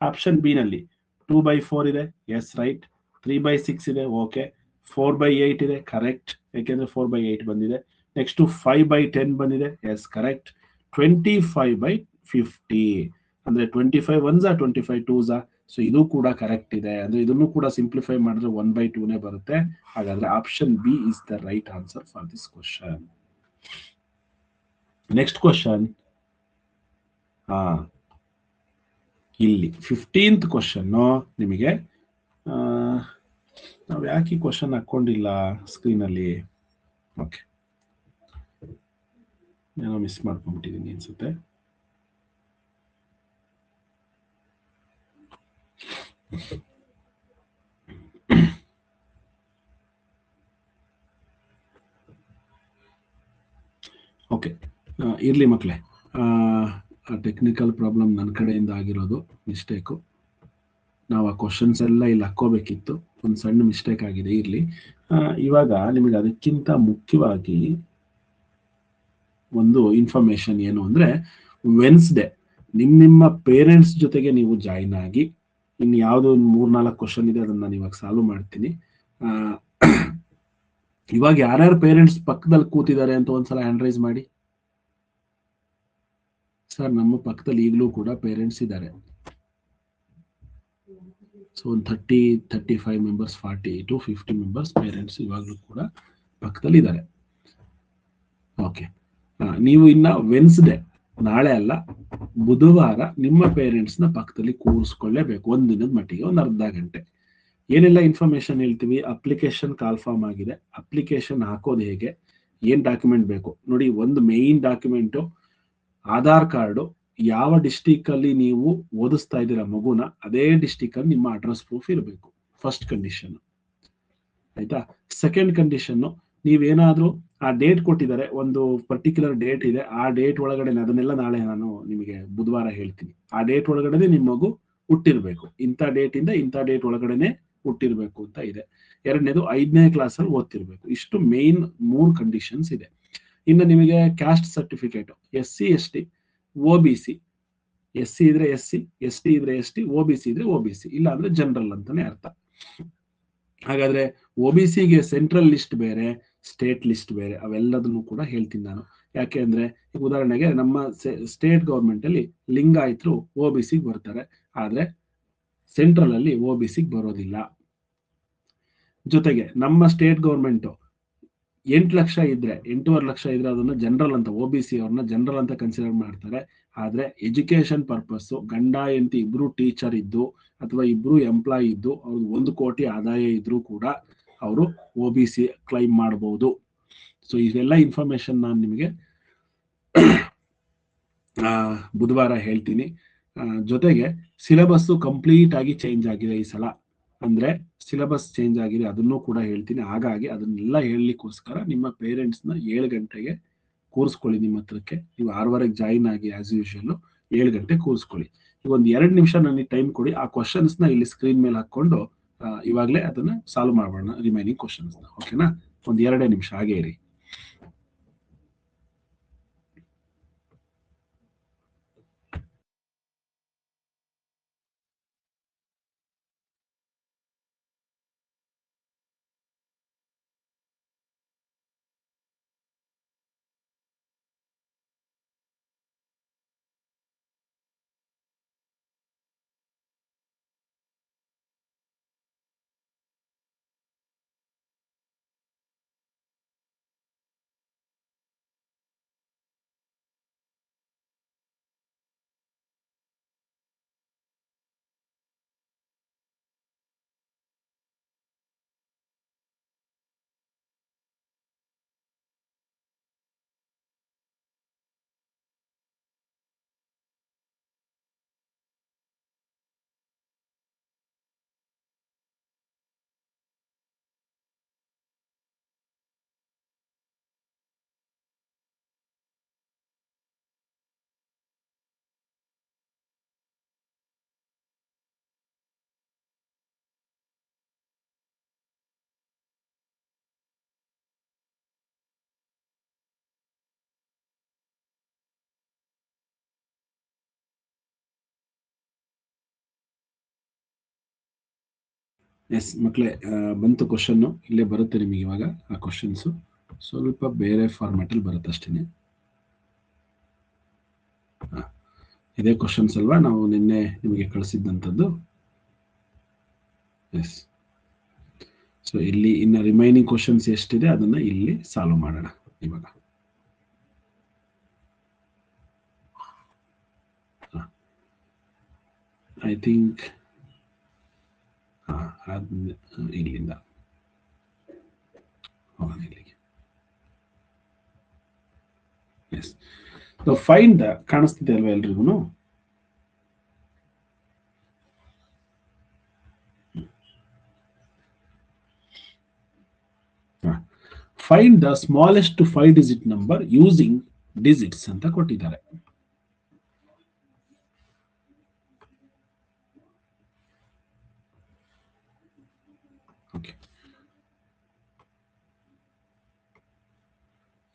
ಆಪ್ಷನ್ ಬಿ ನಲ್ಲಿ 2/4 ಇದೆ, ಎಸ್ ರೈಟ್. 3/6 ಇದೆ, ಓಕೆ. 4/8 ಇದೆ, ಕರೆಕ್ಟ್, ಯಾಕೆಂದ್ರೆ 4/8 ಬಂದಿದೆ. ನೆಕ್ಸ್ಟ್ 5/10 ಬಂದಿದೆ, ಎಸ್ ಕರೆಕ್ಟ್. 25/50 ಅಂದ್ರೆ 25 1s 25 2s, ಸೊ ಇದು ಕೂಡ ಕರೆಕ್ಟ್ ಇದೆ. ಅಂದ್ರೆ ಇದನ್ನು ಕೂಡ ಸಿಂಪ್ಲಿಫೈ ಮಾಡಿದ್ರೆ 1/2 ಬರುತ್ತೆ. ಹಾಗಾದ್ರೆ option B is the right answer for this question. Next question, ಇಲ್ಲಿ 15th ಕ್ವಶನ್ ನಿಮಗೆ. ನಾವು ಯಾಕೆ ಕ್ವಶನ್ ಹಾಕೊಂಡಿಲ್ಲ ಸ್ಕ್ರೀನ್ ಅಲ್ಲಿ? ಓಕೆ, ನಾನು ಮಿಸ್ ಮಾಡ್ಕೊಂಡ್ಬಿಟ್ಟಿದ್ದೀನಿ ಅನ್ಸುತ್ತೆ. ಓಕೆ, ಇರ್ಲಿ ಮಕ್ಕಳೇ, ಟೆಕ್ನಿಕಲ್ ಪ್ರಾಬ್ಲಮ್ ನನ್ನ ಕಡೆಯಿಂದ ಆಗಿರೋದು, ಮಿಸ್ಟೇಕು. ನಾವು ಆ ಕ್ವಶನ್ಸ್ ಎಲ್ಲ ಇಲ್ಲಿ ಹಾಕೋಬೇಕಿತ್ತು, ಒಂದು ಸಣ್ಣ ಮಿಸ್ಟೇಕ್ ಆಗಿದೆ, ಇರ್ಲಿ. ಇವಾಗ ನಿಮಗೆ ಅದಕ್ಕಿಂತ ಮುಖ್ಯವಾಗಿ ಒಂದು ಇನ್ಫಾರ್ಮೇಶನ್ ಏನು ಅಂದ್ರೆ, ವೆನ್ಸ್ಡೇ ನಿಮ್ಮ ಪೇರೆಂಟ್ಸ್ ಜೊತೆಗೆ ನೀವು ಜಾಯಿನ್ ಆಗಿ, ಇನ್ನು ಯಾವುದೋ ಒಂದು 3-4 ಕ್ವಶನ್ ಇದೆ, ಅದನ್ನ ನಾನು ಇವಾಗ ಸಾಲ್ವ್ ಮಾಡ್ತೀನಿ. ಇವಾಗ ಯಾರ್ಯಾರು ಪೇರೆಂಟ್ಸ್ ಪಕ್ಕದಲ್ಲಿ ಕೂತಿದ್ದಾರೆ ಅಂತ ಒಂದ್ಸಲ ಹ್ಯಾಂಡ್ ರೈಸ್ ಮಾಡಿ. ಸರ್, ನಮ್ಮ ಪಕ್ಕದಲ್ಲಿ ಈಗಲೂ ಕೂಡ ಪೇರೆಂಟ್ಸ್ ಇದ್ದಾರೆ. ಸೊ ಒಂದು 30-35 ಮೆಂಬರ್ಸ್, 40 to 50 ಮೆಂಬರ್ಸ್ ಪೇರೆಂಟ್ಸ್ ಇವಾಗಲೂ ಕೂಡ ಪಕ್ಕದಲ್ಲಿ ಇದ್ದಾರೆ. ಓಕೆ, ನೀವು ಇನ್ನ ವೆನ್ಸ್ಡೇ, ನಾಳೆ ಅಲ್ಲ ಬುಧವಾರ, ನಿಮ್ಮ ಪೇರೆಂಟ್ಸ್ ನ ಪಕ್ಕದಲ್ಲಿ ಕೂರಿಸ್ಕೊಳ್ಳೇಬೇಕು ಒಂದಿನದ ಮಟ್ಟಿಗೆ, ಒಂದು ಅರ್ಧ ಗಂಟೆ. ಏನೆಲ್ಲ ಇನ್ಫಾರ್ಮೇಶನ್ ಹೇಳ್ತೀವಿ. ಅಪ್ಲಿಕೇಶನ್ ಕಾಲ್ ಫಾರ್ಮ್ ಆಗಿದೆ, ಅಪ್ಲಿಕೇಶನ್ ಹಾಕೋದು ಹೇಗೆ, ಏನ್ ಡಾಕ್ಯುಮೆಂಟ್ ಬೇಕು ನೋಡಿ. ಒಂದು ಮೇನ್ ಡಾಕ್ಯುಮೆಂಟು ಆಧಾರ್ ಕಾರ್ಡು. ಯಾವ ಡಿಸ್ಟಿಕ್ ಅಲ್ಲಿ ನೀವು ಓದಿಸ್ತಾ ಇದ್ದೀರಾ ಮಗುನ, ಅದೇ ಡಿಸ್ಟಿಕ್ ಅಲ್ಲಿ ನಿಮ್ಮ ಅಡ್ರೆಸ್ ಪ್ರೂಫ್ ಇರಬೇಕು, ಫಸ್ಟ್ ಕಂಡೀಷನ್. ಆಯ್ತಾ? ಸೆಕೆಂಡ್ ಕಂಡೀಷನ್, ನೀವೇನಾದ್ರೂ ಆ ಡೇಟ್ ಕೊಟ್ಟಿದ್ದಾರೆ, ಒಂದು ಪರ್ಟಿಕ್ಯುಲರ್ ಡೇಟ್ ಇದೆ, ಆ ಡೇಟ್ ಒಳಗಡೆ, ಅದನ್ನೆಲ್ಲ ನಾಳೆ ನಾನು ನಿಮಗೆ ಬುಧವಾರ ಹೇಳ್ತೀನಿ. ಆ ಡೇಟ್ ಒಳಗಡೆ ನಿಮ್ಮ ಮಗು ಹುಟ್ಟಿರ್ಬೇಕು, ಇಂಥ ಡೇಟ್ ಇಂದ ಇಂಥ ಡೇಟ್ ಒಳಗಡೆನೆ ಹುಟ್ಟಿರ್ಬೇಕು ಅಂತ ಇದೆ. ಎರಡನೇದು 5ನೇ ಕ್ಲಾಸಲ್ಲಿ ಓದ್ತಿರ್ಬೇಕು. ಇಷ್ಟು ಮೇನ್ 3 ಕಂಡೀಷನ್ಸ್ ಇದೆ. ಇನ್ನು ನಿಮಗೆ caste certificate, SC ST OBC, SC ಇದ್ರೆ SC, ST ಇದ್ರೆ ST, OBC ಇದ್ರೆ OBC, ಇಲ್ಲ ಅಂದ್ರೆ ಜನರಲ್ ಅಂತಾನೆ ಅರ್ಥ. ಹಾಗಾದ್ರೆ OBCಗೆ ಸೆಂಟ್ರಲ್ ಲಿಸ್ಟ್ ಬೇರೆ, ಸ್ಟೇಟ್ ಲಿಸ್ಟ್ ಬೇರೆ, ಅವೆಲ್ಲದನ್ನು ಕೂಡ ಹೇಳ್ತೀನಿ ನಾನು. ಯಾಕೆ ಅಂದ್ರೆ, ಈಗ ಉದಾಹರಣೆಗೆ ನಮ್ಮ ಸ್ಟೇಟ್ ಗೌರ್ಮೆಂಟ್ ಅಲ್ಲಿ ಲಿಂಗಾಯತರು OBCಗೆ ಬರ್ತಾರೆ, ಆದ್ರೆ ಸೆಂಟ್ರಲ್ ಅಲ್ಲಿ OBCಗೆ ಬರೋದಿಲ್ಲ. ಜೊತೆಗೆ ನಮ್ಮ ಸ್ಟೇಟ್ ಗೌರ್ಮೆಂಟ್ 8 ಲಕ್ಷ ಇದ್ರೆ, 8.5 ಲಕ್ಷ ಇದ್ರೆ ಅದನ್ನ ಜನರಲ್ ಅಂತ, OBC ಅವ್ರನ್ನ ಜನರಲ್ ಅಂತ ಕನ್ಸಿಡರ್ ಮಾಡ್ತಾರೆ. ಆದ್ರೆ ಎಜುಕೇಶನ್ ಪರ್ಪಸ್, ಗಂಡ ಹೆಂಡತಿ ಇಬ್ರು ಟೀಚರ್ ಇದ್ದು ಅಥವಾ ಇಬ್ರು ಎಂಪ್ಲಾಯ್ ಇದ್ದು, ಅವ್ರಿಗೆ 1 ಕೋಟಿ ಆದಾಯ ಇದ್ರೂ ಕೂಡ ಅವರು OBC ಕ್ಲೈಮ್ ಮಾಡಬಹುದು. ಸೊ ಇದೆಲ್ಲ ಇನ್ಫಾರ್ಮೇಶನ್ ನಾನು ನಿಮಗೆ ಬುಧವಾರ ಹೇಳ್ತೀನಿ. ಜೊತೆಗೆ ಸಿಲೆಬಸ್ ಕಂಪ್ಲೀಟ್ ಆಗಿ ಚೇಂಜ್ ಆಗಿದೆ ಈ ಸಲ, ಅಂದ್ರೆ ಸಿಲೆಬಸ್ ಚೇಂಜ್ ಆಗಿದೆ ಅದನ್ನು ಕೂಡ ಹೇಳ್ತೀನಿ. ಹಾಗಾಗಿ ಅದನ್ನೆಲ್ಲ ಹೇಳಲಿಕ್ಕೋಸ್ಕರ ನಿಮ್ಮ ಪೇರೆಂಟ್ಸ್ನ 7 ಗಂಟೆಗೆ ಕೂರಿಸ್ಕೊಳ್ಳಿ ನಿಮ್ಮ ಹತ್ರಕ್ಕೆ. ನೀವು 6:15 ಜಾಯಿನ್ ಆಗಿ ಆಸ್ ಯೂಶುವಲ್ 7 ಗಂಟೆ ಕೂರಿಸ್ಕೊಳ್ಳಿ. ಈಗ ಒಂದು 2 ನಿಮಿಷ ನನಗೆ ಟೈಮ್ ಕೊಡಿ, ಆ ಕ್ವಶನ್ಸ್ನ ಇಲ್ಲಿ ಸ್ಕ್ರೀನ್ ಮೇಲೆ ಹಾಕೊಂಡು ಇವಾಗಲೇ ಅದನ್ನ ಸಾಲ್ವ್ ಮಾಡೋಣ, ರಿಮೈನಿಂಗ್ ಕ್ವಶನ್ಸ್ನ. ಓಕೆನಾ? ಒಂದು 2 ನಿಮಿಷ ಹಾಗೆ ಇರಿ. ಎಸ್ ಮಕ್ಕಳೇ, ಬಂತು ಕ್ವಶನ್ನು, ಇಲ್ಲೇ ಬರುತ್ತೆ ನಿಮಗೆ ಇವಾಗ. ಆ ಕ್ವಶನ್ಸು ಸ್ವಲ್ಪ ಬೇರೆ ಫಾರ್ಮ್ಯಾಟಲ್ಲಿ ಬರುತ್ತೆ ಅಷ್ಟೇ. ಇದೇ ಕ್ವಶನ್ಸ್ ಅಲ್ವಾ ನಾವು ನಿನ್ನೆ ನಿಮಗೆ ಕಳಿಸಿದ್ದಂಥದ್ದು? ಎಸ್. ಸೊ ಇಲ್ಲಿ ಇನ್ನು ರಿಮೈನಿಂಗ್ ಕ್ವಶನ್ಸ್ ಎಷ್ಟಿದೆ ಅದನ್ನ ಇಲ್ಲಿ ಸಾಲ್ವ್ ಮಾಡೋಣ ಇವಾಗ. ಐ ಥಿಂಕ್ ಇಲ್ಲಿಂದ ಇಲ್ಲಿಗೆ. ಎಸ್. ಸೊ ಫೈಂಡ್ ದ, ಕಾಣಿಸ್ತಿದೆ ಅಲ್ವಾ ಎಲ್ರಿಗೂ? Find the smallest 5-digit number using digits ಅಂತ ಕೊಟ್ಟಿದ್ದಾರೆ.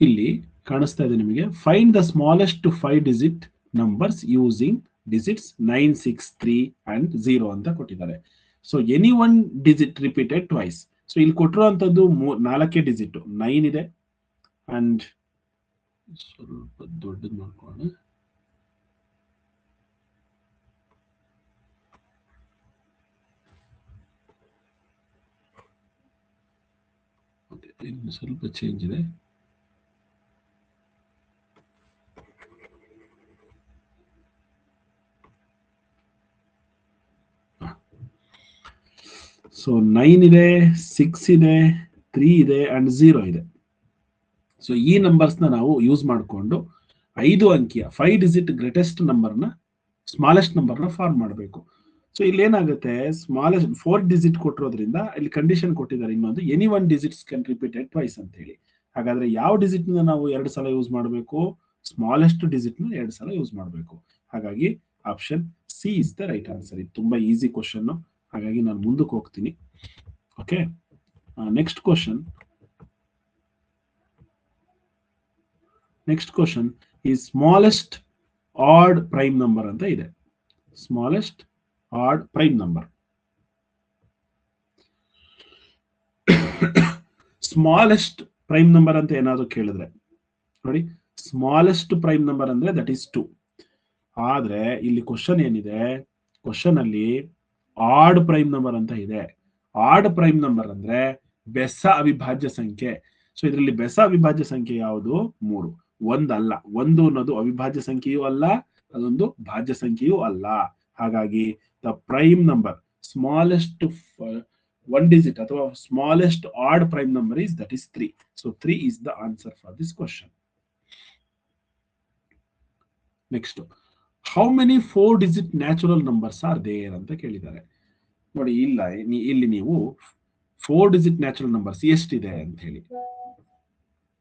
ಇಲ್ಲಿ ಕಾಣಿಸ್ತಾ ಇದೆ ನಿಮಗೆ, find the smallest 5-digit numbers using digits 9, 6, 3 and 0 ಅಂತ ಕೊಟ್ಟಿದ್ದಾರೆ. So any one digit repeated twice. So ಇಲ್ಲಿ ಕೊಟ್ಟಿರುವಂತದ್ದು 4 ಡಿಜಿಟ್ 9 ಇದೆ. ಅಂಡ್ ಸ್ವಲ್ಪ ದೊಡ್ಡದು ಮಾಡ್ಕೊಳ್ಳೋಣ. ಇನ್ನು ಸ್ವಲ್ಪ ಚೇಂಜ್ ಇದೆ. ಸೊ 9 ಇದೆ, 6 ಇದೆ, 3 ಇದೆ ಅಂಡ್ 0 ಇದೆ. ಸೊ ಈ ನಂಬರ್ಸ್ನ ನಾವು ಯೂಸ್ ಮಾಡಿಕೊಂಡು 5 ಅಂಕಿಯ 5-digit ಗ್ರೇಟೆಸ್ಟ್ ನಂಬರ್ನ, ಸ್ಮಾಲೆಸ್ಟ್ ನಂಬರ್ನ ಫಾರ್ಮ್ ಮಾಡಬೇಕು. ಸೊ ಇಲ್ಲಿ ಏನಾಗುತ್ತೆ, ಸ್ಮಾಲೆಸ್ಟ್ 4 digit ಕೊಟ್ಟಿರೋದ್ರಿಂದ ಇಲ್ಲಿ ಕಂಡೀಷನ್ ಕೊಟ್ಟಿದ್ದಾರೆ ಇನ್ನೊಂದು, any one digits can repeated twice ಅಂತ ಹೇಳಿ. ಹಾಗಾದ್ರೆ ಯಾವ ಡಿಜಿಟ್ ನ ನಾವು 2 ಸಲ ಯೂಸ್ ಮಾಡಬೇಕು? ಸ್ಮಾಲೆಸ್ಟ್ ಡಿಜಿಟ್ ನ 2 ಸಲ ಯೂಸ್ ಮಾಡಬೇಕು. ಹಾಗಾಗಿ option C is the right answer. ಇದು ತುಂಬಾ ಈಸಿ ಕ್ವಶನ್, ಹಾಗಾಗಿ ನಾನು ಮುಂದಕ್ಕೆ ಹೋಗ್ತೀನಿ. Okay, next question. Next question is smallest odd prime number ಅಂತ ಇದೆ. Smallest odd prime number. Smallest prime number ಅಂತ ಏನಾದ್ರು ಕೇಳಿದ್ರೆ ನೋಡಿ, ಸ್ಮಾಲೆಸ್ಟ್ ಪ್ರೈಮ್ ನಂಬರ್ ಅಂದ್ರೆ ದಟ್ ಈಸ್ 2. ಆದ್ರೆ ಇಲ್ಲಿ ಕ್ವಶನ್ ಏನಿದೆ, ಕ್ವಶನ್ ಅಲ್ಲಿ ಆಡ್ ಪ್ರೈಮ್ ನಂಬರ್ ಅಂತ ಇದೆ. ಆಡ್ ಪ್ರೈಮ್ ನಂಬರ್ ಅಂದ್ರೆ ಬೆಸ ಅವಿಭಾಜ್ಯ ಸಂಖ್ಯೆ. ಸೊ ಇದರಲ್ಲಿ ಬೆಸ ಅವಿಭಾಜ್ಯ ಸಂಖ್ಯೆ ಯಾವುದು? 3. 1 ಅಲ್ಲ. 1 ಅನ್ನೋದು ಅವಿಭಾಜ್ಯ ಸಂಖ್ಯೆಯೂ ಅಲ್ಲ, ಅದೊಂದು ಭಾಜ್ಯ ಸಂಖ್ಯೆಯೂ ಅಲ್ಲ. ಹಾಗಾಗಿ the prime number, smallest one digit ಅಥವಾ smallest odd prime number is that is 3. So 3 is the answer for this question. Next, how many 4-digit natural numbers are there ಅಂತ ಕೇಳಿದ್ದಾರೆ. ನೋಡಿ ಇಲ್ಲಿ ನೀವು 4-digit ನ್ಯಾಚುರಲ್ ನಂಬರ್ಸ್ ಎಷ್ಟಿದೆ ಅಂತ ಹೇಳಿ.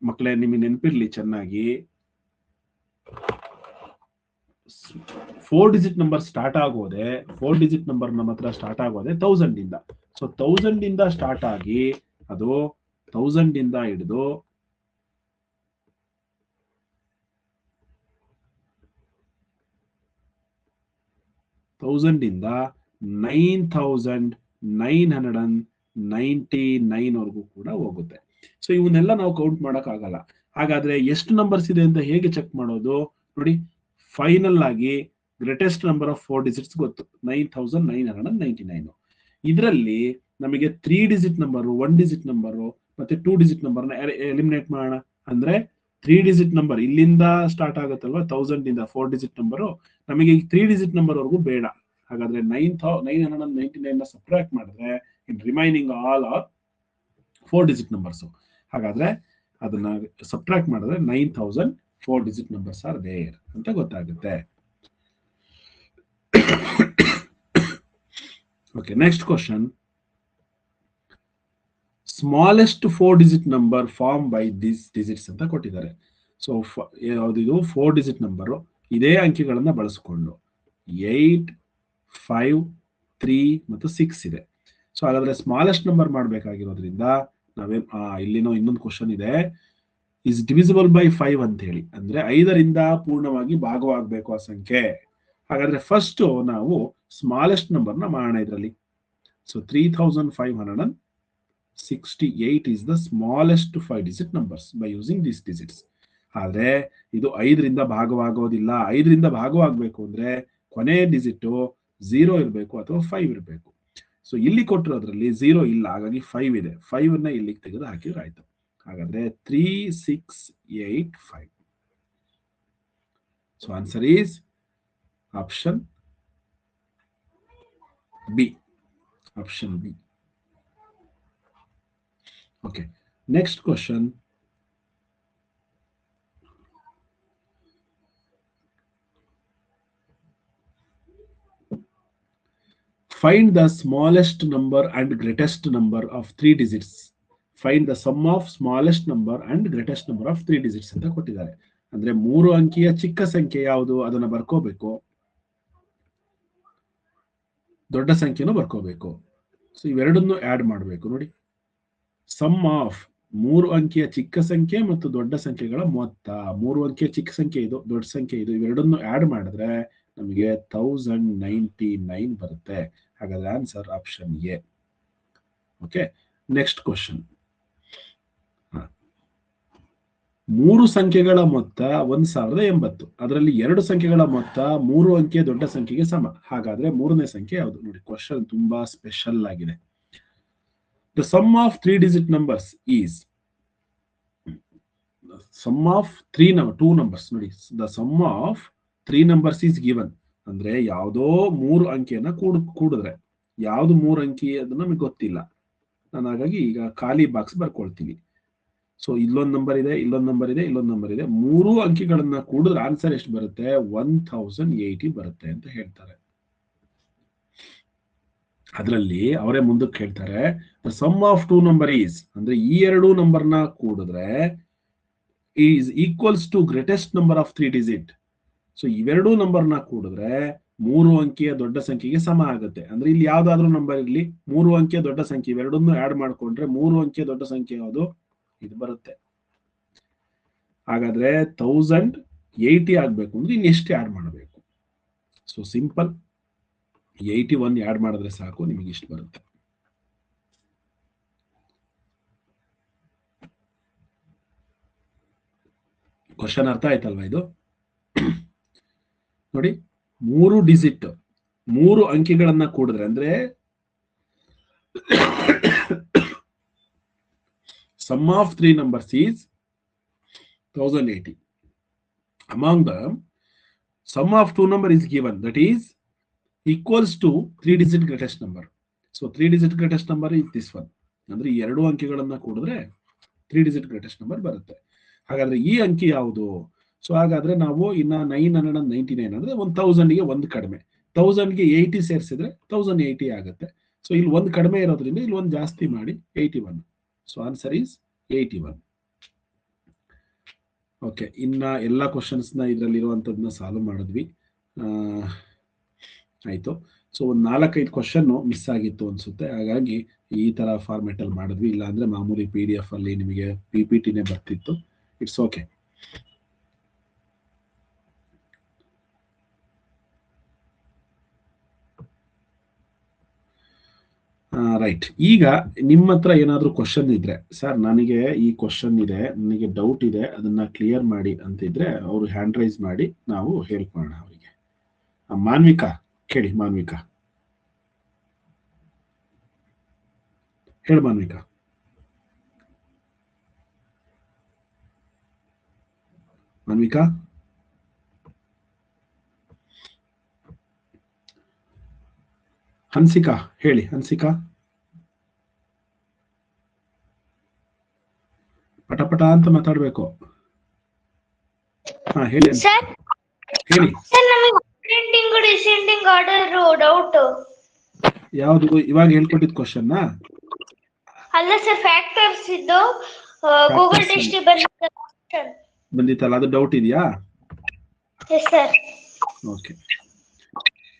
ಮಕ್ಕಳೇ ನಿಮಗೆ ನೆನಪಿರ್ಲಿ ಚೆನ್ನಾಗಿ, 4-digit ನಂಬರ್ ಸ್ಟಾರ್ಟ್ ಆಗೋದೆ, 4-digit ನಂಬರ್ ನಮ್ಮ ಹತ್ರ ಸ್ಟಾರ್ಟ್ ಆಗೋದೆ 1000 ಇಂದ. ಸೊ 1000 ಇಂದ ಸ್ಟಾರ್ಟ್ ಆಗಿ ಅದು 1000 ಇಂದ ಹಿಡಿದು 1000 ಇಂದ 9999 ವರೆಗೂ ಕೂಡ ಹೋಗುತ್ತೆ. ಸೊ ಇವನ್ನೆಲ್ಲ ನಾವು ಕೌಂಟ್ ಮಾಡಕ್ ಆಗಲ್ಲ. ಹಾಗಾದ್ರೆ ಎಷ್ಟು ನಂಬರ್ಸ್ ಇದೆ ಅಂತ ಹೇಗೆ ಚೆಕ್ ಮಾಡೋದು? ನೋಡಿ, ಫೈನಲ್ ಆಗಿ ಗ್ರೇಟೆಸ್ಟ್ ನಂಬರ್ ಆಫ್ 4 ಡಿಜಿಟ್ಸ್ ಗೊತ್ತು, 9999. ಇದರಲ್ಲಿ ನಮಗೆ 3 ಡಿಜಿಟ್ ನಂಬರು, 1 ಡಿಜಿಟ್ ನಂಬರು ಮತ್ತೆ 2 ಡಿಜಿಟ್ ನಂಬರ್ನ ಎಲಿಮಿನೇಟ್ ಮಾಡೋಣ. ಅಂದ್ರೆ 3 ಡಿಜಿಟ್ ನಂಬರ್ ಇಲ್ಲಿಂದ ಸ್ಟಾರ್ಟ್ ಆಗುತ್ತಲ್ವಾ 1000 ಇಂದ 4 ಡಿಜಿಟ್ ನಂಬರು, ನಮಗೆ 3 ಡಿಜಿಟ್ ನಂಬರ್ ವರೆಗೂ ಬೇಡ. ಹಾಗಾದ್ರೆ 999 ನ ಸಬ್ಟ್ರಾಕ್ಟ್ ಮಾಡಿದ್ರೆ ಇನ್ remaining all are 4 digit numbers. ಹಾಗಾದ್ರೆ ಅದನ್ನ ಸಬ್ಟ್ರಾಕ್ಟ್ ಮಾಡಿದ್ರೆ 9000 4 ಡಿಜಿಟ್ ನಂಬರ್ಸ್ ಆರ್ ದೇರ್ ಅಂತ ಗೊತ್ತಾಗುತ್ತೆ. Okay, next question. Smallest 4-digit number form by this digits ಅಂತ ಕೊಟ್ಟಿದ್ದಾರೆ. ಸೊ ಯಾವ್ದಿದು 4-digit ನಂಬರು, ಇದೇ ಅಂಕಿಗಳನ್ನ ಬಳಸಿಕೊಂಡು 8, 5, 3 ಮತ್ತು 6 ಇದೆ. ಸೊ ಹಾಗಾದ್ರೆ ಸ್ಮಾಲೆಸ್ಟ್ ನಂಬರ್ ಮಾಡಬೇಕಾಗಿರೋದ್ರಿಂದ ನಾವೇನ್ ಇಲ್ಲಿನೋ ಇನ್ನೊಂದು ಕ್ವಶನ್ ಇದೆ, ಇಸ್ ಡಿವಿಸಿಬಲ್ ಬೈ 5 ಅಂತ ಹೇಳಿ. ಅಂದ್ರೆ 5ರಿಂದ ಪೂರ್ಣವಾಗಿ ಭಾಗವಾಗಬೇಕು ಆ ಸಂಖ್ಯೆ. ಹಾಗಾದ್ರೆ ಫಸ್ಟ್ ನಾವು ಸ್ಮಾಲೆಸ್ಟ್ ನಂಬರ್ನ ಮಾಡೋಣ ಇದರಲ್ಲಿ. So 3568 is the smallest 5-digit numbers by using these digits. ಆದ್ರೆ ಇದು 5ರಿಂದ ಭಾಗವಾಗೋದಿಲ್ಲ. 5ರಿಂದ ಭಾಗವಾಗಬೇಕು ಅಂದ್ರೆ ಕೊನೆ ಡಿಜಿಟ್ 0 ಇರಬೇಕು ಅಥವಾ 5 ಇರಬೇಕು. ಸೊ ಇಲ್ಲಿ ಕೊಟ್ಟಿರೋದ್ರಲ್ಲಿ 0 ಇಲ್ಲ, ಹಾಗಾಗಿ 5 ಇದೆ. 5 ಇಲ್ಲಿಗೆ ತೆಗೆದು ಹಾಕಿದ್ರೆ ಆಯ್ತು. ಹಾಗಾದ್ರೆ 3685. So answer is option B. Option B. Okay, next question. Find the smallest number and greatest number of 3 digits. Find the sum of smallest number and greatest number of 3 digits ಅಂತ ಕೊಟ್ಟಿದ್ದಾರೆ. ಅಂದ್ರೆ 3 ಅಂಕಿಯ ಚಿಕ್ಕ ಸಂಖ್ಯೆ ಯಾವುದು ಅದನ್ನ ಬರ್ಕೋಬೇಕು, ದೊಡ್ಡ ಸಂಖ್ಯೆನೂ ಬರ್ಕೋಬೇಕು. ಸೊ ಇವೆರಡನ್ನು ಆಡ್ ಮಾಡಬೇಕು. ನೋಡಿ, ಸಮ್ ಆಫ್ 3 ಅಂಕಿಯ ಚಿಕ್ಕ ಸಂಖ್ಯೆ ಮತ್ತು ದೊಡ್ಡ ಸಂಖ್ಯೆಗಳ ಮೊತ್ತ. 3 ಅಂಕಿಯ ಚಿಕ್ಕ ಸಂಖ್ಯೆ ಇದು, ದೊಡ್ಡ ಸಂಖ್ಯೆ ಇದು, ಇವೆರಡನ್ನು ಆಡ್ ಮಾಡಿದ್ರೆ ನಮಗೆ 1099 ಬರುತ್ತೆ. ಹಾಗಾದ್ರೆ answer option A. Okay, next question. 3 ಸಂಖ್ಯೆಗಳ ಮೊತ್ತ 1080. ಅದರಲ್ಲಿ 2 ಸಂಖ್ಯೆಗಳ ಮೊತ್ತ 3 ಅಂಕಿಯ ದೊಡ್ಡ ಸಂಖ್ಯೆಗೆ ಸಮ. ಹಾಗಾದ್ರೆ 3ನೇ ಸಂಖ್ಯೆ ಯಾವುದು? ನೋಡಿ, ಕ್ವಶನ್ ತುಂಬಾ ಸ್ಪೆಷಲ್ ಆಗಿದೆ. The sum of 3-digit numbers is sum of 2 numbers. ನೋಡಿ, the sum of 3 numbers is given. ಅಂದ್ರೆ ಯಾವುದೋ 3 ಅಂಕಿಯನ್ನ ಕೂಡಿದ್ರೆ, ಯಾವ್ದು 3 ಅಂಕಿ ಅದನ್ನ ನಮಗೆ ಗೊತ್ತಿಲ್ಲ. ನಾನು ಹಾಗಾಗಿ ಈಗ ಖಾಲಿ ಬಾಕ್ಸ್ ಬರ್ಕೊಳ್ತೀನಿ. ಸೊ ಇಲ್ಲೊಂದು ನಂಬರ್ ಇದೆ, ಇಲ್ಲೊಂದು ನಂಬರ್ ಇದೆ, ಇಲ್ಲೊಂದು ನಂಬರ್ ಇದೆ. 3 ಅಂಕಿಗಳನ್ನ ಕೂಡಿದ್ರೆ ಆನ್ಸರ್ ಎಷ್ಟು ಬರುತ್ತೆ? 1080 ಬರುತ್ತೆ ಅಂತ ಹೇಳ್ತಾರೆ. ಅದರಲ್ಲಿ ಅವರೇ ಮುಂದಕ್ಕೆ ಹೇಳ್ತಾರೆ, the sum of 2 number is, ಅಂದ್ರೆ ಈ 2 ನಂಬರ್ನ ಕೂಡಿದ್ರೆ is equals to greatest number of 3 digit. So ಇವೆರಡೂ ನಂಬರ್ನ ಕೂಡಿದ್ರೆ 3 ಅಂಕಿಯ ದೊಡ್ಡ ಸಂಖ್ಯೆಗೆ ಸಮ ಆಗುತ್ತೆ. ಅಂದ್ರೆ ಇಲ್ಲಿ ಯಾವ್ದಾದ್ರು ನಂಬರ್ ಇರ್ಲಿ, 3 ಅಂಕಿಯ ದೊಡ್ಡ ಸಂಖ್ಯೆ ಇವೆರಡನ್ನು ಆಡ್ ಮಾಡ್ಕೊಂಡ್ರೆ 3 ಅಂಕಿಯ ದೊಡ್ಡ ಸಂಖ್ಯೆ ಯಾವುದು? ಇದು ಬರುತ್ತೆ. ಹಾಗಾದ್ರೆ 1080 ಆಗ್ಬೇಕು ಅಂದ್ರೆ ಇನ್ನು ಎಷ್ಟು ಆಡ್ ಮಾಡಬೇಕು? ಸೊ ಸಿಂಪಲ್, 81 ಆಡ್ ಮಾಡಿದ್ರೆ ಸಾಕು, ನಿಮಗೆ ಇಷ್ಟು ಬರುತ್ತೆ. ಕ್ವಶನ್ ಅರ್ಥ ಆಯ್ತಲ್ವಾ ಇದು? ನೋಡಿ, 3 ಡಿಜಿಟ್ 3 ಅಂಕಿಗಳನ್ನ ಕೂಡಿದ್ರೆ ಅಂದ್ರೆ sum of 3 numbers is 1080. Among them, sum of 2 number is given, that is equals to 3-digit greatest number. So 3 digit greatest number is this one. ಅಂದ್ರೆ ಈ 2 ಅಂಕಿಗಳನ್ನ ಕೂಡಿದ್ರೆ 3 ಡಿಜಿಟ್ ಗ್ರೇಟೆಸ್ಟ್ ನಂಬರ್ ಬರುತ್ತೆ. ಹಾಗಾದ್ರೆ ಈ ಅಂಕಿ ಯಾವುದು? ಸೊ ಹಾಗಾದ್ರೆ ನಾವು ಇನ್ನ 999 ಅಂದ್ರೆ 1000ಗೆ ಒಂದು ಕಡಿಮೆ, 1000ಗೆ 80 ಸೇರಿಸಿದ್ರೆ 1080 ಆಗುತ್ತೆ. ಸೊ ಇಲ್ಲಿ ಒಂದು ಕಡಿಮೆ ಇರೋದ್ರಿಂದ ಇಲ್ಲಿ ಒಂದು ಜಾಸ್ತಿ ಮಾಡಿ 81. So answer is 81. ಓಕೆ, ಇನ್ನ ಎಲ್ಲ ಕ್ವಶನ್ಸ್ ನ ಇದರಲ್ಲಿ ಇರುವಂತದನ್ನ ಸಾಲ್ವ್ ಮಾಡಿದ್ವಿ. ಆಯ್ತು. ಸೊ ಒಂದು 4-5 ಕ್ವಶನ್ ಮಿಸ್ ಆಗಿತ್ತು ಅನ್ಸುತ್ತೆ, ಹಾಗಾಗಿ ಈ ತರ ಫಾರ್ಮೆಟ್ ಅಲ್ಲಿ ಮಾಡಿದ್ವಿ. ಇಲ್ಲ ಅಂದ್ರೆ ಮಾಮೂಲಿ PDF ಅಲ್ಲಿ ನಿಮಗೆ PPTನೇ ಬರ್ತಿತ್ತು. It's okay. ರೈಟ್. ಈಗ ನಿಮ್ಮ ಹತ್ರ ಏನಾದ್ರೂ ಕ್ವಶನ್ ಇದ್ರೆ, ಸರ್ ನನಗೆ ಈ ಕ್ವಶನ್ ಇದೆ, ನನಗೆ ಡೌಟ್ ಇದೆ, ಅದನ್ನ ಕ್ಲಿಯರ್ ಮಾಡಿ ಅಂತಿದ್ರೆ ಅವರು ಹ್ಯಾಂಡ್ ರೈಸ್ ಮಾಡಿ ನಾವು ಹೇಳ್ಕೊಳ್ಳೋಣ ಅವರಿಗೆ. ಮಾನ್ವಿಕಾ ಕೇಳಿ. ಮಾನ್ವಿಕಾ ಹೇಳಿ. ಮಾನ್ವಿಕಾ ಮಾನ್ವಿಕಾ ಹನ್ಸಿಕಾ ಹೇಳಿ. ಹನ್ಸಿಕಾ ಪಟಪಟ ಅಂತ ಮಾತಾಡ್ಬೇಕು. ಹಾ ಹೇಳಿ. ಹೇಳಿ. ಡಿಸೆಂಡಿಂಗ್ ಆರ್ಡರ್ ಡೌಟ್ ಯಾವುದು? ಇವಾಗ ಹೇಳ್ಕೊಟ್ಟಿದ್ ಕ್ವಶನ್ ಅಲ್ಲ ಸರ್, ಫ್ಯಾಕ್ಟರ್ಸ್ ಇದ್ದು ಗೂಗಲ್ ಟೆಸ್ಟ್ ಬಂದಿತ್ತಲ್ಲ, ಅದು ಡೌಟ್ ಇದೆಯಾ? Yes sir. ಓಕೆ.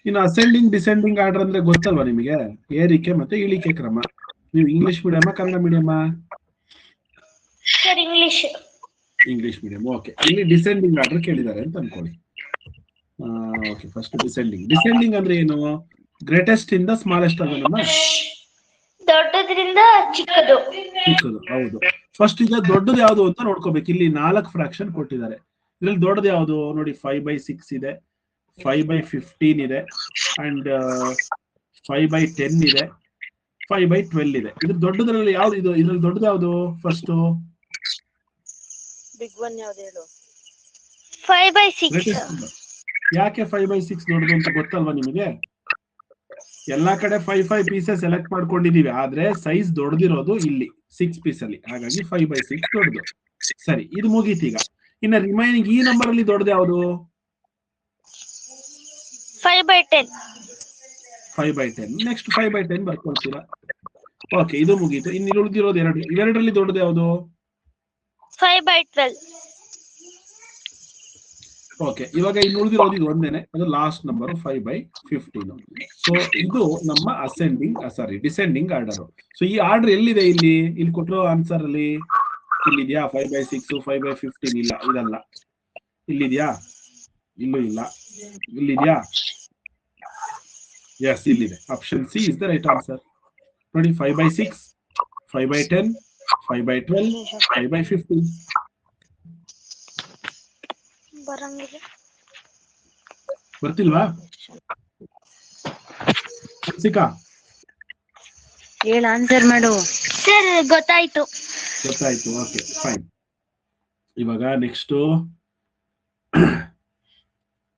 ಇನ್ನು ಅಸೆಂಡಿಂಗ್ ಡಿಸೆಂಡಿಂಗ್ ಆರ್ಡರ್ ಅಂದ್ರೆ ಗೊತ್ತಲ್ವಾ ನಿಮಗೆ? ಏರಿಕೆ ಮತ್ತೆ ಇಳಿಕೆ ಕ್ರಮ. ನೀವು English medium Kannada medium? Sir English. English medium. Okay. ಇಲ್ಲಿ ಡಿಸೆಂಡಿಂಗ್ ಆರ್ಡರ್ ಕೇಳಿದ್ದಾರೆ ಅಂತ ಅನ್ಕೊಳ್ಳಿ. Okay, first descending. ಡಿಸೆಂಡಿಂಗ್ ಅಂದ್ರೆ ಏನು? ಗ್ರೇಟೆಸ್ಟ್ ಇಂದ ಸ್ಮಾಲೆಸ್ಟ್ ಅದನ್ನ, ದೊಡ್ಡದ್ರಿಂದ ಚಿಕ್ಕದು. ಚಿಕ್ಕದು. ಹೌದು. ಫಸ್ಟ್ ಈಗ ದೊಡ್ಡದು ಯಾವುದು ಅಂತ ನೋಡ್ಕೋಬೇಕು. ಇಲ್ಲಿ 4 ಫ್ರಾಕ್ಷನ್ ಕೊಟ್ಟಿದ್ದಾರೆ. ಇದ್ರಲ್ಲಿ ದೊಡ್ಡದು ಯಾವುದು ನೋಡಿ? 5/6 ಇದೆ, 5/15 ಇದೆ, ಅಂಡ್ 5/10 ಇದೆ, 5/12 ಇದೆ. ಇದ್ರ ದೊಡ್ಡದ್ರಲ್ಲಿ ಯಾವ್ದು? ಇದು ಇದ್ರಲ್ಲಿ ದೊಡ್ಡದು ಯಾವುದು? ಫಸ್ಟ್ ಬಿಗ್ ಒನ್ ಯಾವ್ದು ಹೇಳು? 5/6. ಯಾಕೆ 5/6 ದೊಡ್ಡದು ಅಂತ ಗೊತ್ತಲ್ವಾ ನಿಮಗೆ? ಎಲ್ಲಾ ಕಡೆ 5 ಪೀಸಸ್ ಸೆಲೆಕ್ಟ್ ಮಾಡ್ಕೊಂಡಿದೀವಿ, ಆದ್ರೆ ಸೈಜ್ ದೊಡ್ಡದಿರೋದು ಇಲ್ಲಿ 6 ಪೀಸ್ ಅಲ್ಲಿ, ಹಾಗಾಗಿ 5/6 ದೊಡ್ಡದು. ಸರಿ, ಇದು ಮುಗೀತೀಗ. ಇನ್ನ ರಿಮೈನಿಂಗ್ ಈ ನಂಬರ್ ಅಲ್ಲಿ ದೊಡ್ಡದು ಯಾವುದು? 5/10. 5/10. ನೆಕ್ಸ್ಟ್ 5/10 ಬರ್ಕೊಳ್ತೀರಾ. ಓಕೆ, ಇದು ಮುಗೀತು. ಇನ್ನು ಉಳಿದಿರೋದು 2. ಇವೆರಡರಲ್ಲಿ ದೊಡ್ಡದು ಯಾವುದು? 5/12. ಓಕೆ, ಇವಾಗ ಇನ್ನು ಉಳಿದಿರೋದು ಇದು ಒಂದೇನೆ, ಅದು ಲಾಸ್ಟ್ ನಂಬರ್ 5/15. ಸೊ ಇದು ನಮ್ಮ ಡಿಸೆಂಡಿಂಗ್ ಆರ್ಡರ್. ಸೊ ಈ ಆರ್ಡರ್ ಎಲ್ಲಿದೆ? ಇಲ್ಲಿ ಕೊಟ್ಟಿರೋ ಆನ್ಸರ್ ಅಲ್ಲಿ ಇಲ್ಲಿದ್ಯಾ? 5/6, 5/15 ಇಲ್ಲ, ಇದಲ್ಲ. ಇಲ್ಲಿದ್ಯಾ? ಇಲ್ಲೂ ಇಲ್ಲ. ಇಲ್ಲಿದ್ಯಾ? ಎಸ್, ಇಲ್ಲಿದೆ. Option C is the right answer. ನೋಡಿ, 5/6, 5/10, 5/12, 5/15. ಬರ್ತಿಲ್ವಾ? ಸಿಕ್ಕಾ? ಹೇಳ ಆನ್ಸರ್ ಮಾಡು ಸರ್. ಗೊತ್ತಾಯ್ತು. Okay, fine. ಇವಾಗ ನೆಕ್ಸ್ಟ್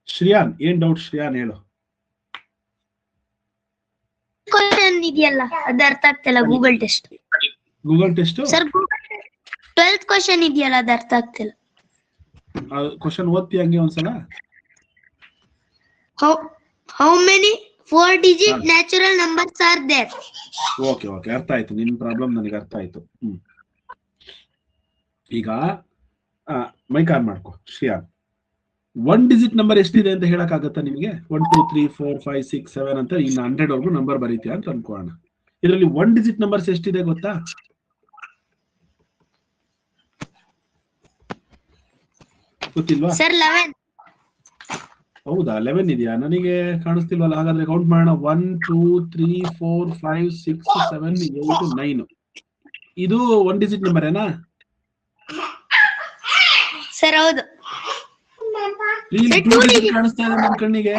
ಶ್ರಿಯಾನ್. ಏನ್ ಡೌಟ್ ಶ್ರಿಯಾನ್? ಹೇಳು. ಕ್ವಶನ್ ಇದೆಯಲ್ಲ, ಅದು ಅರ್ಥ ಆಗ್ತಿಲ್ಲ. Google test sir. 12th question ಇದೆಯಲ್ಲ, ಅದು ಅರ್ಥ ಆಗ್ತಿಲ್ಲ. ಕ್ವಶನ್ ಓದ್ತಿ ಹಂಗೆ ಒಂದ್ಸಲ. How many 4-digit natural numbers are there? Okay, ಅರ್ಥ ಆಯ್ತು. ನಿನ್ ಪ್ರಾಬ್ಲಮ್ ನನಗೆ ಅರ್ಥ ಆಯ್ತು. ಈಗ ಮೈಕ್ ಆನ್ ಮಾಡ್ಕೋ ಶ್ರಿಯಾನ್. 1 ಡಿಜಿಟ್ ನಂಬರ್ ಎಷ್ಟಿದೆ ಅಂತ ಹೇಳಕ್ ಆಗತ್ತಾ ನಿಮ್ಗೆ? 1 2 3 4 5 6 7 ಅಂತ ಇನ್ನು 100 ವರ್ಗು ನಂಬರ್ ಬರೀತೀಯ ಅಂತ ಅನ್ಕೋಣ. ಇದರಲ್ಲಿ 1 ಡಿಜಿಟ್ ನಂಬರ್ಸ್ ಎಷ್ಟಿದೆ ಗೊತ್ತಾ? ಗೊತ್ತಿಲ್ವಾ? ಸರ್ 11. ಹೌದಾ, 11 ಇದೆಯಾ? ನನಗೆ ಕಾಣಿಸ್ತಿಲ್ವಲ್ಲ. ಹಾಗಾದ್ರೆ ಕೌಂಟ್ ಮಾಡೋಣ. 1 2 3 4 5 6 7 8 9. ಇದು 1 ಡಿಜಿಟ್ ನಂಬರ್ ಏನಾ ಸರ್? ಹೌದು. ಕಾಣಿಸ್ತಾ ಇದೆ ನನ್ನ ಕಣ್ಣಿಗೆ.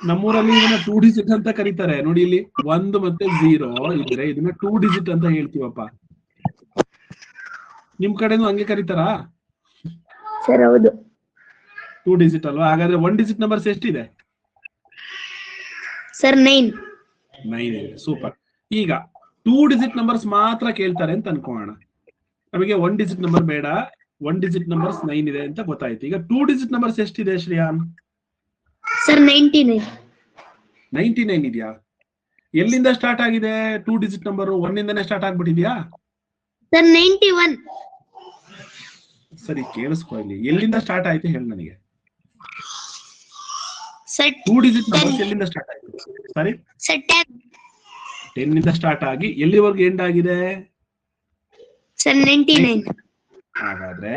ನಮ್ಮೂರಲ್ಲಿ ಇದನ್ನ 2 ಡಿಜಿಟ್ ಅಂತ ಕರೀತಾರೆ. ನೋಡಿ, ಇಲ್ಲಿ 1 ಮತ್ತೆ 0 ಇದ್ರೆ ಇದನ್ನ 2 ಡಿಜಿಟ್ ಅಂತ ಹೇಳ್ತೀವಪ್ಪ. ನಿಮ್ ಕಡೆನೂ ಹಂಗೆ ಕರೀತಾರಾ? ಸರ್ ಹೌದು. 2 ಡಿಜಿಟ್ ಅಲ್ವಾ? ಹಾಗಾದ್ರೆ 1 ಡಿಜಿಟ್ ನಂಬರ್ಸ್ ಎಷ್ಟಿದೆ? ಸರ್ 9. 9 ಇದೆ. ಸೂಪರ್. ಈಗ 2 ಡಿಜಿಟ್ ನಂಬರ್ಸ್ ಮಾತ್ರ ಕೇಳ್ತಾರೆ ಅಂತ ಅನ್ಕೋಣ. ನಮಗೆ 1 ಡಿಜಿಟ್ ನಂಬರ್ ಬೇಡ, 1 ಡಿಜಿಟ್ ನಂಬರ್ಸ್ 9 ಇದೆ ಅಂತ ಗೊತ್ತಾಯ್ತು. ಈಗ 2 ಡಿಜಿಟ್ ನಂಬರ್ಸ್ ಎಷ್ಟಿದೆ ಶ್ರೇಯಾನ್? ಸರ್ 99. 99 ಇದೆಯಾ? ಎಲ್ಲಿಂದ ಸ್ಟಾರ್ಟ್ ಆಗಿದೆ 2 ಡಿಜಿಟ್ ನಂಬರ್? 1 ಇಂದನೇ ಸ್ಟಾರ್ಟ್ ಆಗ್ಬಿಟ್ಟಿದ್ಯಾ? ಸರ್ 91. ಸರಿ, ಕೇಳಿಸ್ಕೊ ಇಲ್ಲಿ. ಎಲ್ಲಿಂದ ಸ್ಟಾರ್ಟ್ ಆಯ್ತು ಹೇಳಿ ನನಗೆ. ಸರ್ 2 ಡಿಜಿಟ್ ನಂಬರ್ಸ್ ಎಲ್ಲಿಂದ ಸ್ಟಾರ್ಟ್ ಆಯ್ತು? ಸರಿ, ಸರ್ 10. 10 ಇಂದ ಸ್ಟಾರ್ಟ್ ಆಗಿ ಎಲ್ಲಿವರೆಗೂ ಎಂಡ್ ಆಗಿದೆ? ಸರ್ 99. ಹಾಗಾದ್ರೆ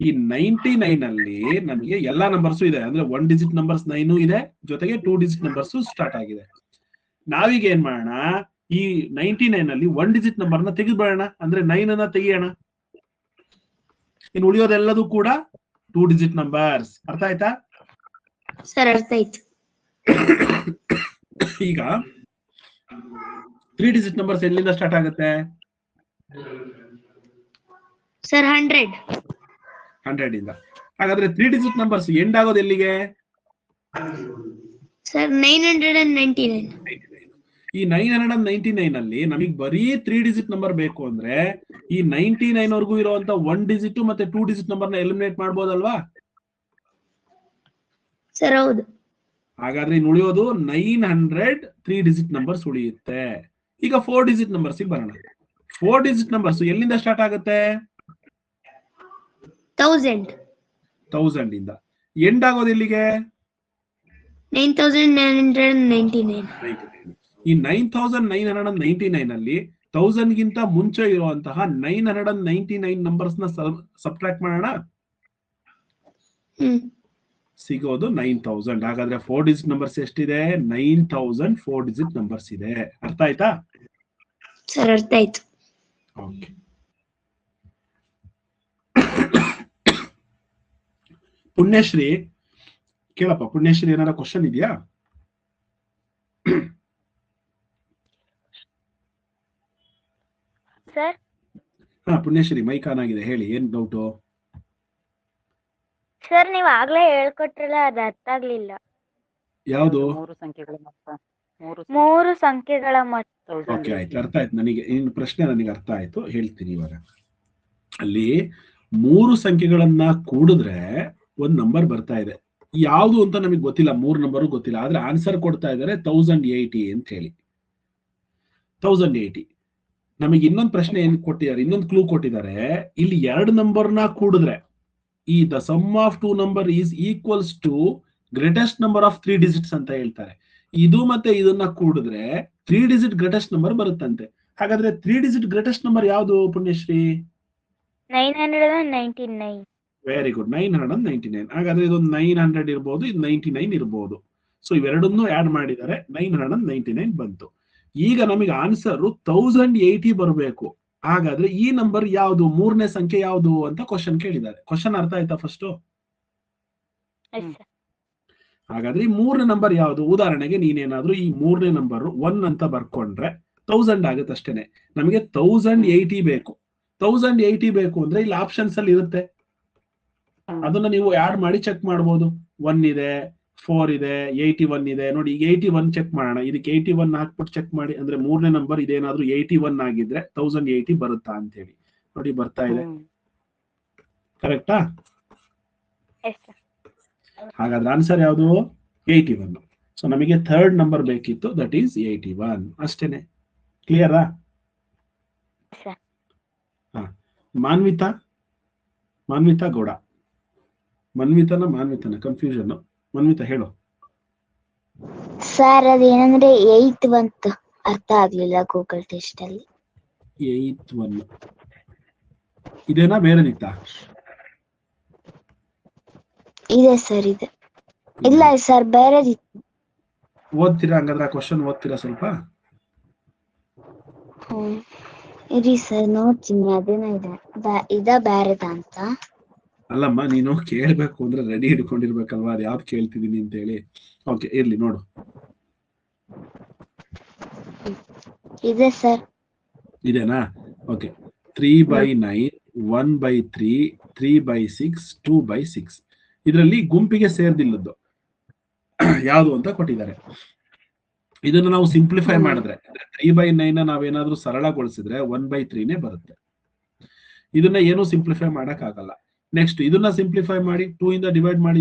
ಈ 99 ಅಲ್ಲಿ ನಮಗೆ ಎಲ್ಲಾ ನಂಬರ್ಸ್ ಇದೆ. ಅಂದ್ರೆ 1 ಡಿಜಿಟ್ ನಂಬರ್ಸ್ 9 ಇದೆ, ಜೊತೆಗೆ 2 ಡಿಜಿಟ್ ನಂಬರ್ಸ್ ಸ್ಟಾರ್ಟ್ ಆಗಿದೆ. ನಾವೀಗ ಏನ್ ಮಾಡೋಣ, ಈ 99 ಅಲ್ಲಿ 1 ಡಿಜಿಟ್ ನಂಬರ್ ನ ತೆಗೆದ್ಬಿಡೋಣ. ಅಂದ್ರೆ 9 ಅನ್ನ ತೆಗಿಯೋಣ. ಇನ್ನು ಉಳಿಯೋದೆಲ್ಲದೂ ಕೂಡ 2 ಡಿಜಿಟ್ ನಂಬರ್ಸ್. ಅರ್ಥ ಆಯ್ತಾ? ಸರ್ ಅರ್ಥ ಆಯ್ತು. ಈಗ 3 ಡಿಜಿಟ್ ನಂಬರ್ಸ್ ಎಲ್ಲಿಂದ ಸ್ಟಾರ್ಟ್ ಆಗುತ್ತೆ? ಸರ್ 100. 100 ಇಂದ. ಹಾಗಾದ್ರೆ 3 ಡಿಜಿಟ್ ನಂಬರ್ಸ್ ಎಂಡ್ ಆಗೋದು ಎಲ್ಲಿಗೆ? ಸರ್ 999. ಈ 999 ಅಲ್ಲಿ ನಮಗೆ ಬರೀ 3 ಡಿಜಿಟ್ ನಂಬರ್ ಬೇಕು ಅಂದ್ರೆ ಈ 99 ವರೆಗೂ ಇರುವಂತ 1 ಡಿಜಿಟ್ ಮತ್ತೆ 2 ಡಿಜಿಟ್ ನಂಬರ್ ನ ಎಲಿಮಿನೇಟ್ ಮಾಡ್ಬೋದಲ್ವಾ? ಸರ್ ಹೌದು. ಹಾಗಾದ್ರೆ ಇನ್ನು ಉಳಿಯೋದು 900 3 ಡಿಜಿಟ್ ನಂಬರ್ಸ್ ಉಳಿಯುತ್ತೆ. ಈಗ 4 ಡಿಜಿಟ್ ನಂಬರ್ಸ್ ಬರೋಣ. 4 ಡಿಜಿಟ್ ನಂಬರ್ಸ್ ಎಲ್ಲಿಂದ ಸ್ಟಾರ್ಟ್ ಆಗುತ್ತೆ? 1000 ಇಂದ. ಎಂಡ್ ಆಗೋದು ಎಲ್ಲಿಗೆ? 9999. ಈ 9999 ಅಲ್ಲಿ 1000 ಗಿಂತ ಮುಂಚೆ ಇರುವಂತಹ 999 ನಂಬರ್ಸ್ ನ ಸಬ್ಟ್ರಾಕ್ಟ್ ಮಾಡೋಣ. ಸಿಗೋದು 9000. ಹಾಗಾದ್ರೆ 4 ಡಿಜಿಟ್ ನಂಬರ್ಸ್ ಎಷ್ಟಿದೆ? 9000 4 ಡಿಜಿಟ್ ನಂಬರ್ಸ್ ಇದೆ. ಅರ್ಥ ಆಯ್ತಾ? ಸರ್ ಅರ್ಥ ಆಯ್ತು. ಓಕೆ. ಪುಣ್ಯಶ್ರೀ ಕೇಳಪ್ಪ. ಪುಣ್ಯಶ್ರೀ ಏನಾರ ಕ್ವಶನ್ ಇದೆಯಾ? ಸರ್ ಹಾ ಪುಣ್ಯಶ್ರೀ, ಮೈಕ್ ಆನ್ ಆಗಿದೆ, ಹೇಳಿ. ಏನ್ ಡೌಟು? ಸರ್ ನೀವು ಆಗ್ಲೇ ಹೇಳ್ಕೊಟ್ರಲ್ಲ, ಅದು ಅರ್ಥ ಆಗ್ಲಿಲ್ಲ. ಯಾವುದು? 3 ಸಂಖ್ಯೆಗಳ ಮೊತ್ತ. 3 ಸಂಖ್ಯೆಗಳ ಮೊತ್ತ. ಓಕೆ, ಆಯ್ತು, ಅರ್ಥ ಆಯ್ತು ನನಗೆ. ಇನ್ನು ಪ್ರಶ್ನೆ ನನಗೆ ಅರ್ಥ ಆಯ್ತು, ಹೇಳ್ತೀನಿ ಇವಾಗ. ಅಲ್ಲಿ 3 ಸಂಖ್ಯೆಗಳನ್ನ ಕೂಡಿದ್ರೆ ಒಂದ್ ನಂಬರ್ ಬರ್ತಾ ಇದೆ. ಯಾವುದು ಅಂತ ನಮಗೆ ಗೊತ್ತಿಲ್ಲ, 3 ನಂಬರು ಗೊತ್ತಿಲ್ಲ. ಆದ್ರೆ ಆನ್ಸರ್ ಕೊಡ್ತಾ ಇದ್ದಾರೆ 1080 ಅಂತ ಹೇಳಿ. 1080. ನಮಗೆ ಇನ್ನೊಂದು ಪ್ರಶ್ನೆ ಏನ್ ಕೊಟ್ಟಿದ್ದಾರೆ, ಇನ್ನೊಂದು ಕ್ಲೂ ಕೊಟ್ಟಿದ್ದಾರೆ. ಇಲ್ಲಿ 2 ನಂಬರ್ನ ಕೂಡಿದ್ರೆ ಈ the sum of 2 number is equals to greatest number of 3 digits ಅಂತ ಹೇಳ್ತಾರೆ. ಇದು ಮತ್ತೆ ಇದನ್ನ ಕೂಡಿದ್ರೆ 3 ಡಿಜಿಟ್ ಗ್ರೇಟೆಸ್ಟ್ ನಂಬರ್ ಬರುತ್ತಂತೆ. ಹಾಗಾದ್ರೆ 3 ಡಿಜಿಟ್ ಗ್ರೇಟೆಸ್ಟ್ ನಂಬರ್ ಯಾವುದು ಪುಣ್ಯಶ್ರೀ? 999. Very good, 999. ಹಾಗಾದ್ರೆ ಇದೊಂದು 900 ಇರ್ಬೋದು, ಇದು 99 ಇರ್ಬೋದು. ಸೊ ಇವೆರಡನ್ನೂ ಆಡ್ ಮಾಡಿದರೆ 999 ಬಂತು. ಈಗ ನಮಗೆ ಆನ್ಸರ್ 1080 ಬರಬೇಕು. ಹಾಗಾದ್ರೆ ಈ ನಂಬರ್ ಯಾವುದು, 3ನೇ ಸಂಖ್ಯೆ ಯಾವುದು ಅಂತ ಕ್ವಶನ್ ಕೇಳಿದ್ದಾರೆ. ಕ್ವಶನ್ ಅರ್ಥ ಆಯ್ತಾ ಫಸ್ಟ್? ಹಾಗಾದ್ರೆ ಈ 3ನೇ ನಂಬರ್ ಯಾವುದು? ಉದಾಹರಣೆಗೆ ನೀನೇನಾದ್ರೂ ಈ 3ನೇ ನಂಬರ್ 1 ಅಂತ ಬರ್ಕೊಂಡ್ರೆ 1000 ಆಗುತ್ತೆ ಅಷ್ಟೇನೆ. ನಮಗೆ 1080 ಬೇಕು. 1080 ಬೇಕು ಅಂದ್ರೆ ಇಲ್ಲಿ ಆಪ್ಷನ್ಸ್ ಅಲ್ಲಿ ಇರುತ್ತೆ, ಅದನ್ನ ನೀವು ಆಡ್ ಮಾಡಿ ಚೆಕ್ ಮಾಡಬಹುದು. 1 ಇದೆ, 4 ಇದೆ, 81 ಇದೆ. ನೋಡಿ ಈಗ 81 ಚೆಕ್ ಮಾಡೋಣ. ಇದಕ್ಕೆ 81 ಹಾಕ್ಬಿಟ್ಟು ಚೆಕ್ ಮಾಡಿ. ಅಂದ್ರೆ 3ನೇ ನಂಬರ್ ಇದೇನಾದ್ರೂ 81 ಆಗಿದ್ರೆ 1080 ಬರುತ್ತಾ ಅಂತ ಹೇಳಿ. ನೋಡಿ ಬರ್ತಾ ಇದೆ. ಕರೆಕ್ಟಾ? ಹಾಗಾದ್ರೆ ಆನ್ಸರ್ ಯಾವುದು? 81. ಸೊ ನಮಗೆ 3rd ನಂಬರ್ ಬೇಕಿತ್ತು, ದಟ್ ಈಸ್ 81 ಅಷ್ಟೇನೆ. ಕ್ಲಿಯರಾ? ಹಾ. ಮಾನ್ವಿತಾ ಗೌಡ. ಮಾನ್ವಿತನ ಕನ್ಫ್ಯೂಷನ್. ಮನ್ವಿತಾ ಹೇಳು. ಸರ್ ಅದೇನಂದ್ರೆ 8 ಬಂತು, ಅರ್ಥ ಆಗ್ಲಿಲ್ಲ ಗೂಗಲ್ ಟೆಸ್ಟ್ ಅಲ್ಲಿ. 81 ಇದೇನಾ ಬೇರೆದಿತ್ತಾ? ಇದೆ ಸರ್, ಇದೆ. ಇಲ್ಲ ಸರ್ ಬೇರೆದಿತ್ತು. ಓದ್ತೀರಾ ಹಂಗಾದ್ರೆ? ಕ್ವಶನ್ ಓದ್ತೀರಾ ಸ್ವಲ್ಪ? ಇರಿ ಸರ್ ನೋಡ್ತೀನಿ. ಅದೇನ ಇದ ಬೇರೆದ ಅಂತ. ಅಲ್ಲಮ್ಮ, ನೀನು ಕೇಳ್ಬೇಕು ಅಂದ್ರೆ ರೆಡಿ ಹಿಡ್ಕೊಂಡಿರ್ಬೇಕಲ್ವಾ, ಅದು ಯಾವ್ದು ಕೇಳ್ತಿದೀನಿ ಅಂತ ಹೇಳಿ. ಓಕೆ, ಇರ್ಲಿ ನೋಡು. ಇದೆ ಸರ್. ಇದೇನಾ? ಓಕೆ. 3/9, 1/3, 3/6, 2/6. ಇದರಲ್ಲಿ ಗುಂಪಿಗೆ ಸೇರ್ದಿಲ್ಲದ್ದು ಯಾವುದು ಅಂತ ಕೊಟ್ಟಿದ್ದಾರೆ. ಇದನ್ನು ನಾವು ಸಿಂಪ್ಲಿಫೈ ಮಾಡಿದ್ರೆ 3/9 ನಾವೇನಾದ್ರೂ ಸರಳಗೊಳಿಸಿದ್ರೆ 1/3 ಬರುತ್ತೆ. ಇದನ್ನ ಏನು ಸಿಂಪ್ಲಿಫೈ ಮಾಡಕ್ ಆಗಲ್ಲ. ನೆಕ್ಸ್ಟ್ ಇದನ್ನ ಸಿಂಪ್ಲಿಫೈ ಮಾಡಿ 2 ಇಂದ ಡಿವೈಡ್ ಮಾಡಿ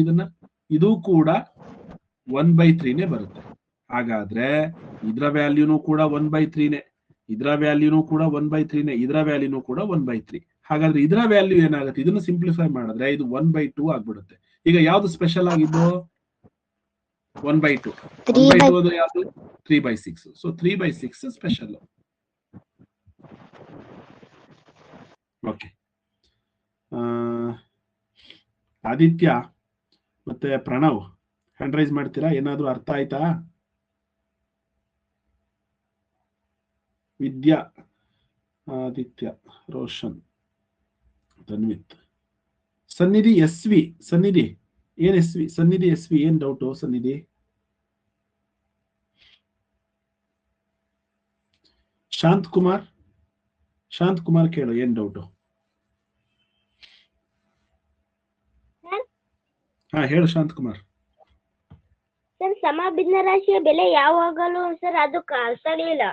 ಇದು ಕೂಡ 1/3 ಬರುತ್ತೆ. ಹಾಗಾದ್ರೆ ಇದರ ವ್ಯಾಲ್ಯೂನು ಕೂಡ 1/3, ಇದರ ವ್ಯಾಲ್ಯೂನು ಕೂಡ 1/3, ಇದರ ವ್ಯಾಲ್ಯೂನು ಕೂಡ 1/3. ಹಾಗಾದ್ರೆ ಇದರ ವ್ಯಾಲ್ಯೂ ಏನಾಗುತ್ತೆ, ಇದನ್ನು ಸಿಂಪ್ಲಿಫೈ ಮಾಡಿದ್ರೆ ಇದು 1/2 ಆಗ್ಬಿಡುತ್ತೆ. ಈಗ ಯಾವ್ದು ಸ್ಪೆಷಲ್ ಆಗಿದ್ದು? 1/2. 1/2 ಅಂದ್ರೆ ಯಾವ್ದು? 3/6. So 3/6 special. ಓಕೆ, ಆದಿತ್ಯ ಮತ್ತೆ ಪ್ರಣವ್ ಹ್ಯಾಂಡ್ ರೈಸ್ ಮಾಡ್ತೀರಾ? ಏನಾದ್ರೂ ಅರ್ಥ ಆಯ್ತಾ? ವಿದ್ಯಾ, ಆದಿತ್ಯ, ರೋಷನ್, ತನ್ವಿತ್, ಸನ್ನಿಧಿ, SV, ಸನ್ನಿಧಿ ಏನ್ SV? ಸನ್ನಿಧಿ SV ಏನ್ ಡೌಟು? ಸನ್ನಿಧಿ, ಶಾಂತ್ ಕುಮಾರ್ ಕೇಳು, ಏನ್ ಡೌಟು? ಹಾ ಹೇಳು ಶಾಂತ್ ಕುಮಾರ್. ಸರ್, ಸಮಭಿನ್ನ ರಾಶಿಯ ಬೆಲೆ ಯಾವಾಗಲೂ ಸರ್ ಅದು ಅರ್ಥಲಿಲ್ಲ.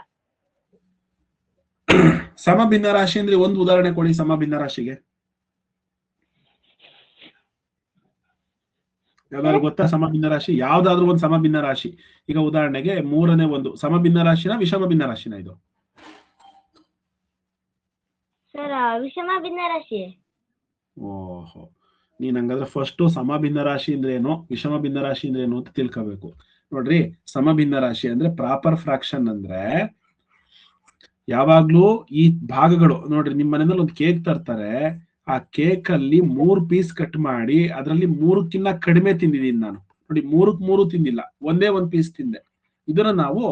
ಸಮಭಿನ್ನ ರಾಶಿ ಅಂದ್ರೆ ಒಂದು ಉದಾಹರಣೆ ಕೊಡಿ. ಸಮಭಿನ್ನ ರಾಶಿಗೆ ಯಾವ್ದಾದ್ರು ಗೊತ್ತಾ? ಸಮಭಿನ್ನ ರಾಶಿ ಯಾವ್ದಾದ್ರು ಒಂದು ಸಮಭಿನ್ನ ರಾಶಿ. ಈಗ ಉದಾಹರಣೆಗೆ 3ನೇ ಒಂದು ಸಮಭಿನ್ನ ರಾಶಿನ ವಿಷಮ ಭಿನ್ನ ರಾಶಿನ ಇದು? ಸರ್, ವಿಷಮ ಭಿನ್ನ ರಾಶಿ. ಓಹೋ, ನೀನ್ ಹಂಗಾದ್ರೆ ಫಸ್ಟ್ ಸಮಭಿನ್ನ ರಾಶಿ ಅಂದ್ರೆ ಏನು, ವಿಷಮ ಭಿನ್ನ ರಾಶಿ ಅಂದ್ರೆ ಏನು ಅಂತ ತಿಳ್ಕೋಬೇಕು. ನೋಡ್ರಿ, ಸಮಭಿನ್ನ ರಾಶಿ ಅಂದ್ರೆ ಪ್ರಾಪರ್ ಫ್ರಾಕ್ಷನ್ ಅಂದ್ರೆ ಯಾವಾಗ್ಲೂ ಈ ಭಾಗಗಳು, ನೋಡ್ರಿ ನಿಮ್ ಮನೆಯಲ್ಲಿ ಒಂದು ಕೇಕ್ ತರ್ತಾರೆ, ಆ ಕೇಕ್ ಅಲ್ಲಿ 3 ಪೀಸ್ ಕಟ್ ಮಾಡಿ ಅದರಲ್ಲಿ 3ಕ್ಕಿಂತ ಕಡಿಮೆ ತಿಂದಿದ್ದೀನಿ ನಾನು. ನೋಡಿ, 3 ತಿಂದಿಲ್ಲ, ಒಂದೇ 1 ಪೀಸ್ ತಿಂದೆ. ಇದನ್ನ ನಾವು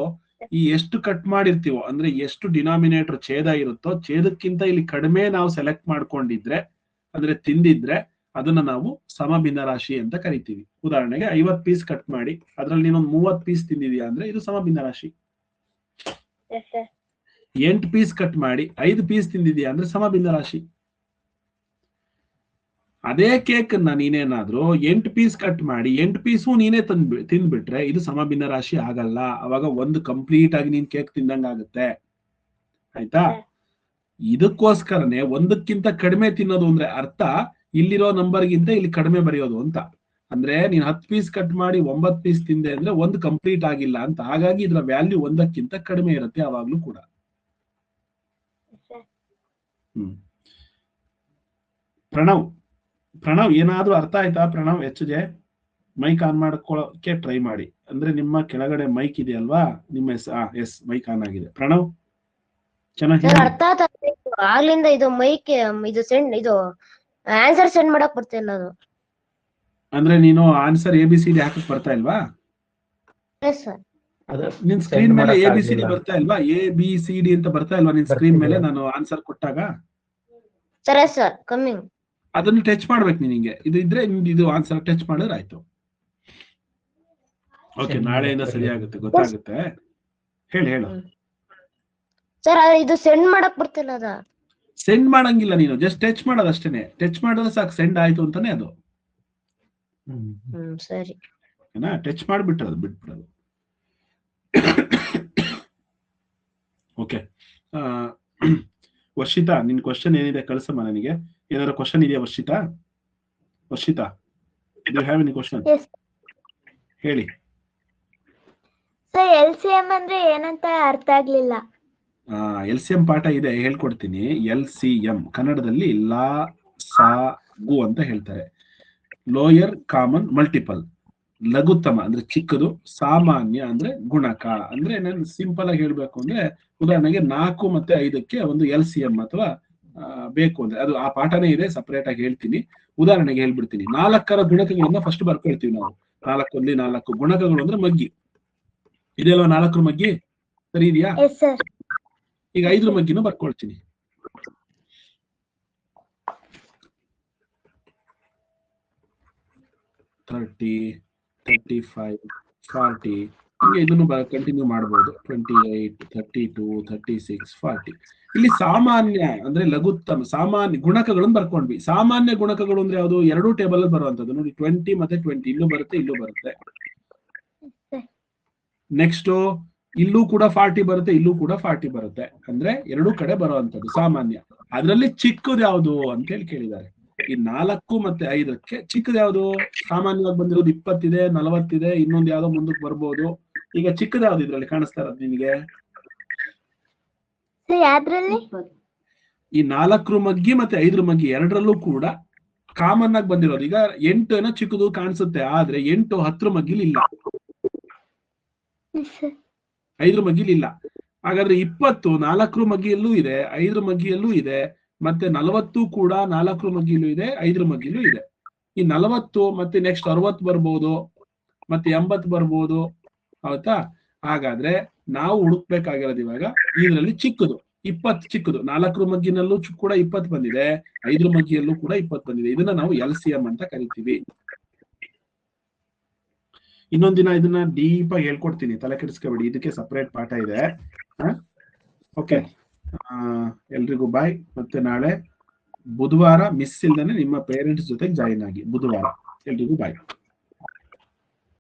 ಈ ಎಷ್ಟು ಕಟ್ ಮಾಡಿರ್ತೀವೋ ಅಂದ್ರೆ ಎಷ್ಟು ಡಿನಾಮಿನೇಟರ್ ಛೇದ ಇರುತ್ತೋ ಛೇದಕ್ಕಿಂತ ಇಲ್ಲಿ ಕಡಿಮೆ ನಾವು ಸೆಲೆಕ್ಟ್ ಮಾಡ್ಕೊಂಡಿದ್ರೆ ಅಂದ್ರೆ ತಿಂದಿದ್ರೆ ಅದನ್ನ ನಾವು ಸಮಭಿನ್ನ ರಾಶಿ ಅಂತ ಕರಿತೀವಿ. ಉದಾಹರಣೆಗೆ 50 ಪೀಸ್ ಕಟ್ ಮಾಡಿ ಅದ್ರಲ್ಲಿ ನೀನೊಂದು 30 ಪೀಸ್ ತಿಂದಿದ್ಯಾ ಅಂದ್ರೆ ಇದು ಸಮಭಿನ್ನ ರಾಶಿ. 8 ಪೀಸ್ ಕಟ್ ಮಾಡಿ 5 ಪೀಸ್ ತಿಂದಿದ್ಯಾ ಅಂದ್ರೆ ಸಮಭಿನ್ನ ರಾಶಿ. ಅದೇ ಕೇಕ್ ಅನ್ನ ನೀನೇನಾದ್ರೂ 8 ಪೀಸ್ ಕಟ್ ಮಾಡಿ 8 ಪೀಸು ನೀನೇ ತಿಂದ್ಬಿಟ್ರೆ ಇದು ಸಮಭಿನ್ನ ರಾಶಿ ಆಗಲ್ಲ. ಅವಾಗ ಒಂದು ಕಂಪ್ಲೀಟ್ ಆಗಿ ನೀನ್ ಕೇಕ್ ತಿಂದಂಗ ಆಗುತ್ತೆ. ಆಯ್ತಾ? ಇದಕ್ಕೋಸ್ಕರನೇ ಒಂದಕ್ಕಿಂತ ಕಡಿಮೆ ತಿನ್ನೋದು ಅಂದ್ರೆ ಅರ್ಥ ಇಲ್ಲಿರೋ ನಂಬರ್ಗಿಂತ ಇಲ್ಲಿ ಕಡಿಮೆ ಬರೆಯೋದು ಅಂತ. ಅಂದ್ರೆ ನೀನ್ 10 ಪೀಸ್ ಕಟ್ ಮಾಡಿ 9 ಪೀಸ್ ತಿಂದೆ ಅಂದ್ರೆ ಒಂದು ಕಂಪ್ಲೀಟ್ ಆಗಿಲ್ಲ ಅಂತ. ಹಾಗಾಗಿ ಇದರ ವ್ಯಾಲ್ಯೂ 1ಕ್ಕಿಂತ ಕಡಿಮೆ ಇರುತ್ತೆ ಯಾವಾಗ್ಲೂ ಕೂಡ. ಪ್ರಣವ್ ಏನಾದ್ರೂ ಅರ್ಥ ಆಯ್ತಾ? ಪ್ರಣವ್ HJ ಮೈಕ್ ಆನ್ ಮಾಡ್ಕೊಳ್ಳೋಕೆ ಟ್ರೈ ಮಾಡಿ. ಅಂದ್ರೆ ನಿಮ್ಮ ಕೆಳಗಡೆ ಮೈಕ್ ಇದೆ ಅಲ್ವಾ, ನಿಮ್ಮ ಎಸ್ ಮೈಕ್ ಆನ್ ಆಗಿದೆ. ಪ್ರಣವ್ ಚೆನ್ನಾಗಿ ಅರ್ಥ ಆಗ್ಲಿಂದ ಇದು ಮೈಕ್ ಇದು ಆನ್ಸರ್ ಸೆಂಡ್ ಮಾಡಕ್ ಬರ್ತಿಲ್ಲ. ಅದು ಅಂದ್ರೆ ನೀನು ಆನ್ಸರ್ ABCD ಹಾಕಕ್ ಬರ್ತಾ ಇಲ್ವಾ? ನಿನ್ ಸ್ಕ್ರೀನ್ ಮೇಲೆ ABCD ಬರ್ತಾ ಇಲ್ವಾ? ABCD ಅಂತ ಬರ್ತಾ ಇಲ್ವಾ ನಿನ್ ಸ್ಕ್ರೀನ್ ಮೇಲೆ ನಾನು ಆನ್ಸರ್ ಕೊಟ್ಟಾಗ? ಸರಿ ಸರ್, ಕಮ್ಮಿಂಗ್. ಅದನ್ನು ಟಚ್ ಮಾಡ್ಬೇಕು ನಿನಗೆ. ಇದು ಇದ್ರೆ ಇದು ಆನ್ಸರ್ ಟಚ್ ಮಾಡಿದ್ರೆ ಆಯ್ತು. ಓಕೆ, ನಾಳೆಯಿಂದ ಸರಿ ಆಗುತ್ತೆ, ಗೊತ್ತಾಗುತ್ತೆ. ಹೇಳು ಸರ್, ಇದು ಸೆಂಡ್ ಮಾಡಕ್ ಬರ್ತಿಲ್ಲ. ಅದ ಸೆಂಡ್ ಮಾಡಂಗಿಲ್ಲ, ನೀನು ಜಸ್ಟ್ ಟಚ್ ಮಾಡೋದು ಅಷ್ಟೇನೆ. ಟಚ್ ಮಾಡಿದ್ರೆ ಸಾಕು, ಸೆಂಡ್ ಆಯ್ತು ಅಂತಾನೆ ಅದು. ಸರಿ, ಟಚ್ ಮಾಡಿಬಿಟ್ರೆ ಬಿಟ್ಬಿಡೋದು. ಓಕೆ, ವರ್ಷಿತಾ ನಿನ್ ಕ್ವಶನ್ ಏನಿದೆ ಕಳ್ಸಮ್ಮ ನನಗೆ. ಏನಾದ್ರು ಕ್ವಶನ್ ಇದೆಯಾ Varshitha? Do have any question? ಹೇಳಿ. ಸರ್, LCM ಅಂದ್ರೆ ಏನಂತ ಅರ್ಥ ಆಗ್ಲಿಲ್ಲ. LCM ಪಾಠ ಇದೆ, ಹೇಳ್ಕೊಡ್ತೀನಿ. LCM ಕನ್ನಡದಲ್ಲಿ ಲಾ ಸಾ ಗು ಅಂತ ಹೇಳ್ತಾರೆ. Lower common multiple. ಲಘುತ್ತಮ ಅಂದ್ರೆ ಚಿಕ್ಕದು, ಸಾಮಾನ್ಯ ಅಂದ್ರೆ ಗುಣಕ. ಅಂದ್ರೆ ನಾನು ಸಿಂಪಲ್ ಆಗಿ ಹೇಳ್ಬೇಕು ಅಂದ್ರೆ ಉದಾಹರಣೆಗೆ 4 ಮತ್ತೆ 5ಕ್ಕೆ ಒಂದು LCM ಅಥವಾ ಬೇಕು ಅಂದ್ರೆ ಅದು ಆ ಪಾಠನೇ ಇದೆ, ಸಪರೇಟ್ ಆಗಿ ಹೇಳ್ತೀನಿ. ಉದಾಹರಣೆಗೆ ಹೇಳ್ಬಿಡ್ತೀನಿ. 4ರ ಗುಣಕಗಳನ್ನ ಫಸ್ಟ್ ಬರ್ಕೊಳ್ತೀವಿ ನಾವು. 4 4 ಗುಣಕಗಳು ಅಂದ್ರೆ ಮಗ್ಗಿ ಇದೆಯಲ್ವಾ? 4 ಮಗ್ಗಿ ಸರಿ ಇದೆಯಾ? ಈಗ 5 ಮಗ್ಗಿನೂ ಬರ್ಕೊಳ್ತೀನಿ. 30, 35, 40 ಹೀಗೆ ಇದನ್ನು ಕಂಟಿನ್ಯೂ ಮಾಡಬಹುದು. 28, 32, 36, 40. ಇಲ್ಲಿ ಸಾಮಾನ್ಯ ಅಂದ್ರೆ ಲಘುತ್ತಮ ಸಾಮಾನ್ಯ ಗುಣಕಗಳನ್ನು ಬರ್ಕೊಂಡ್ವಿ. ಸಾಮಾನ್ಯ ಗುಣಕಗಳು ಅಂದ್ರೆ ಯಾವುದು? 2 ಟೇಬಲ್ ಅಲ್ಲಿ ಬರುವಂತದ್ದು. ನೋಡಿ, 20 ಮತ್ತೆ 20 ಇಲ್ಲೂ ಬರುತ್ತೆ, ಇಲ್ಲೂ ಬರುತ್ತೆ. ನೆಕ್ಸ್ಟ್ ಇಲ್ಲೂ ಕೂಡ 40 ಬರುತ್ತೆ, ಇಲ್ಲೂ ಕೂಡ 40 ಬರುತ್ತೆ. ಅಂದ್ರೆ ಎರಡೂ ಕಡೆ ಬರುವಂತದ್ದು ಸಾಮಾನ್ಯ. ಅದರಲ್ಲಿ ಚಿಕ್ಕದು ಯಾವುದು ಅಂತ ಹೇಳಿ ಕೇಳಿದ್ದಾರೆ. ಈ 4 ಮತ್ತೆ 5ಕ್ಕೆ ಚಿಕ್ಕದು ಯಾವುದು? ಸಾಮಾನ್ಯವಾಗಿ ಬಂದಿರೋದು 20 ಇದೆ, 40 ಇದೆ, ಇನ್ನೊಂದು ಯಾವ್ದೋ ಮುಂದಕ್ಕೆ ಬರ್ಬೋದು. ಈಗ ಚಿಕ್ಕದು ಯಾವ್ದು ಇದ್ರಲ್ಲಿ ಕಾಣಿಸ್ತಾ ಇರೋದು ನಿಮಗೆ? ಈ 4 ಮಗ್ಗಿ ಮತ್ತೆ 5 ಮಗ್ಗಿ ಎರಡರಲ್ಲೂ ಕೂಡ ಕಾಮನ್ ಆಗಿ ಬಂದಿರೋದು. ಈಗ 8 ಏನೋ ಚಿಕ್ಕದು ಕಾಣಿಸುತ್ತೆ, ಆದ್ರೆ 8 10 ಮಗ್ಗಿಲಿ ಇಲ್ಲ, 5 ಮಗ್ಗಿಲಿ ಇಲ್ಲ. ಹಾಗಾದ್ರೆ 20 4 ಮಗ್ಗಿಯಲ್ಲೂ ಇದೆ, 5 ಮಗ್ಗಿಯಲ್ಲೂ ಇದೆ, ಮತ್ತೆ 40 ಕೂಡ 4 ಮಗ್ಗಿಲೂ ಇದೆ, 5 ಮಗ್ಗಿಲೂ ಇದೆ. ಈ 40 ಮತ್ತೆ ನೆಕ್ಸ್ಟ್ 60 ಬರ್ಬೋದು, ಮತ್ತೆ 80 ಬರ್ಬೋದು, ಹೌದಾ? ಹಾಗಾದ್ರೆ ನಾವು ಹುಡುಕ್ಬೇಕಾಗಿರೋದು ಇವಾಗ ಇದರಲ್ಲಿ ಚಿಕ್ಕದು 20 ಚಿಕ್ಕದು. 4 ಮಗ್ಗಿನಲ್ಲೂ ಕೂಡ 20 ಬಂದಿದೆ, 5 ಮಗ್ಗಿಯಲ್ಲೂ ಕೂಡ 20 ಬಂದಿದೆ. ಇದನ್ನ ನಾವು LCM ಅಂತ ಕರಿತೀವಿ. ಇನ್ನೊಂದಿನ ಇದನ್ನ ಡೀಪ್ ಆಗಿ ಹೇಳ್ಕೊಡ್ತೀನಿ, ತಲೆ ಕೆಡಿಸ್ಕೋಬೇಡಿ, ಇದಕ್ಕೆ ಸಪರೇಟ್ ಪಾಠ ಇದೆ. ಓಕೆ, ಎಲ್ರಿಗೂ ಬಾಯ್. ಮತ್ತೆ ನಾಳೆ ಬುಧವಾರ ಮಿಸ್ ಇಲ್ದೇನೆ ನಿಮ್ಮ ಪೇರೆಂಟ್ಸ್ ಜೊತೆಗೆ ಜಾಯಿನ್ ಆಗಿ. ಬುಧವಾರ ಎಲ್ರಿಗೂ ಬಾಯ್.